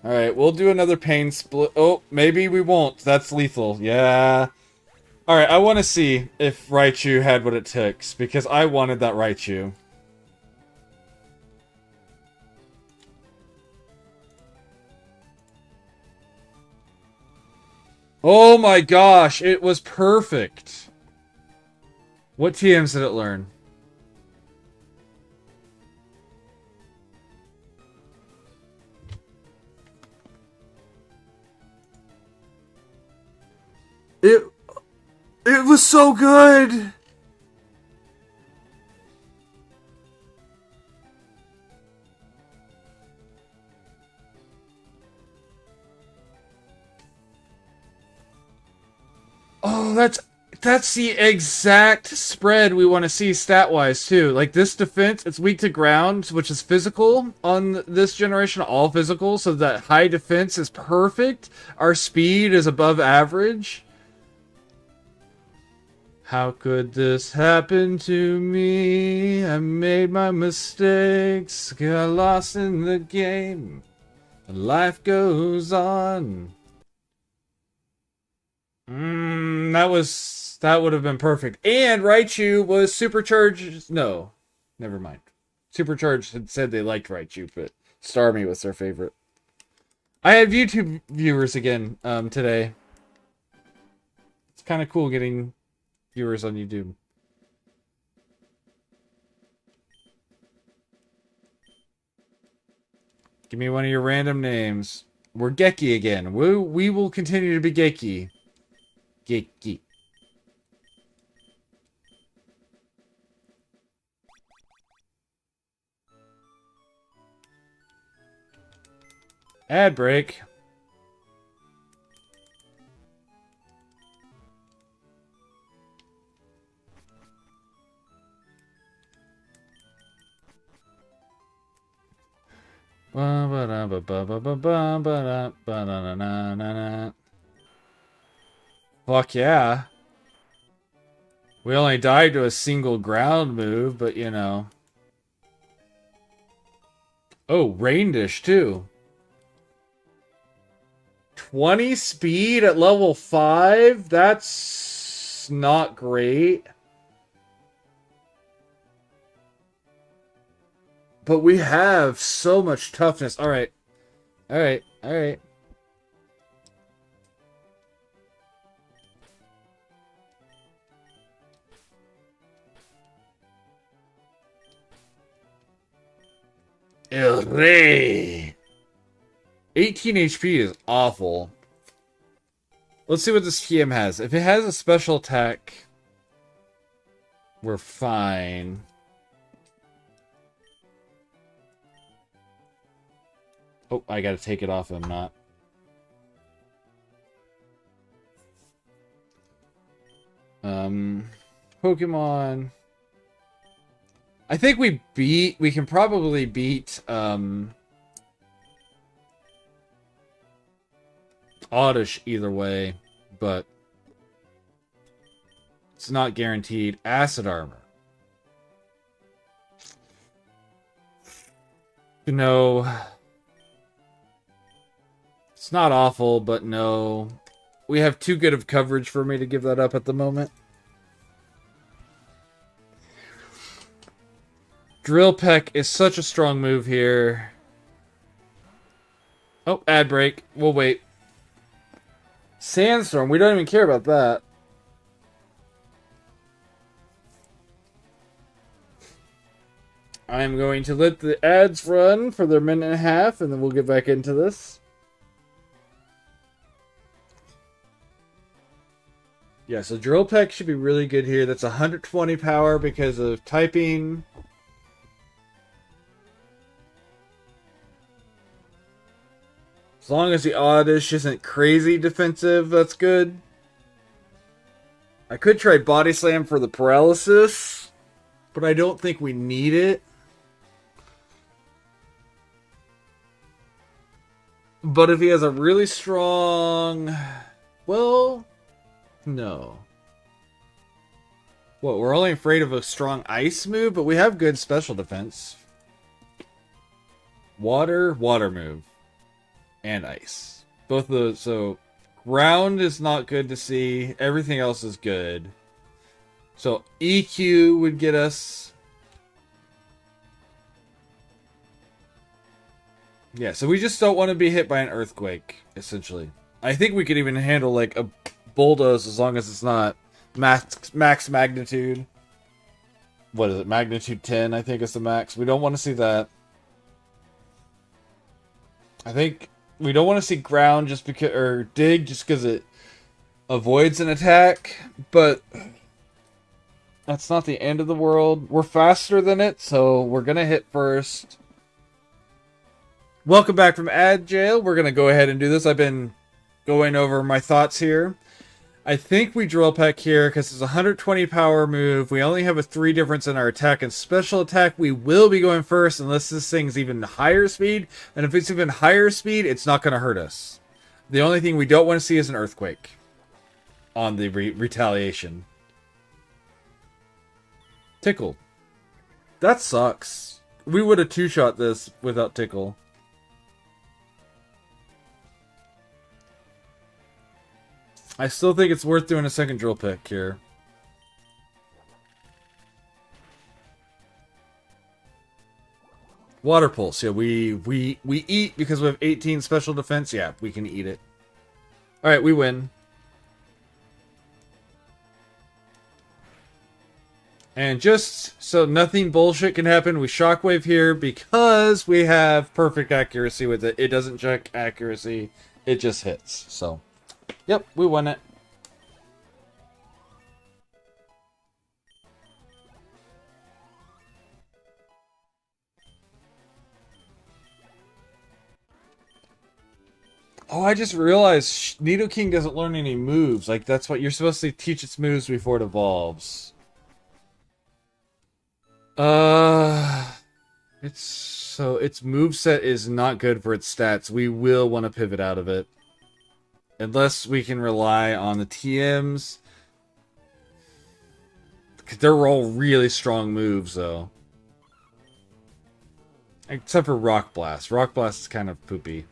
[SPEAKER 1] Alright, we'll do another pain split. Oh, maybe we won't. That's lethal. Yeah. Alright, I want to see if Raichu had what it takes, because I wanted that Raichu. Oh my gosh, it was perfect. What TMs did it learn? It was so good. Oh, that's the exact spread we want to see stat-wise, too. Like, this defense, it's weak to ground, which is physical on this generation, all physical, so that high defense is perfect. Our speed is above average. How could this happen to me? I made my mistakes, got lost in the game. Life goes on. That would have been perfect. And Raichu was supercharged. No, never mind. Supercharged had said they liked Raichu, but Starmie was their favorite. I have YouTube viewers again today. It's kind of cool getting viewers on YouTube. Give me one of your random names. We're Geki again. We will continue to be Geki. Geki. Ad break. Fuck yeah. We only died to a single ground move, but you know. Oh, Rain Dish too. 20 speed at level 5? That's not great. But we have so much toughness. Alright. Alright. Alright. Hooray! 18 HP is awful. Let's see what this TM has. If it has a special attack, we're fine. Oh, I gotta take it off him, not. Pokemon. I think we can probably beat, Oddish either way, but it's not guaranteed. Acid Armor. No. It's not awful, but no. We have too good of coverage for me to give that up at the moment. Drill Peck is such a strong move here. Oh, ad break. We'll wait. Sandstorm. We don't even care about that. I'm going to let the ads run for their minute and a half, and then we'll get back into this. Yeah, so Drill Peck should be really good here. That's 120 power because of typing. As long as the Oddish isn't crazy defensive, that's good. I could try Body Slam for the paralysis, but I don't think we need it. But if he has a really strong... Well, no. What, we're only afraid of a strong ice move, but we have good special defense. Water move. And ice. Both of those, so ground is not good to see. Everything else is good. So EQ would get us. Yeah, so we just don't want to be hit by an earthquake, essentially. I think we could even handle like a bulldoze as long as it's not max magnitude. What is it? Magnitude 10, I think is the max. We don't want to see that. I think we don't want to see ground just because, or dig just because it avoids an attack, but that's not the end of the world. We're faster than it, so we're gonna hit first. Welcome back from ad jail. We're gonna go ahead and do this. I've been going over my thoughts here. I think we Drill Peck here because it's a 120 power move. We only have a 3 difference in our attack and special attack. We will be going first unless this thing's even higher speed. And if it's even higher speed, it's not going to hurt us. The only thing we don't want to see is an earthquake on the retaliation. Tickle. That sucks. We would have 2-shot this without Tickle. I still think it's worth doing a second Drill Peck here. Water Pulse. Yeah, we eat because we have 18 special defense. Yeah, we can eat it. Alright, we win. And just so nothing bullshit can happen, we Shockwave here because we have perfect accuracy with it. It doesn't check accuracy. It just hits. So... Yep, we won it. Oh, I just realized Nidoking doesn't learn any moves. Like, that's what you're supposed to teach its moves before it evolves. Its moveset is not good for its stats. We will want to pivot out of it. Unless we can rely on the TMs. They're all really strong moves, though. Except for Rock Blast. Rock Blast is kind of poopy.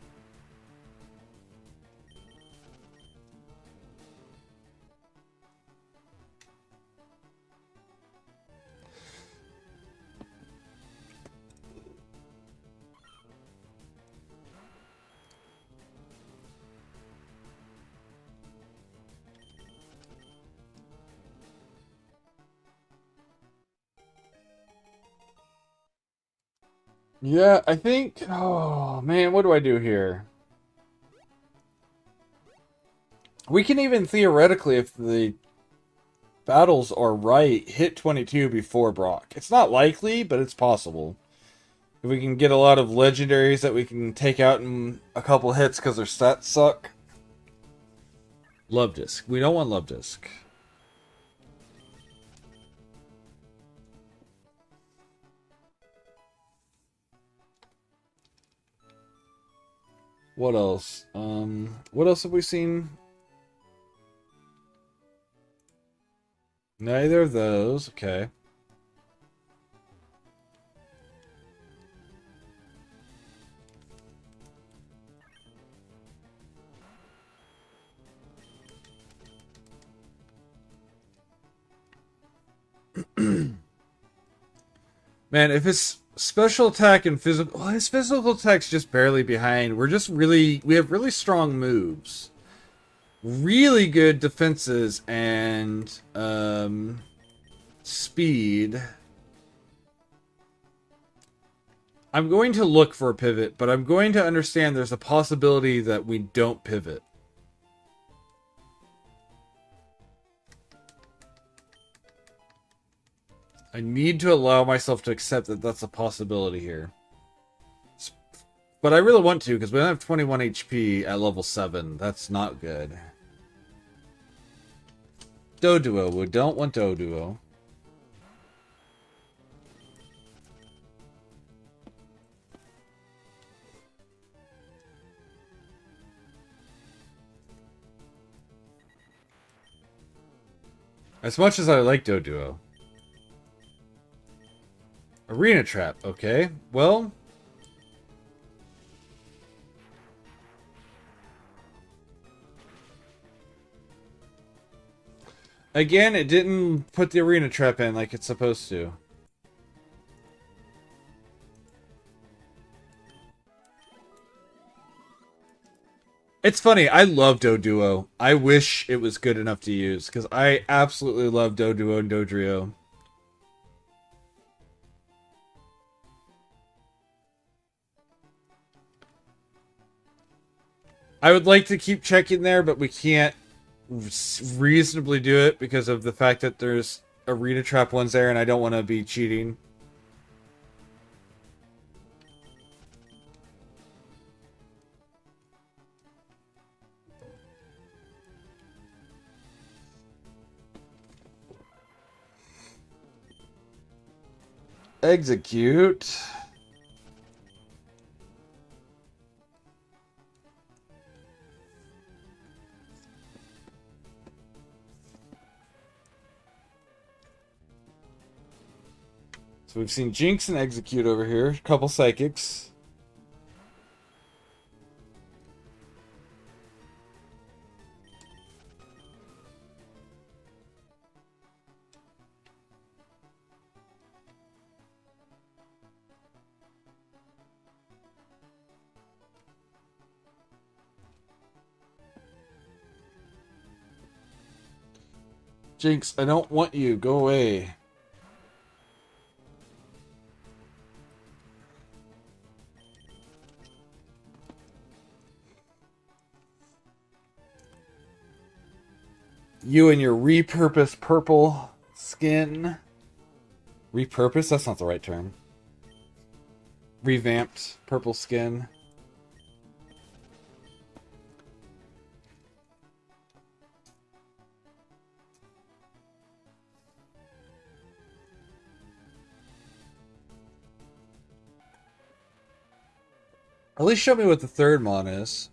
[SPEAKER 1] Yeah, I think... Oh, man, what do I do here? We can even theoretically, if the battles are right, hit 22 before Brock. It's not likely, but it's possible. If we can get a lot of legendaries that we can take out in a couple hits because their stats suck. Love Disc. We don't want Love Disc. What else? What else have we seen? Neither of those. Okay. Man, if his special attack and physical, well, his physical attack's just barely behind. We have really strong moves, really good defenses, and speed. I'm going to look for a pivot, but I'm going to understand there's a possibility that we don't pivot. I need to allow myself to accept that that's a possibility here. But I really want to, because we don't have 21 HP at level 7. That's not good. Doduo. We don't want Doduo. As much as I like Doduo. Arena Trap, okay. Well... Again, it didn't put the Arena Trap in like it's supposed to. It's funny, I love Doduo. I wish it was good enough to use, because I absolutely love Doduo and Dodrio. I would like to keep checking there, but we can't reasonably do it because of the fact that there's Arena Trap ones there and I don't want to be cheating. Execute. So we've seen Jinx and Execute over here. A couple Psychics. Jinx, I don't want you. Go away. You and your repurposed purple skin. Repurposed? That's not the right term. Revamped purple skin. At least show me what the third mon is.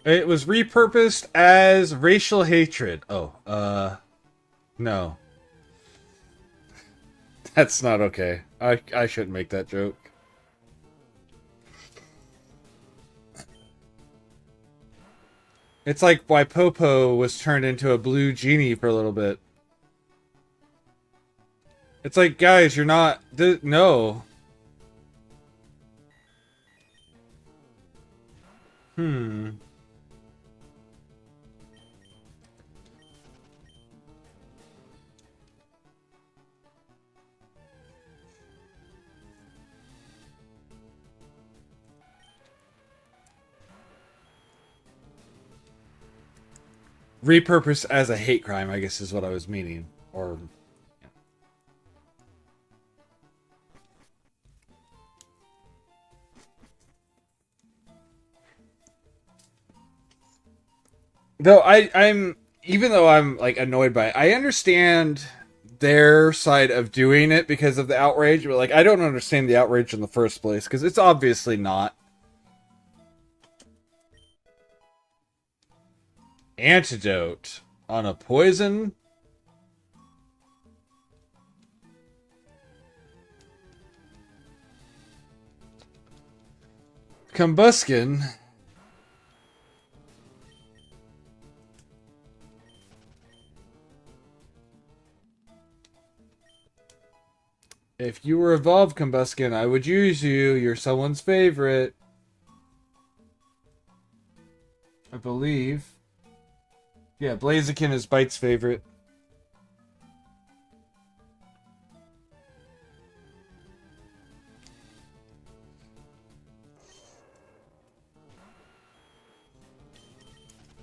[SPEAKER 1] It was repurposed as racial hatred. Oh, no. That's not okay. I shouldn't make that joke. It's like why Popo was turned into a blue genie for a little bit. It's like, guys, you're not... No. Repurpose as a hate crime, I guess is what I was meaning. Or... Though I'm even though I'm like annoyed by it, I understand their side of doing it because of the outrage, but like I don't understand the outrage in the first place because it's obviously not. Antidote on a poison. Combustion. If you were evolved Combustion, I would use you. You're someone's favorite. I believe. Yeah, Blaziken is Bite's favorite.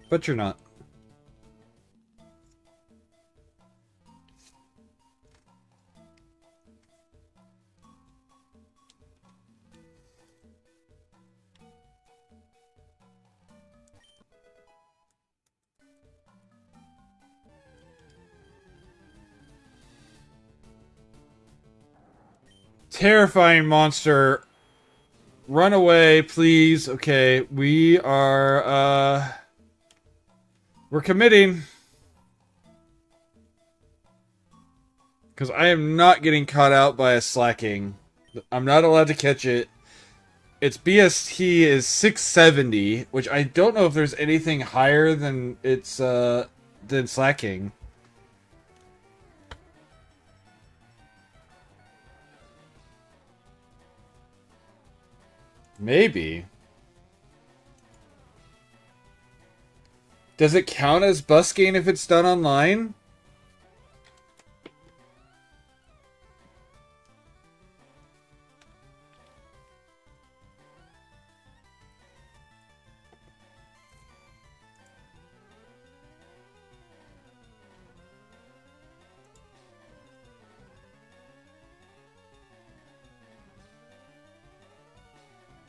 [SPEAKER 1] But you're not. Terrifying monster. Run away, please. Okay, we are, we're committing. Because I am not getting caught out by a slacking. I'm not allowed to catch it. Its BST is 670, which I don't know if there's anything higher than its, than slacking. Maybe. Does it count as busking if it's done online?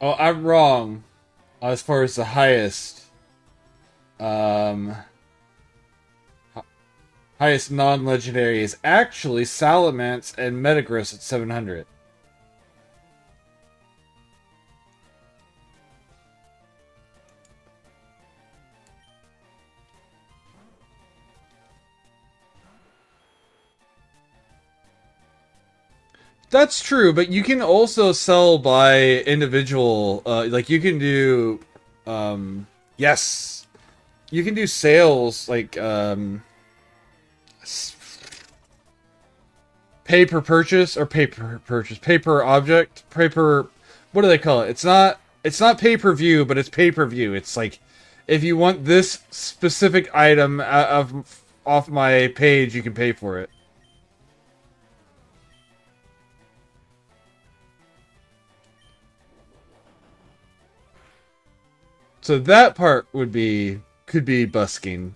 [SPEAKER 1] Oh, I'm wrong. As far as the highest. Highest non-legendary is actually Salamence and Metagross at 700. That's true, but you can also sell by individual. Like you can do, yes, you can do sales like pay per purchase or pay per object, pay per. What do they call it? It's not pay per view, but it's pay per view. It's like if you want this specific item off my page, you can pay for it. So that part could be busking.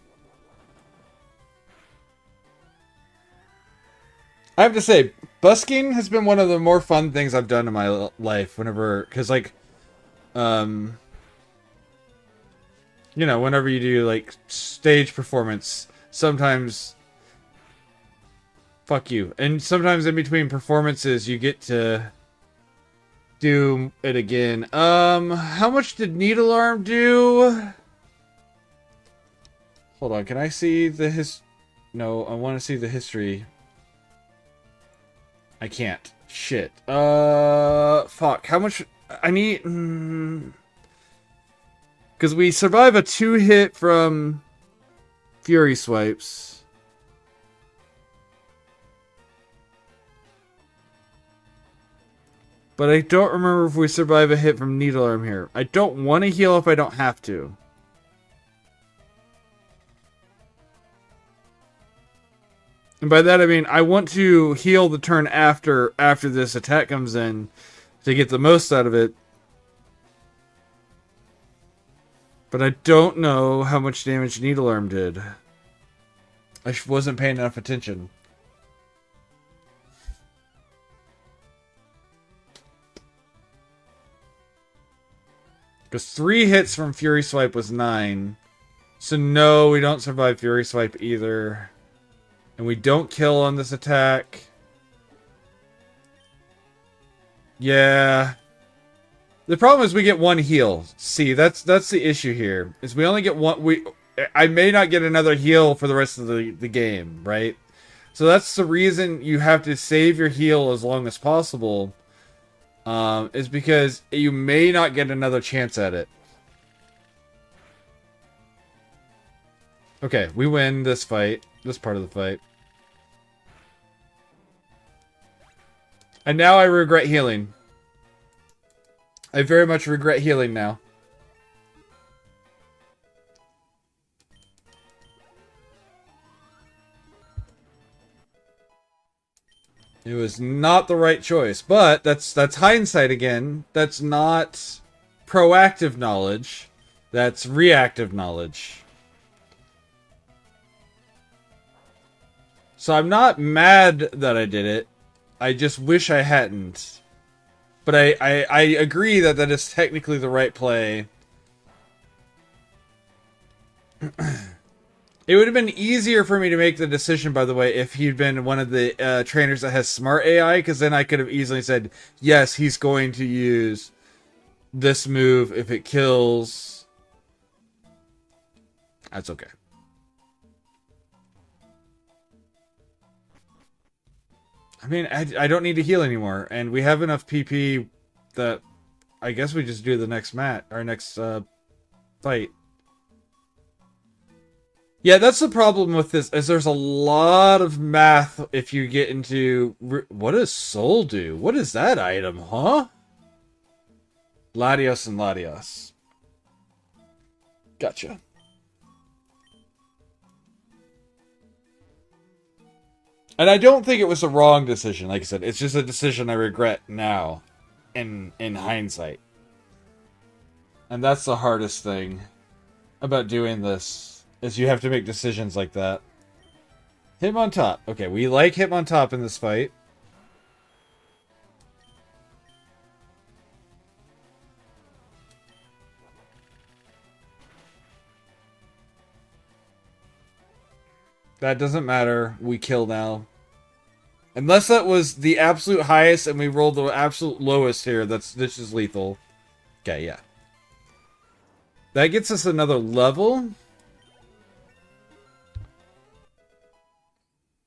[SPEAKER 1] I have to say, busking has been one of the more fun things I've done in my life. Because like, you know, whenever you do like stage performance, sometimes, fuck you, and sometimes in between performances, you get to do it again. How much did Needle Arm do? Hold on, can I see the No, I want to see the history. I can't. Shit. Fuck. How much... I need... Because we survive a 2-hit from Fury Swipes. But I don't remember if we survive a hit from Needle Arm here. I don't want to heal if I don't have to. And by that I mean I want to heal the turn after this attack comes in to get the most out of it. But I don't know how much damage Needle Arm did. I wasn't paying enough attention. Because 3 hits from Fury Swipe was 9. So no, we don't survive Fury Swipe either. And we don't kill on this attack. Yeah. The problem is we get 1 heal. See, that's the issue here. Is we only get 1... I may not get another heal for the rest of the game, right? So that's the reason you have to save your heal as long as possible. Is because you may not get another chance at it. Okay, we win this fight. This part of the fight. And now I regret healing. I very much regret healing now. It was not the right choice, but that's hindsight again. That's not proactive knowledge. That's reactive knowledge. So I'm not mad that I did it. I just wish I hadn't. But I agree that that is technically the right play. It would have been easier for me to make the decision, by the way, if he'd been one of the trainers that has smart AI, because then I could have easily said, yes, he's going to use this move if it kills. That's okay. I mean, I don't need to heal anymore, and we have enough PP that I guess we just do the next fight. Yeah, that's the problem with this, is there's a lot of math if you get into... What does Soul do? What is that item, huh? Latios and Latios. Gotcha. And I don't think it was a wrong decision, like I said. It's just a decision I regret now, in hindsight. And that's the hardest thing about doing this. Is you have to make decisions like that. Hitmontop. Okay, we like Hitmontop in this fight. That doesn't matter. We kill now. Unless that was the absolute highest and we rolled the absolute lowest here. This is lethal. Okay, yeah. That gets us another level.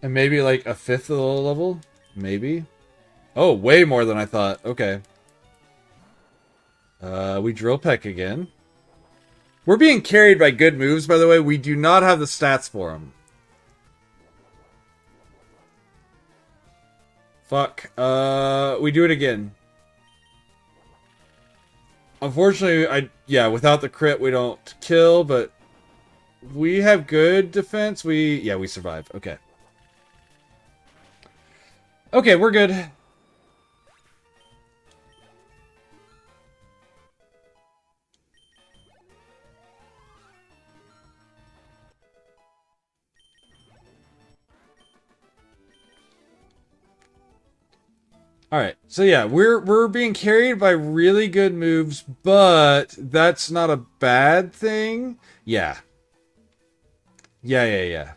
[SPEAKER 1] And maybe like a fifth of the level? Maybe? Oh, way more than I thought. Okay. We drill peck again. We're being carried by good moves, by the way. We do not have the stats for them. Fuck. We do it again. Unfortunately, without the crit, we don't kill, but we have good defense. We survive. Okay. Okay, we're good. Alright, so yeah, we're being carried by really good moves, but that's not a bad thing. Yeah. Yeah.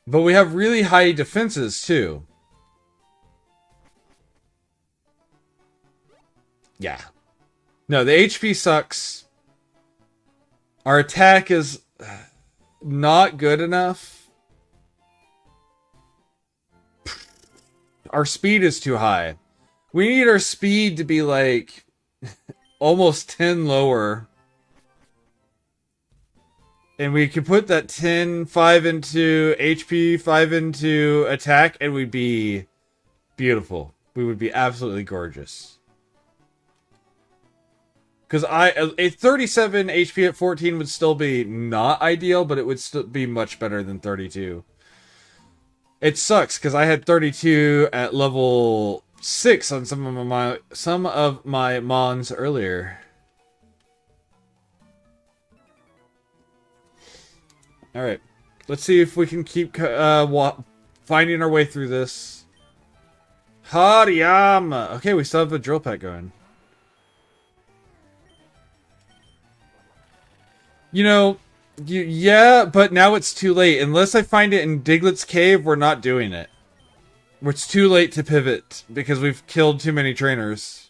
[SPEAKER 1] But we have really high defenses, too. Yeah. No, the HP sucks. Our attack is not good enough. Our speed is too high. We need our speed to be like almost 10 lower. And we could put that 10, 5 into HP, 5 into attack, and we'd be beautiful. We would be absolutely gorgeous. Because a 37 HP at 14 would still be not ideal, but it would still be much better than 32. It sucks, because I had 32 at level 6 on some of my mons earlier. Alright, let's see if we can keep finding our way through this. Hariyama! Okay, we still have a drill pack going. You know, yeah, but now it's too late. Unless I find it in Diglett's cave, we're not doing it. It's too late to pivot, because we've killed too many trainers.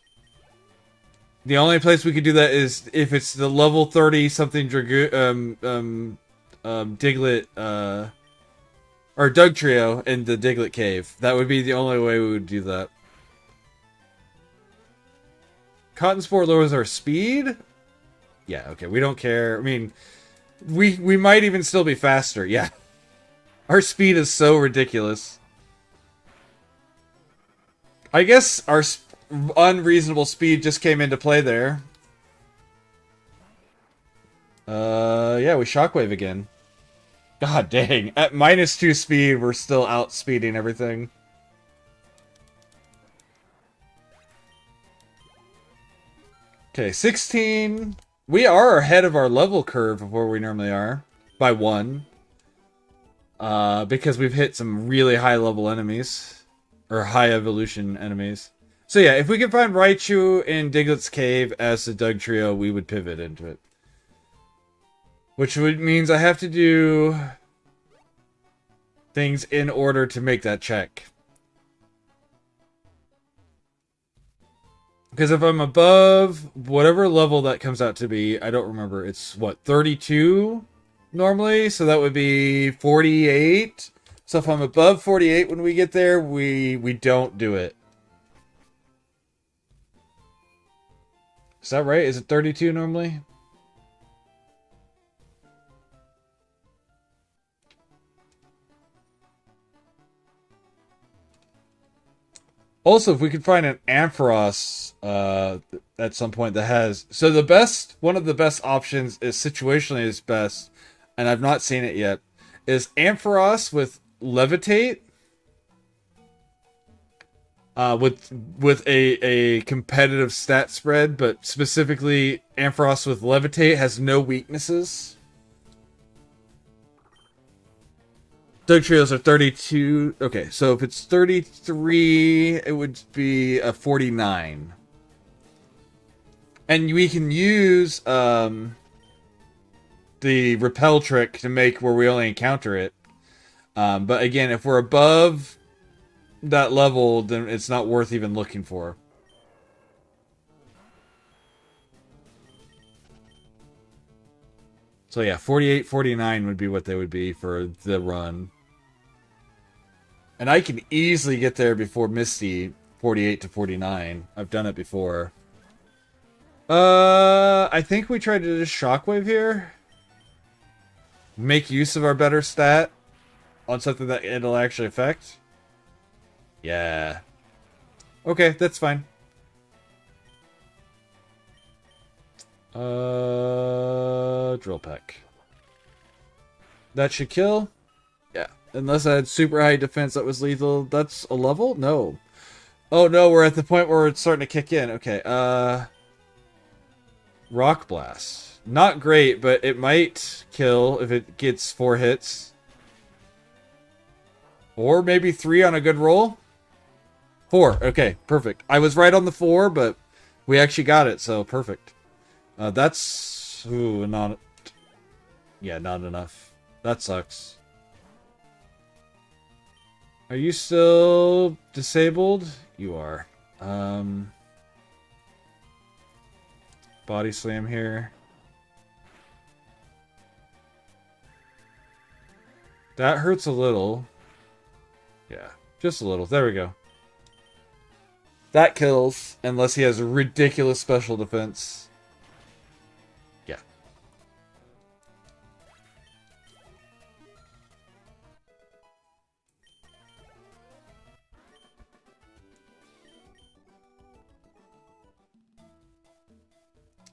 [SPEAKER 1] The only place we could do that is if it's the level 30 something Diglett or Doug Trio in the Diglett Cave. That would be the only way we would do that. Cotton Spore lowers our speed? Yeah, okay, we don't care. I mean, we might even still be faster. Yeah. Our speed is so ridiculous. I guess our unreasonable speed just came into play there. Yeah, we shockwave again. God dang. At -2 speed, we're still outspeeding everything. Okay, 16. We are ahead of our level curve of where we normally are. By 1. Because we've hit some really high level enemies. Or high evolution enemies. So yeah, if we can find Raichu in Diglett's Cave as the Doug Trio, we would pivot into it. Which means I have to do things in order to make that check. Because if I'm above whatever level that comes out to be, I don't remember. It's what, 32 normally? So that would be 48. So if I'm above 48 when we get there, we don't do it. Is that right? Is it 32 normally? Also, if we could find an Ampharos at some point that has... So one of the best options is situationally is best, and I've not seen it yet, is Ampharos with Levitate. With a competitive stat spread, but specifically Ampharos with Levitate has no weaknesses. Doug Trios are 32. Okay, so if it's 33, it would be a 49. And we can use the repel trick to make where we only encounter it. But again, if we're above that level, then it's not worth even looking for. So yeah, 48, 49 would be what they would be for the run. And I can easily get there before Misty, 48 to 49. I've done it before. I think we tried to just Shockwave here. Make use of our better stat on something that it'll actually affect. Yeah. Okay, that's fine. Drill Peck. That should kill. Yeah. Unless I had super high defense that was lethal. That's a level? No. Oh no, we're at the point where it's starting to kick in. Okay, Rock Blast. Not great, but it might kill if it gets 4 hits. Or maybe 3 on a good roll. 4. Okay, perfect. I was right on the 4, but we actually got it, so perfect. That's... Ooh, not... Yeah, not enough. That sucks. Are you still disabled? You are. Body Slam here. That hurts a little. Yeah, just a little. There we go. That kills, unless he has a ridiculous special defense. Yeah.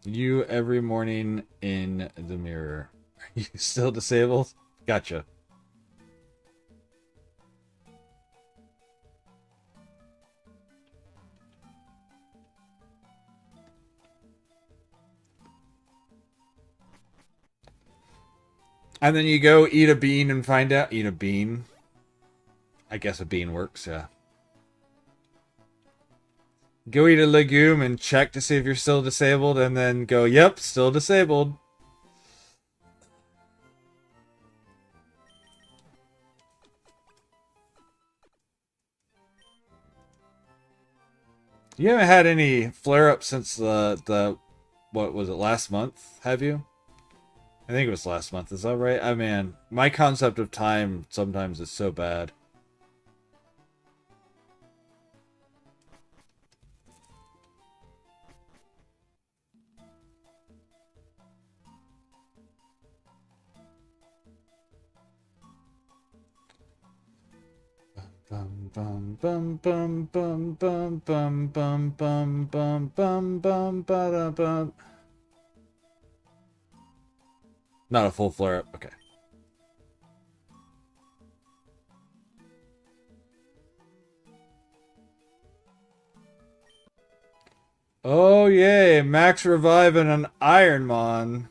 [SPEAKER 1] You every morning in the mirror. Are you still disabled? Gotcha. And then you go eat a bean and find out. Eat a bean. I guess a bean works, yeah. Go eat a legume and check to see if you're still disabled, and then go, yep, still disabled. You haven't had any flare ups since the what was it, last month? Have you? I think it was last month. Is that right? I mean, my concept of time sometimes is so bad. Bum bum bum bum bum bum bum bum bum bum bum bum ba bum. Not a full flare up. Okay. Oh yay! Max revive and an Ironmon.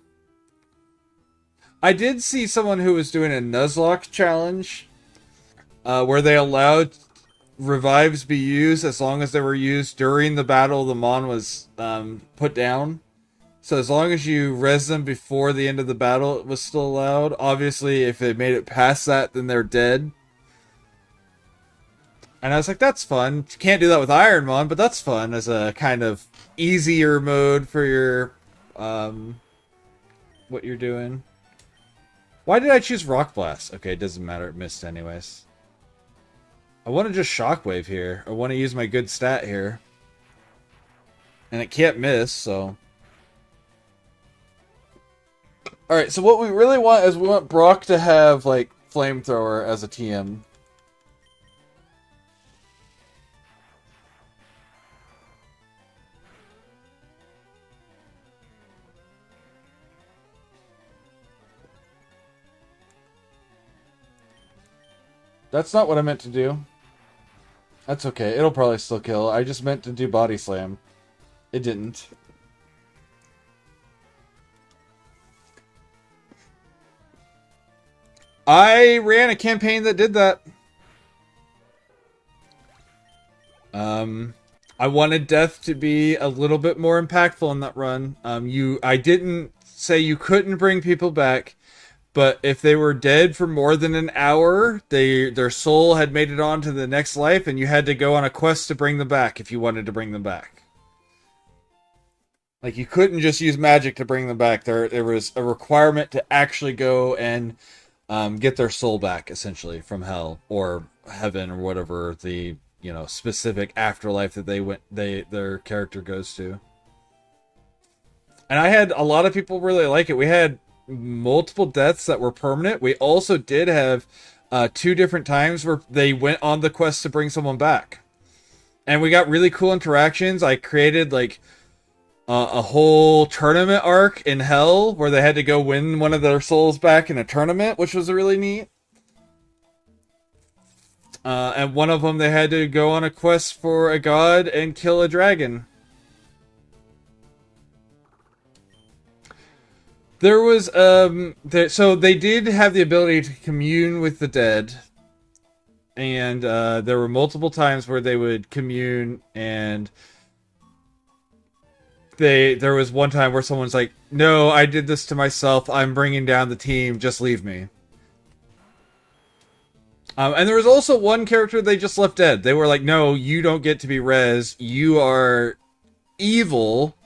[SPEAKER 1] I did see someone who was doing a Nuzlocke challenge, where they allowed revives be used as long as they were used during the battle the Mon was put down. So as long as you res them before the end of the battle, it was still allowed. Obviously, if they made it past that, then they're dead. And I was like, that's fun. You can't do that with Ironmon, but that's fun as a kind of easier mode for your what you're doing. Why did I choose Rock Blast? Okay, it doesn't matter. It missed anyways. I want to just Shockwave here. I want to use my good stat here. And it can't miss, so... Alright, so what we really want is we want Brock to have, like, Flamethrower as a TM. That's not what I meant to do. That's okay. It'll probably still kill. I just meant to do Body Slam. It didn't. I ran a campaign that did that. I wanted death to be a little bit more impactful in that run. I didn't say you couldn't bring people back, but if they were dead for more than an hour, their soul had made it on to the next life, and you had to go on a quest to bring them back if you wanted to bring them back. Like, you couldn't just use magic to bring them back. There was a requirement to actually go and get their soul back, essentially, from hell or heaven or whatever the specific afterlife that their character goes to. And I had a lot of people really like it. We had multiple deaths that were permanent. We also did have 2 different times where they went on the quest to bring someone back, and we got really cool interactions. I created like a whole tournament arc in hell where they had to go win one of their souls back in a tournament, which was really neat. And one of them, they had to go on a quest for a god and kill a dragon. There was so they did have the ability to commune with the dead, and there were multiple times where they would commune, and there was one time where someone's like, "No, I did this to myself. I'm bringing down the team. Just leave me." And there was also one character they just left dead. They were like, "No, you don't get to be res. You are evil.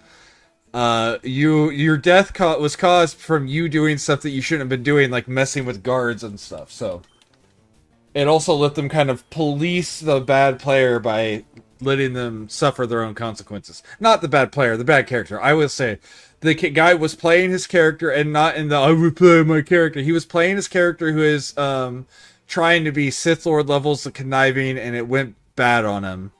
[SPEAKER 1] Your death was caused from you doing stuff that you shouldn't have been doing, like messing with guards and stuff." So it also let them kind of police the bad player by letting them suffer their own consequences. Not the bad player, the bad character. I will say, the guy was playing his character and not in the "I would play my character." He was playing his character who is trying to be Sith Lord levels of conniving, and it went bad on him.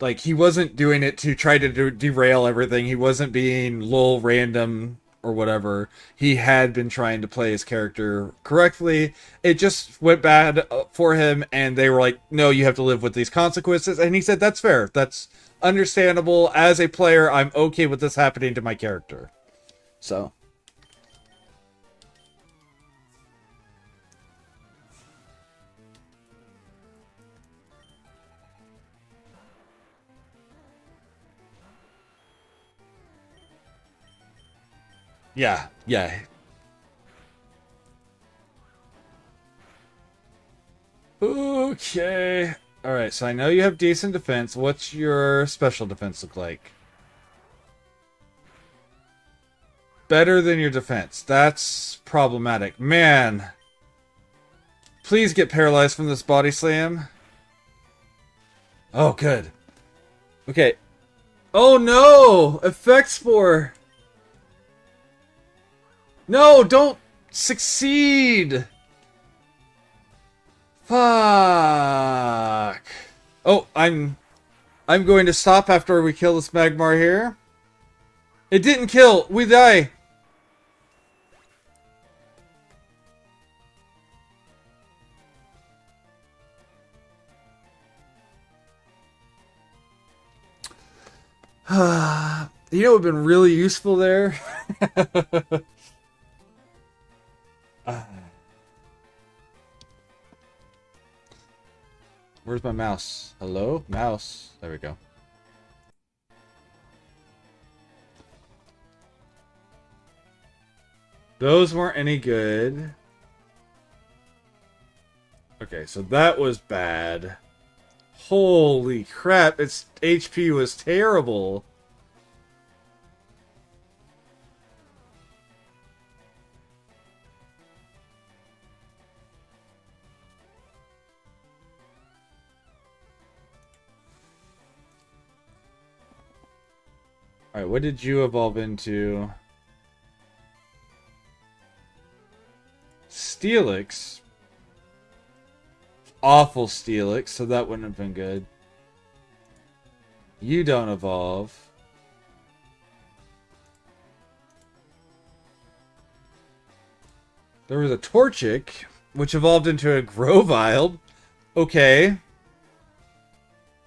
[SPEAKER 1] Like, he wasn't doing it to try to derail everything. He wasn't being lol random or whatever. He had been trying to play his character correctly. It just went bad for him, and they were like, "No, you have to live with these consequences." And he said, "That's fair. That's understandable. As a player, I'm okay with this happening to my character." So... yeah, yeah. Okay. Alright, so I know you have decent defense. What's your special defense look like? Better than your defense. That's problematic. Man. Please get paralyzed from this body slam. Oh, good. Okay. Oh no! Effect Spore! No, don't succeed! Fuck. Oh, I'm going to stop after we kill this Magmar here. It didn't kill. We die. You know what would have been really useful there? Where's my mouse? Hello? Mouse. There we go. Those weren't any good. Okay, so that was bad. Holy crap, its HP was terrible. Alright, what did you evolve into? Steelix? Awful Steelix, so that wouldn't have been good. You don't evolve. There was a Torchic, which evolved into a Grovyle. Okay.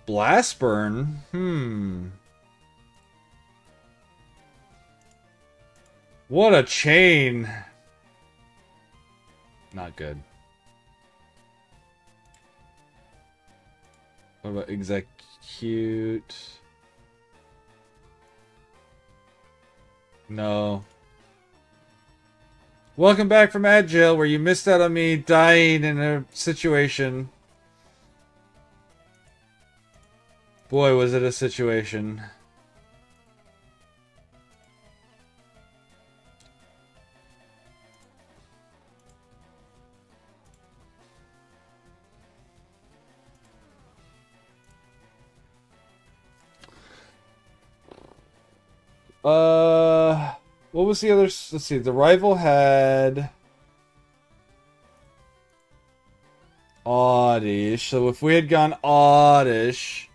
[SPEAKER 1] Blastburn? What a chain. Not good. What about Execute? No. Welcome back from Agile, where you missed out on me dying in a situation. Boy, was it a situation. What was the other? Let's see. The rival had Oddish. So if we had gone Oddish,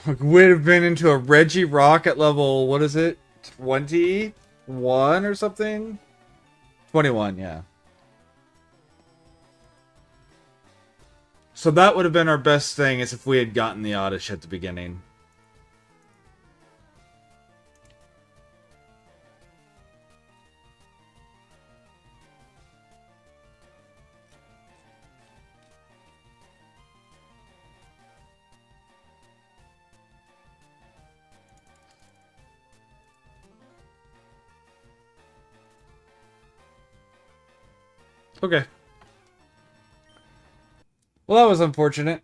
[SPEAKER 1] would have been into a Regirock at level, what is it? 21 or something? 21, yeah. So that would have been our best thing, is if we had gotten the Oddish at the beginning. Okay. Well, that was unfortunate.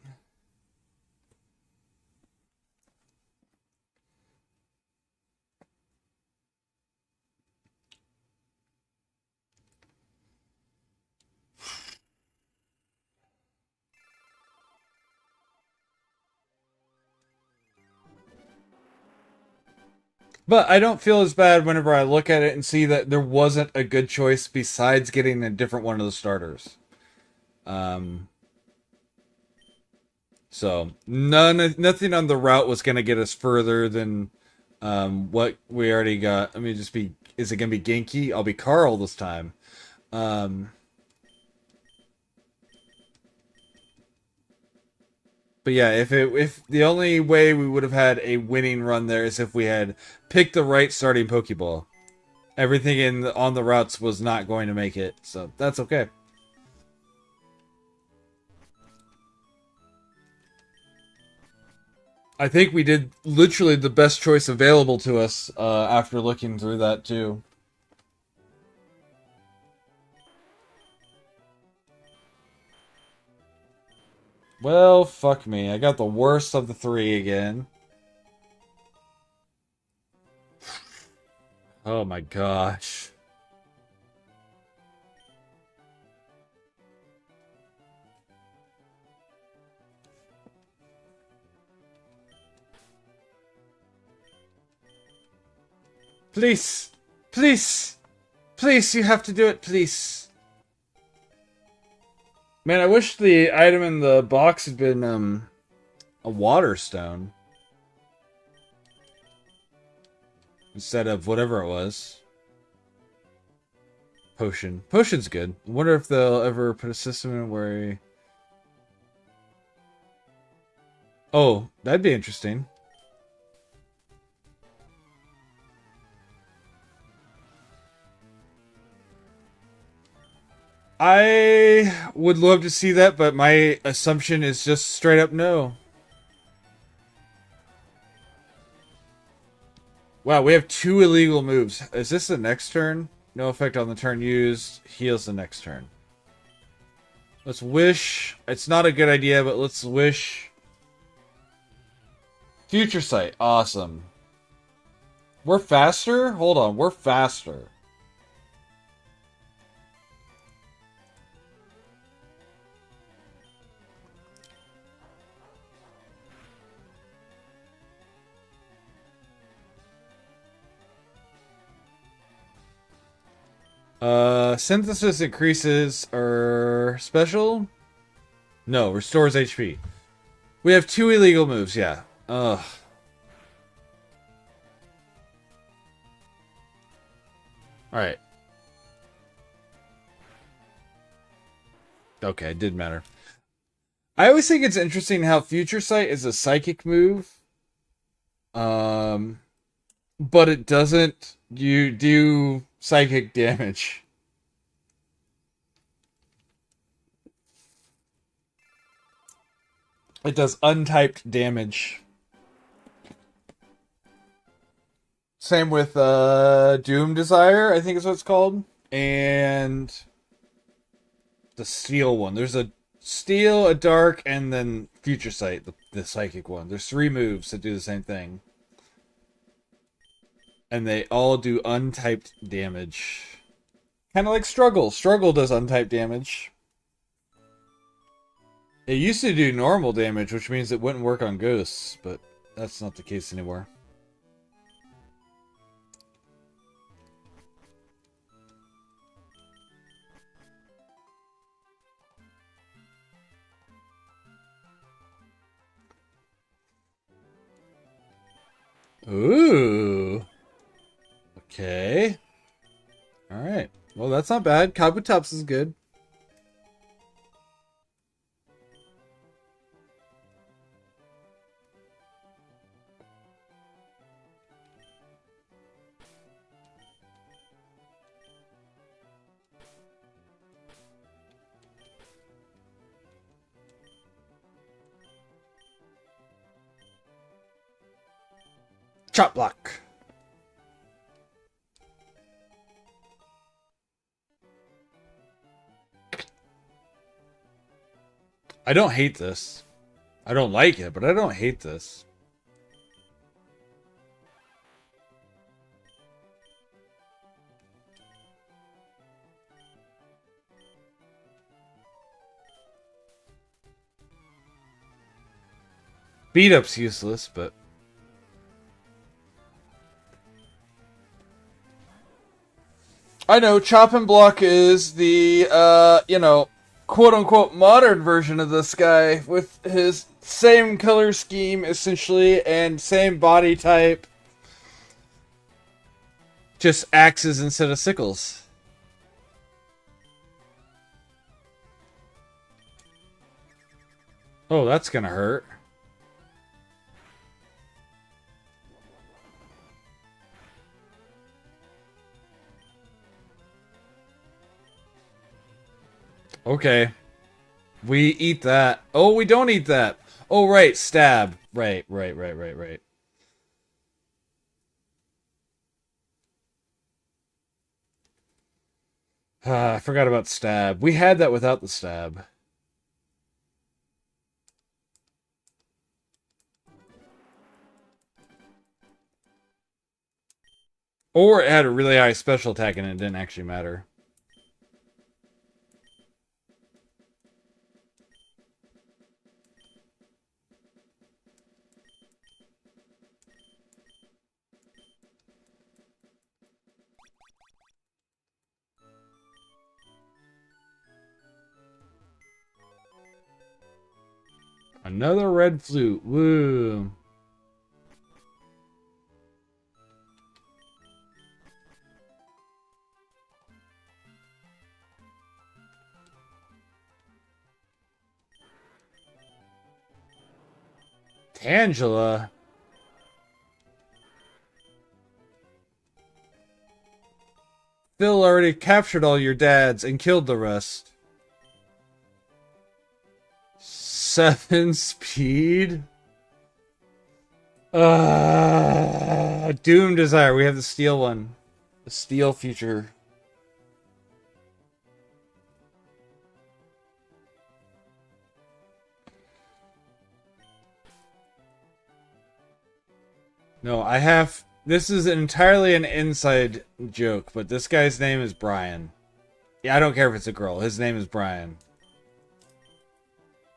[SPEAKER 1] But I don't feel as bad whenever I look at it and see that there wasn't a good choice besides getting a different one of the starters. So nothing on the route was going to get us further than what we already got. Let me just be. Is it going to be Genki? I'll be Carl this time. But yeah, if the only way we would have had a winning run there is if we had picked the right starting Pokeball. Everything on the routes was not going to make it, so that's okay. I think we did literally the best choice available to us after looking through that too. Well, fuck me. I got the worst of the three again. Oh my gosh. Please! Please! Please, you have to do it, please. Man, I wish the item in the box had been, a water stone. Instead of whatever it was. Potion. Potion's good. I wonder if they'll ever put a system in where... Oh, that'd be interesting. I would love to see that, but my assumption is just straight up no. Wow, we have 2 illegal moves. Is this the next turn? No effect on the turn used. Heals the next turn. Let's wish. It's not a good idea, but let's wish. Future Sight. Awesome. We're faster? Hold on, we're faster. Synthesis increases our special? No, restores HP. We have 2 illegal moves, yeah. Ugh. Alright. Okay, it didn't matter. I always think it's interesting how Future Sight is a psychic move. But it doesn't you do psychic damage. It does untyped damage. Same with Doom Desire, I think is what it's called. And the steel one. There's a steel, a dark, and then Future Sight, the psychic one. There's 3 moves that do the same thing. And they all do untyped damage. Kind of like Struggle. Struggle does untyped damage. It used to do normal damage, which means it wouldn't work on ghosts, but that's not the case anymore. Ooh. Okay. Alright. Well, that's not bad. Kabutops is good. Chop block. I don't hate this. I don't like it, but I don't hate this. Beat up's useless, but I know chop and block is the quote unquote modern version of this guy with his same color scheme essentially and same body type. Just axes instead of sickles. Oh, that's gonna hurt. Okay. We eat that. Oh, we don't eat that. Oh, right. Stab. Right. I forgot about stab. We had that without the stab. Or it had a really high special attack and it didn't actually matter. Another red flute. Woo. Tangela. Phil already captured all your dads and killed the rest. 7 speed? Doom Desire. We have the steel one. The steel future. No, I have... This is entirely an inside joke, but this guy's name is Brian. Yeah, I don't care if it's a girl. His name is Brian.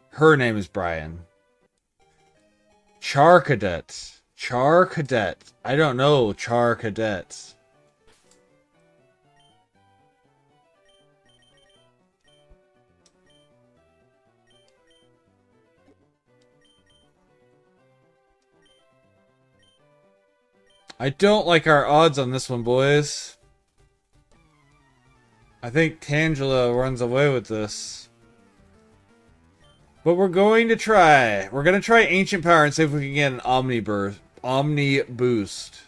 [SPEAKER 1] Her name is Brian. Char Cadet. Char Cadet. I don't know Char Cadet. I don't like our odds on this one, boys. I think Tangela runs away with this. But we're going to try. We're going to try Ancient Power and see if we can get an Omni Boost.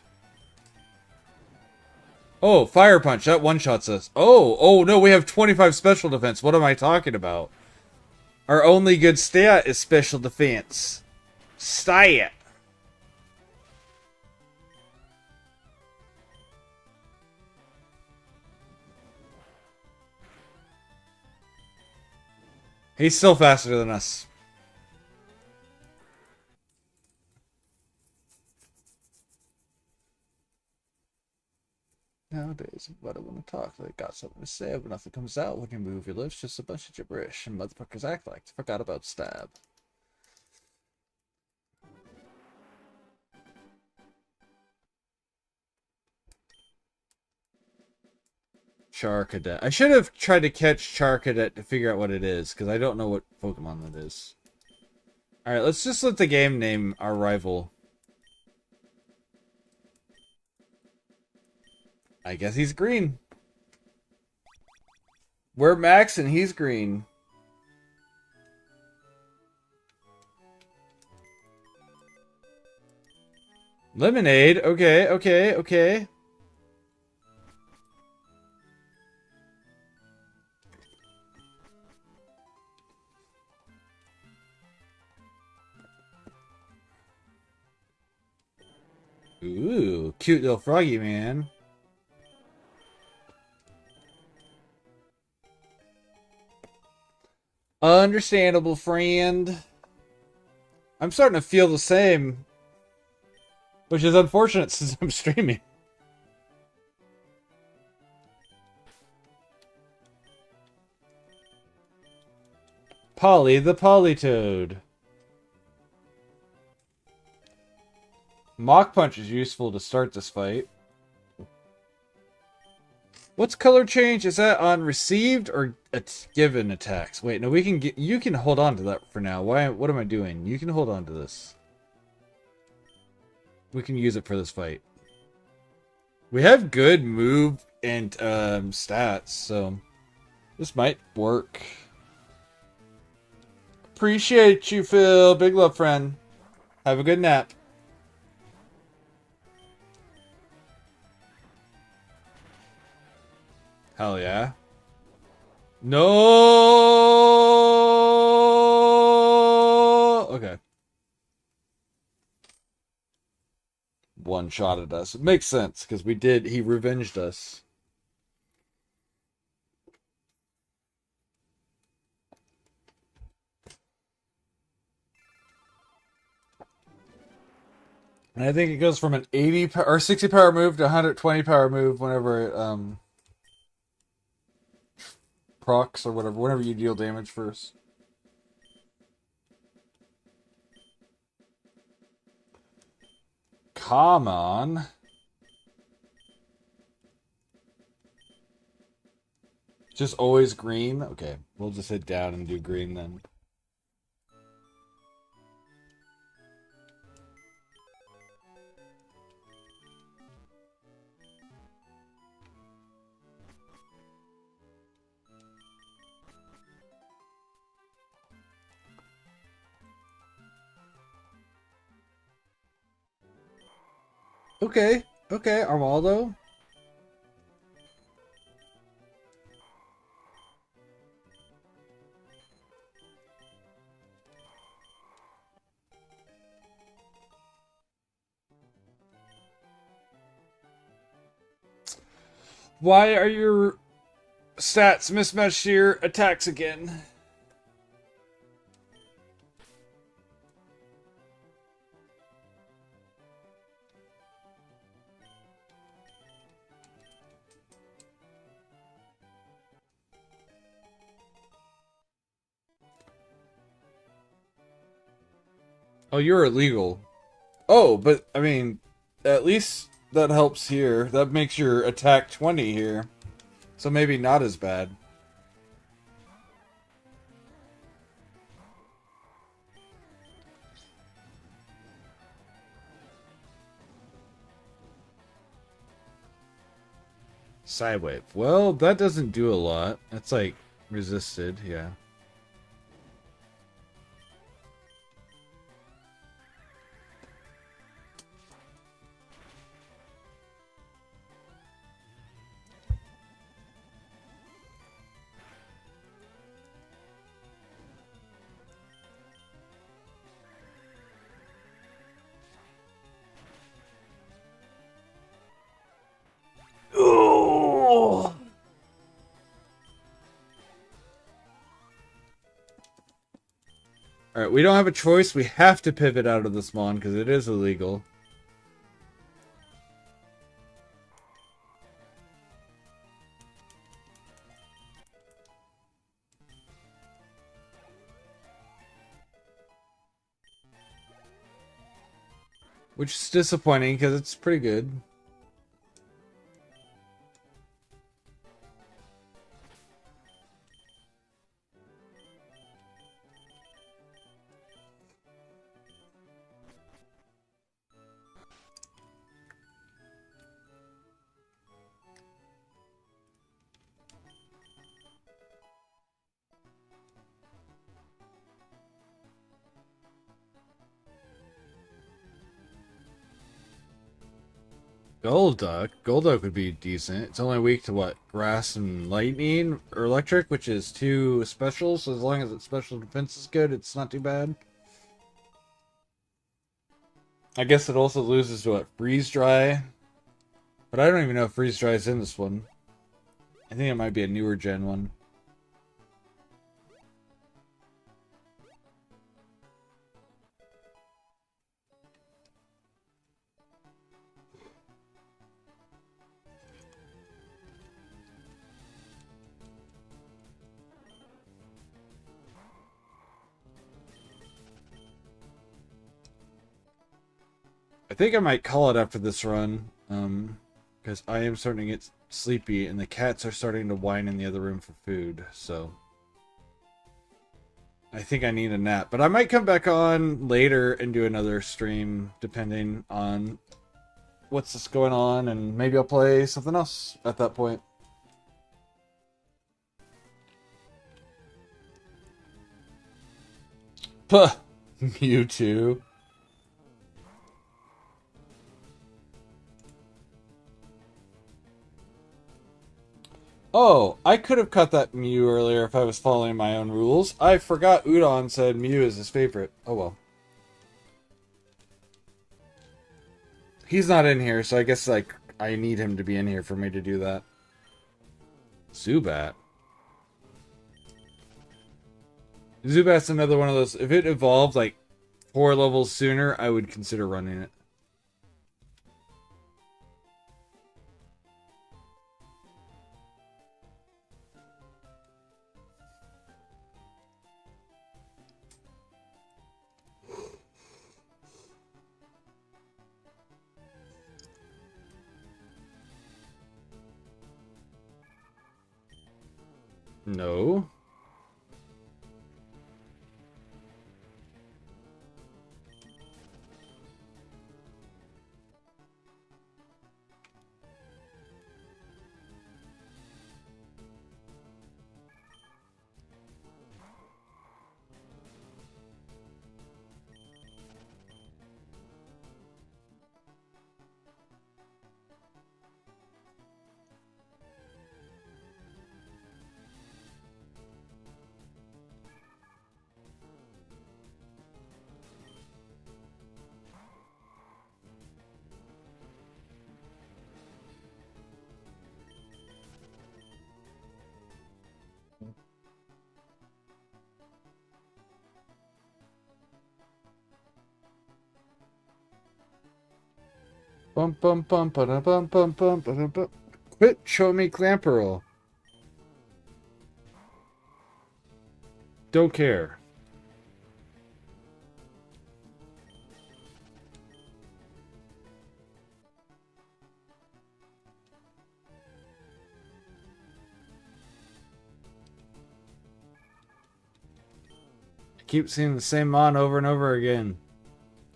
[SPEAKER 1] Oh, Fire Punch. That one-shots us. Oh no, we have 25 special defense. What am I talking about? Our only good stat is special defense. Stat. He's still faster than us. Nowadays, if I don't want to talk, they got something to say, but nothing comes out when you move your lips. Just a bunch of gibberish, and motherfuckers act like they forgot about stab. Char Cadet. I should have tried to catch Char Cadet to figure out what it is, because I don't know what Pokemon that is. Alright, let's just let the game name our rival. I guess he's green. We're Max and he's green. Lemonade. Okay. Ooh, cute little froggy man. Understandable, friend. I'm starting to feel the same. Which is unfortunate since I'm streaming. Polly the Polytoad. Mach Punch is useful to start this fight. What's color change? Is that on received or given attacks? Wait, no, we can get. You can hold on to that for now. Why? What am I doing? You can hold on to this. We can use it for this fight. We have good move and stats, so this might work. Appreciate you, Phil. Big love, friend. Have a good nap. Hell yeah. No! Okay. One shot at us. It makes sense, because he revenged us. And I think it goes from an or 60 power move to 120 power move whenever it procs or whatever, whenever you deal damage first. Come on. Just always green? Okay, we'll just hit down and do green then. Okay, okay, Armaldo. Why are your stats mismatched to your attacks again? Oh, you're illegal. Oh, but I mean, at least that helps here. That makes your attack 20 here. So maybe not as bad. Sidewave. Well, that doesn't do a lot. That's like resisted, yeah. Oh! Alright, we don't have a choice. We have to pivot out of this mon because it is illegal. Which is disappointing because it's pretty good. Golduck? Golduck would be decent. It's only weak to what? Grass and lightning? Or electric, which is 2 specials. So as long as its special defense is good, it's not too bad. I guess it also loses to what? Freeze Dry? But I don't even know if Freeze Dry is in this one. I think it might be a newer gen one. I think I might call it after this run, because I am starting to get sleepy, and the cats are starting to whine in the other room for food, so I think I need a nap. But I might come back on later and do another stream, depending on what's going on, and maybe I'll play something else at that point. Puh! Mewtwo. Oh, I could have cut that Mew earlier if I was following my own rules. I forgot Udon said Mew is his favorite. Oh well. He's not in here, so I guess like I need him to be in here for me to do that. Zubat. Zubat's another one of those. If it evolved like 4 levels sooner, I would consider running it. No. Bum bum bum ba bum bum bum ba bum. Quit show me Clamperl. Don't care. I keep seeing the same mon over and over again.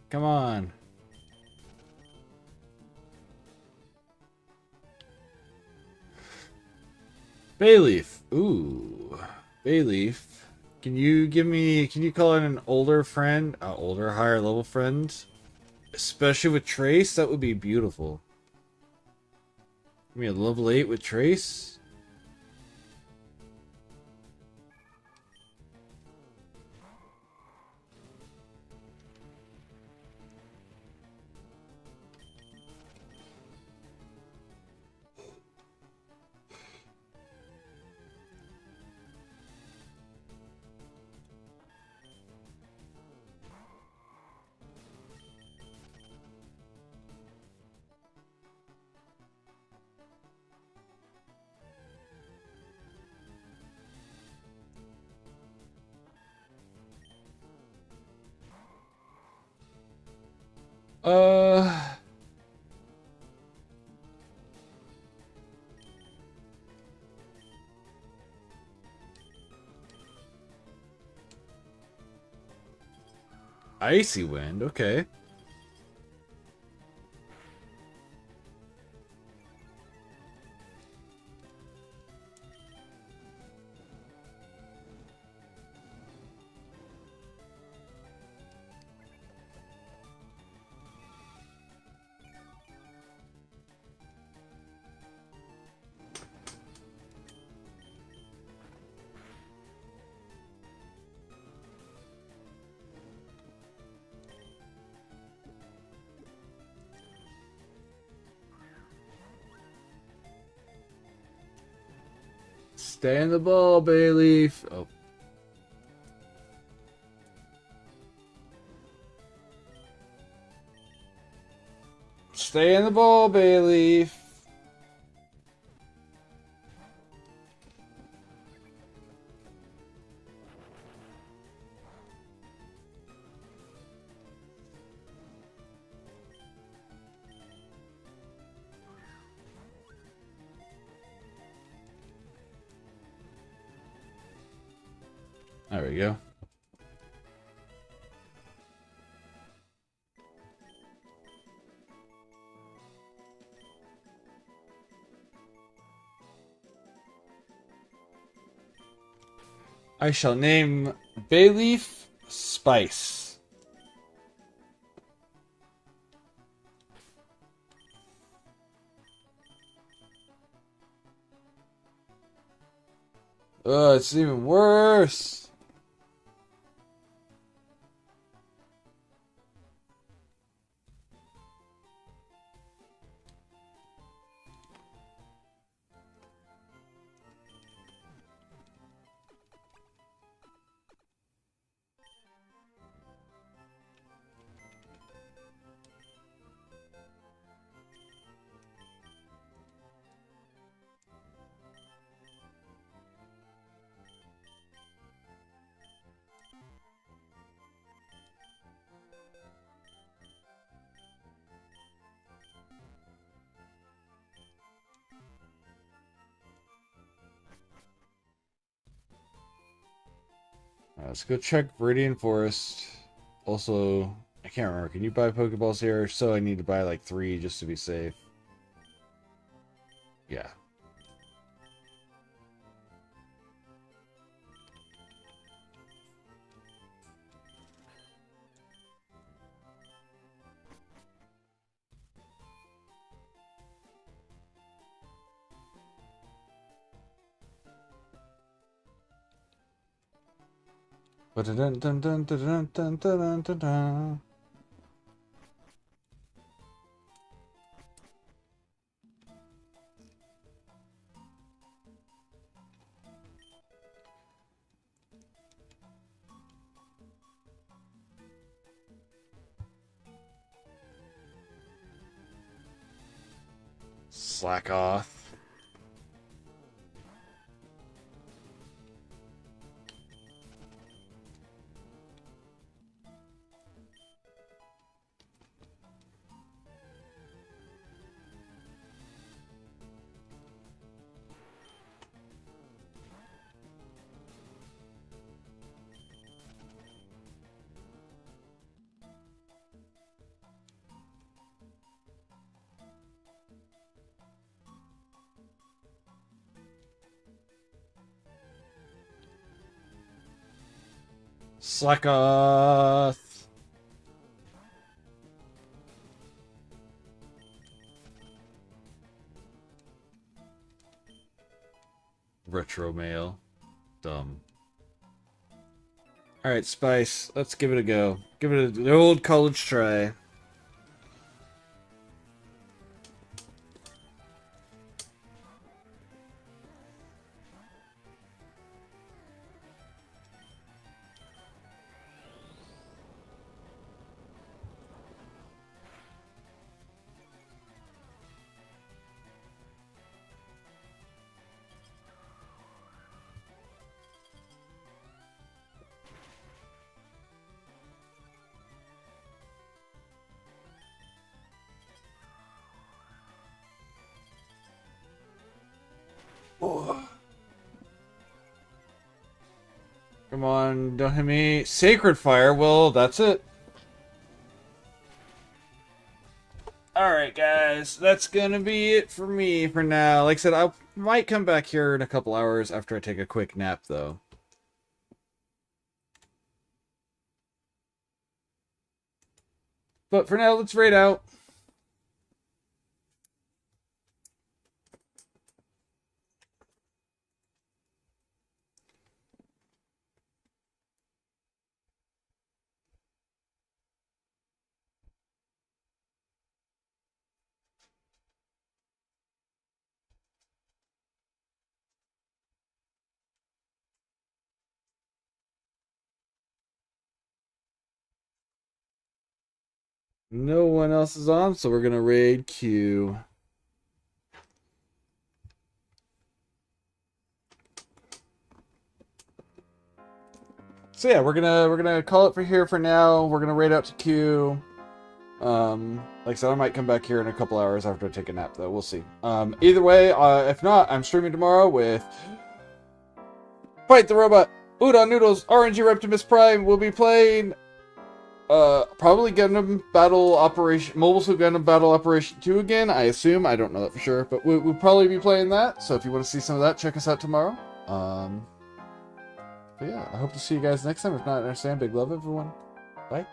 [SPEAKER 1] Come on. Bayleaf. Ooh. Bayleaf. Can you call in an older friend? Older, higher level friend? Especially with Trace? That would be beautiful. Give me a level 8 with Trace? Uh... Icy Wind, okay. Stay in the ball, Bayleaf. Oh. Stay in the ball, Bayleaf. There we go. I shall name Bayleaf Spice. Ugh, it's even worse. Let's go check Viridian Forest. Also, I can't remember. Can you buy Pokeballs here? So I need to buy like 3 just to be safe. Yeah. Slack off. Slack off. Retro mail. Dumb. Alright, Spice. Let's give it a go. Give it the old college try. Oh. Come on, don't hit me. Sacred Fire, well, that's it. Alright, guys, that's gonna be it for me for now. Like I said, I might come back here in a couple hours after I take a quick nap, though. But for now, let's raid out. No one else is on, so we're gonna raid Q. So yeah, we're gonna call it for here for now. We're gonna raid out to Q. Like I said, I might come back here in a couple hours after I take a nap, though. We'll see. Either way, if not, I'm streaming tomorrow with Fight the Robot, Udon Noodles, RNG Reptimus Prime. We'll be playing probably Gundam Battle Operation, Mobile Suit Gundam Battle Operation 2 again, I assume. I don't know that for sure, but we'll probably be playing that. So if you want to see some of that, check us out tomorrow. But yeah, I hope to see you guys next time. If not, understand. Big love, everyone. Bye.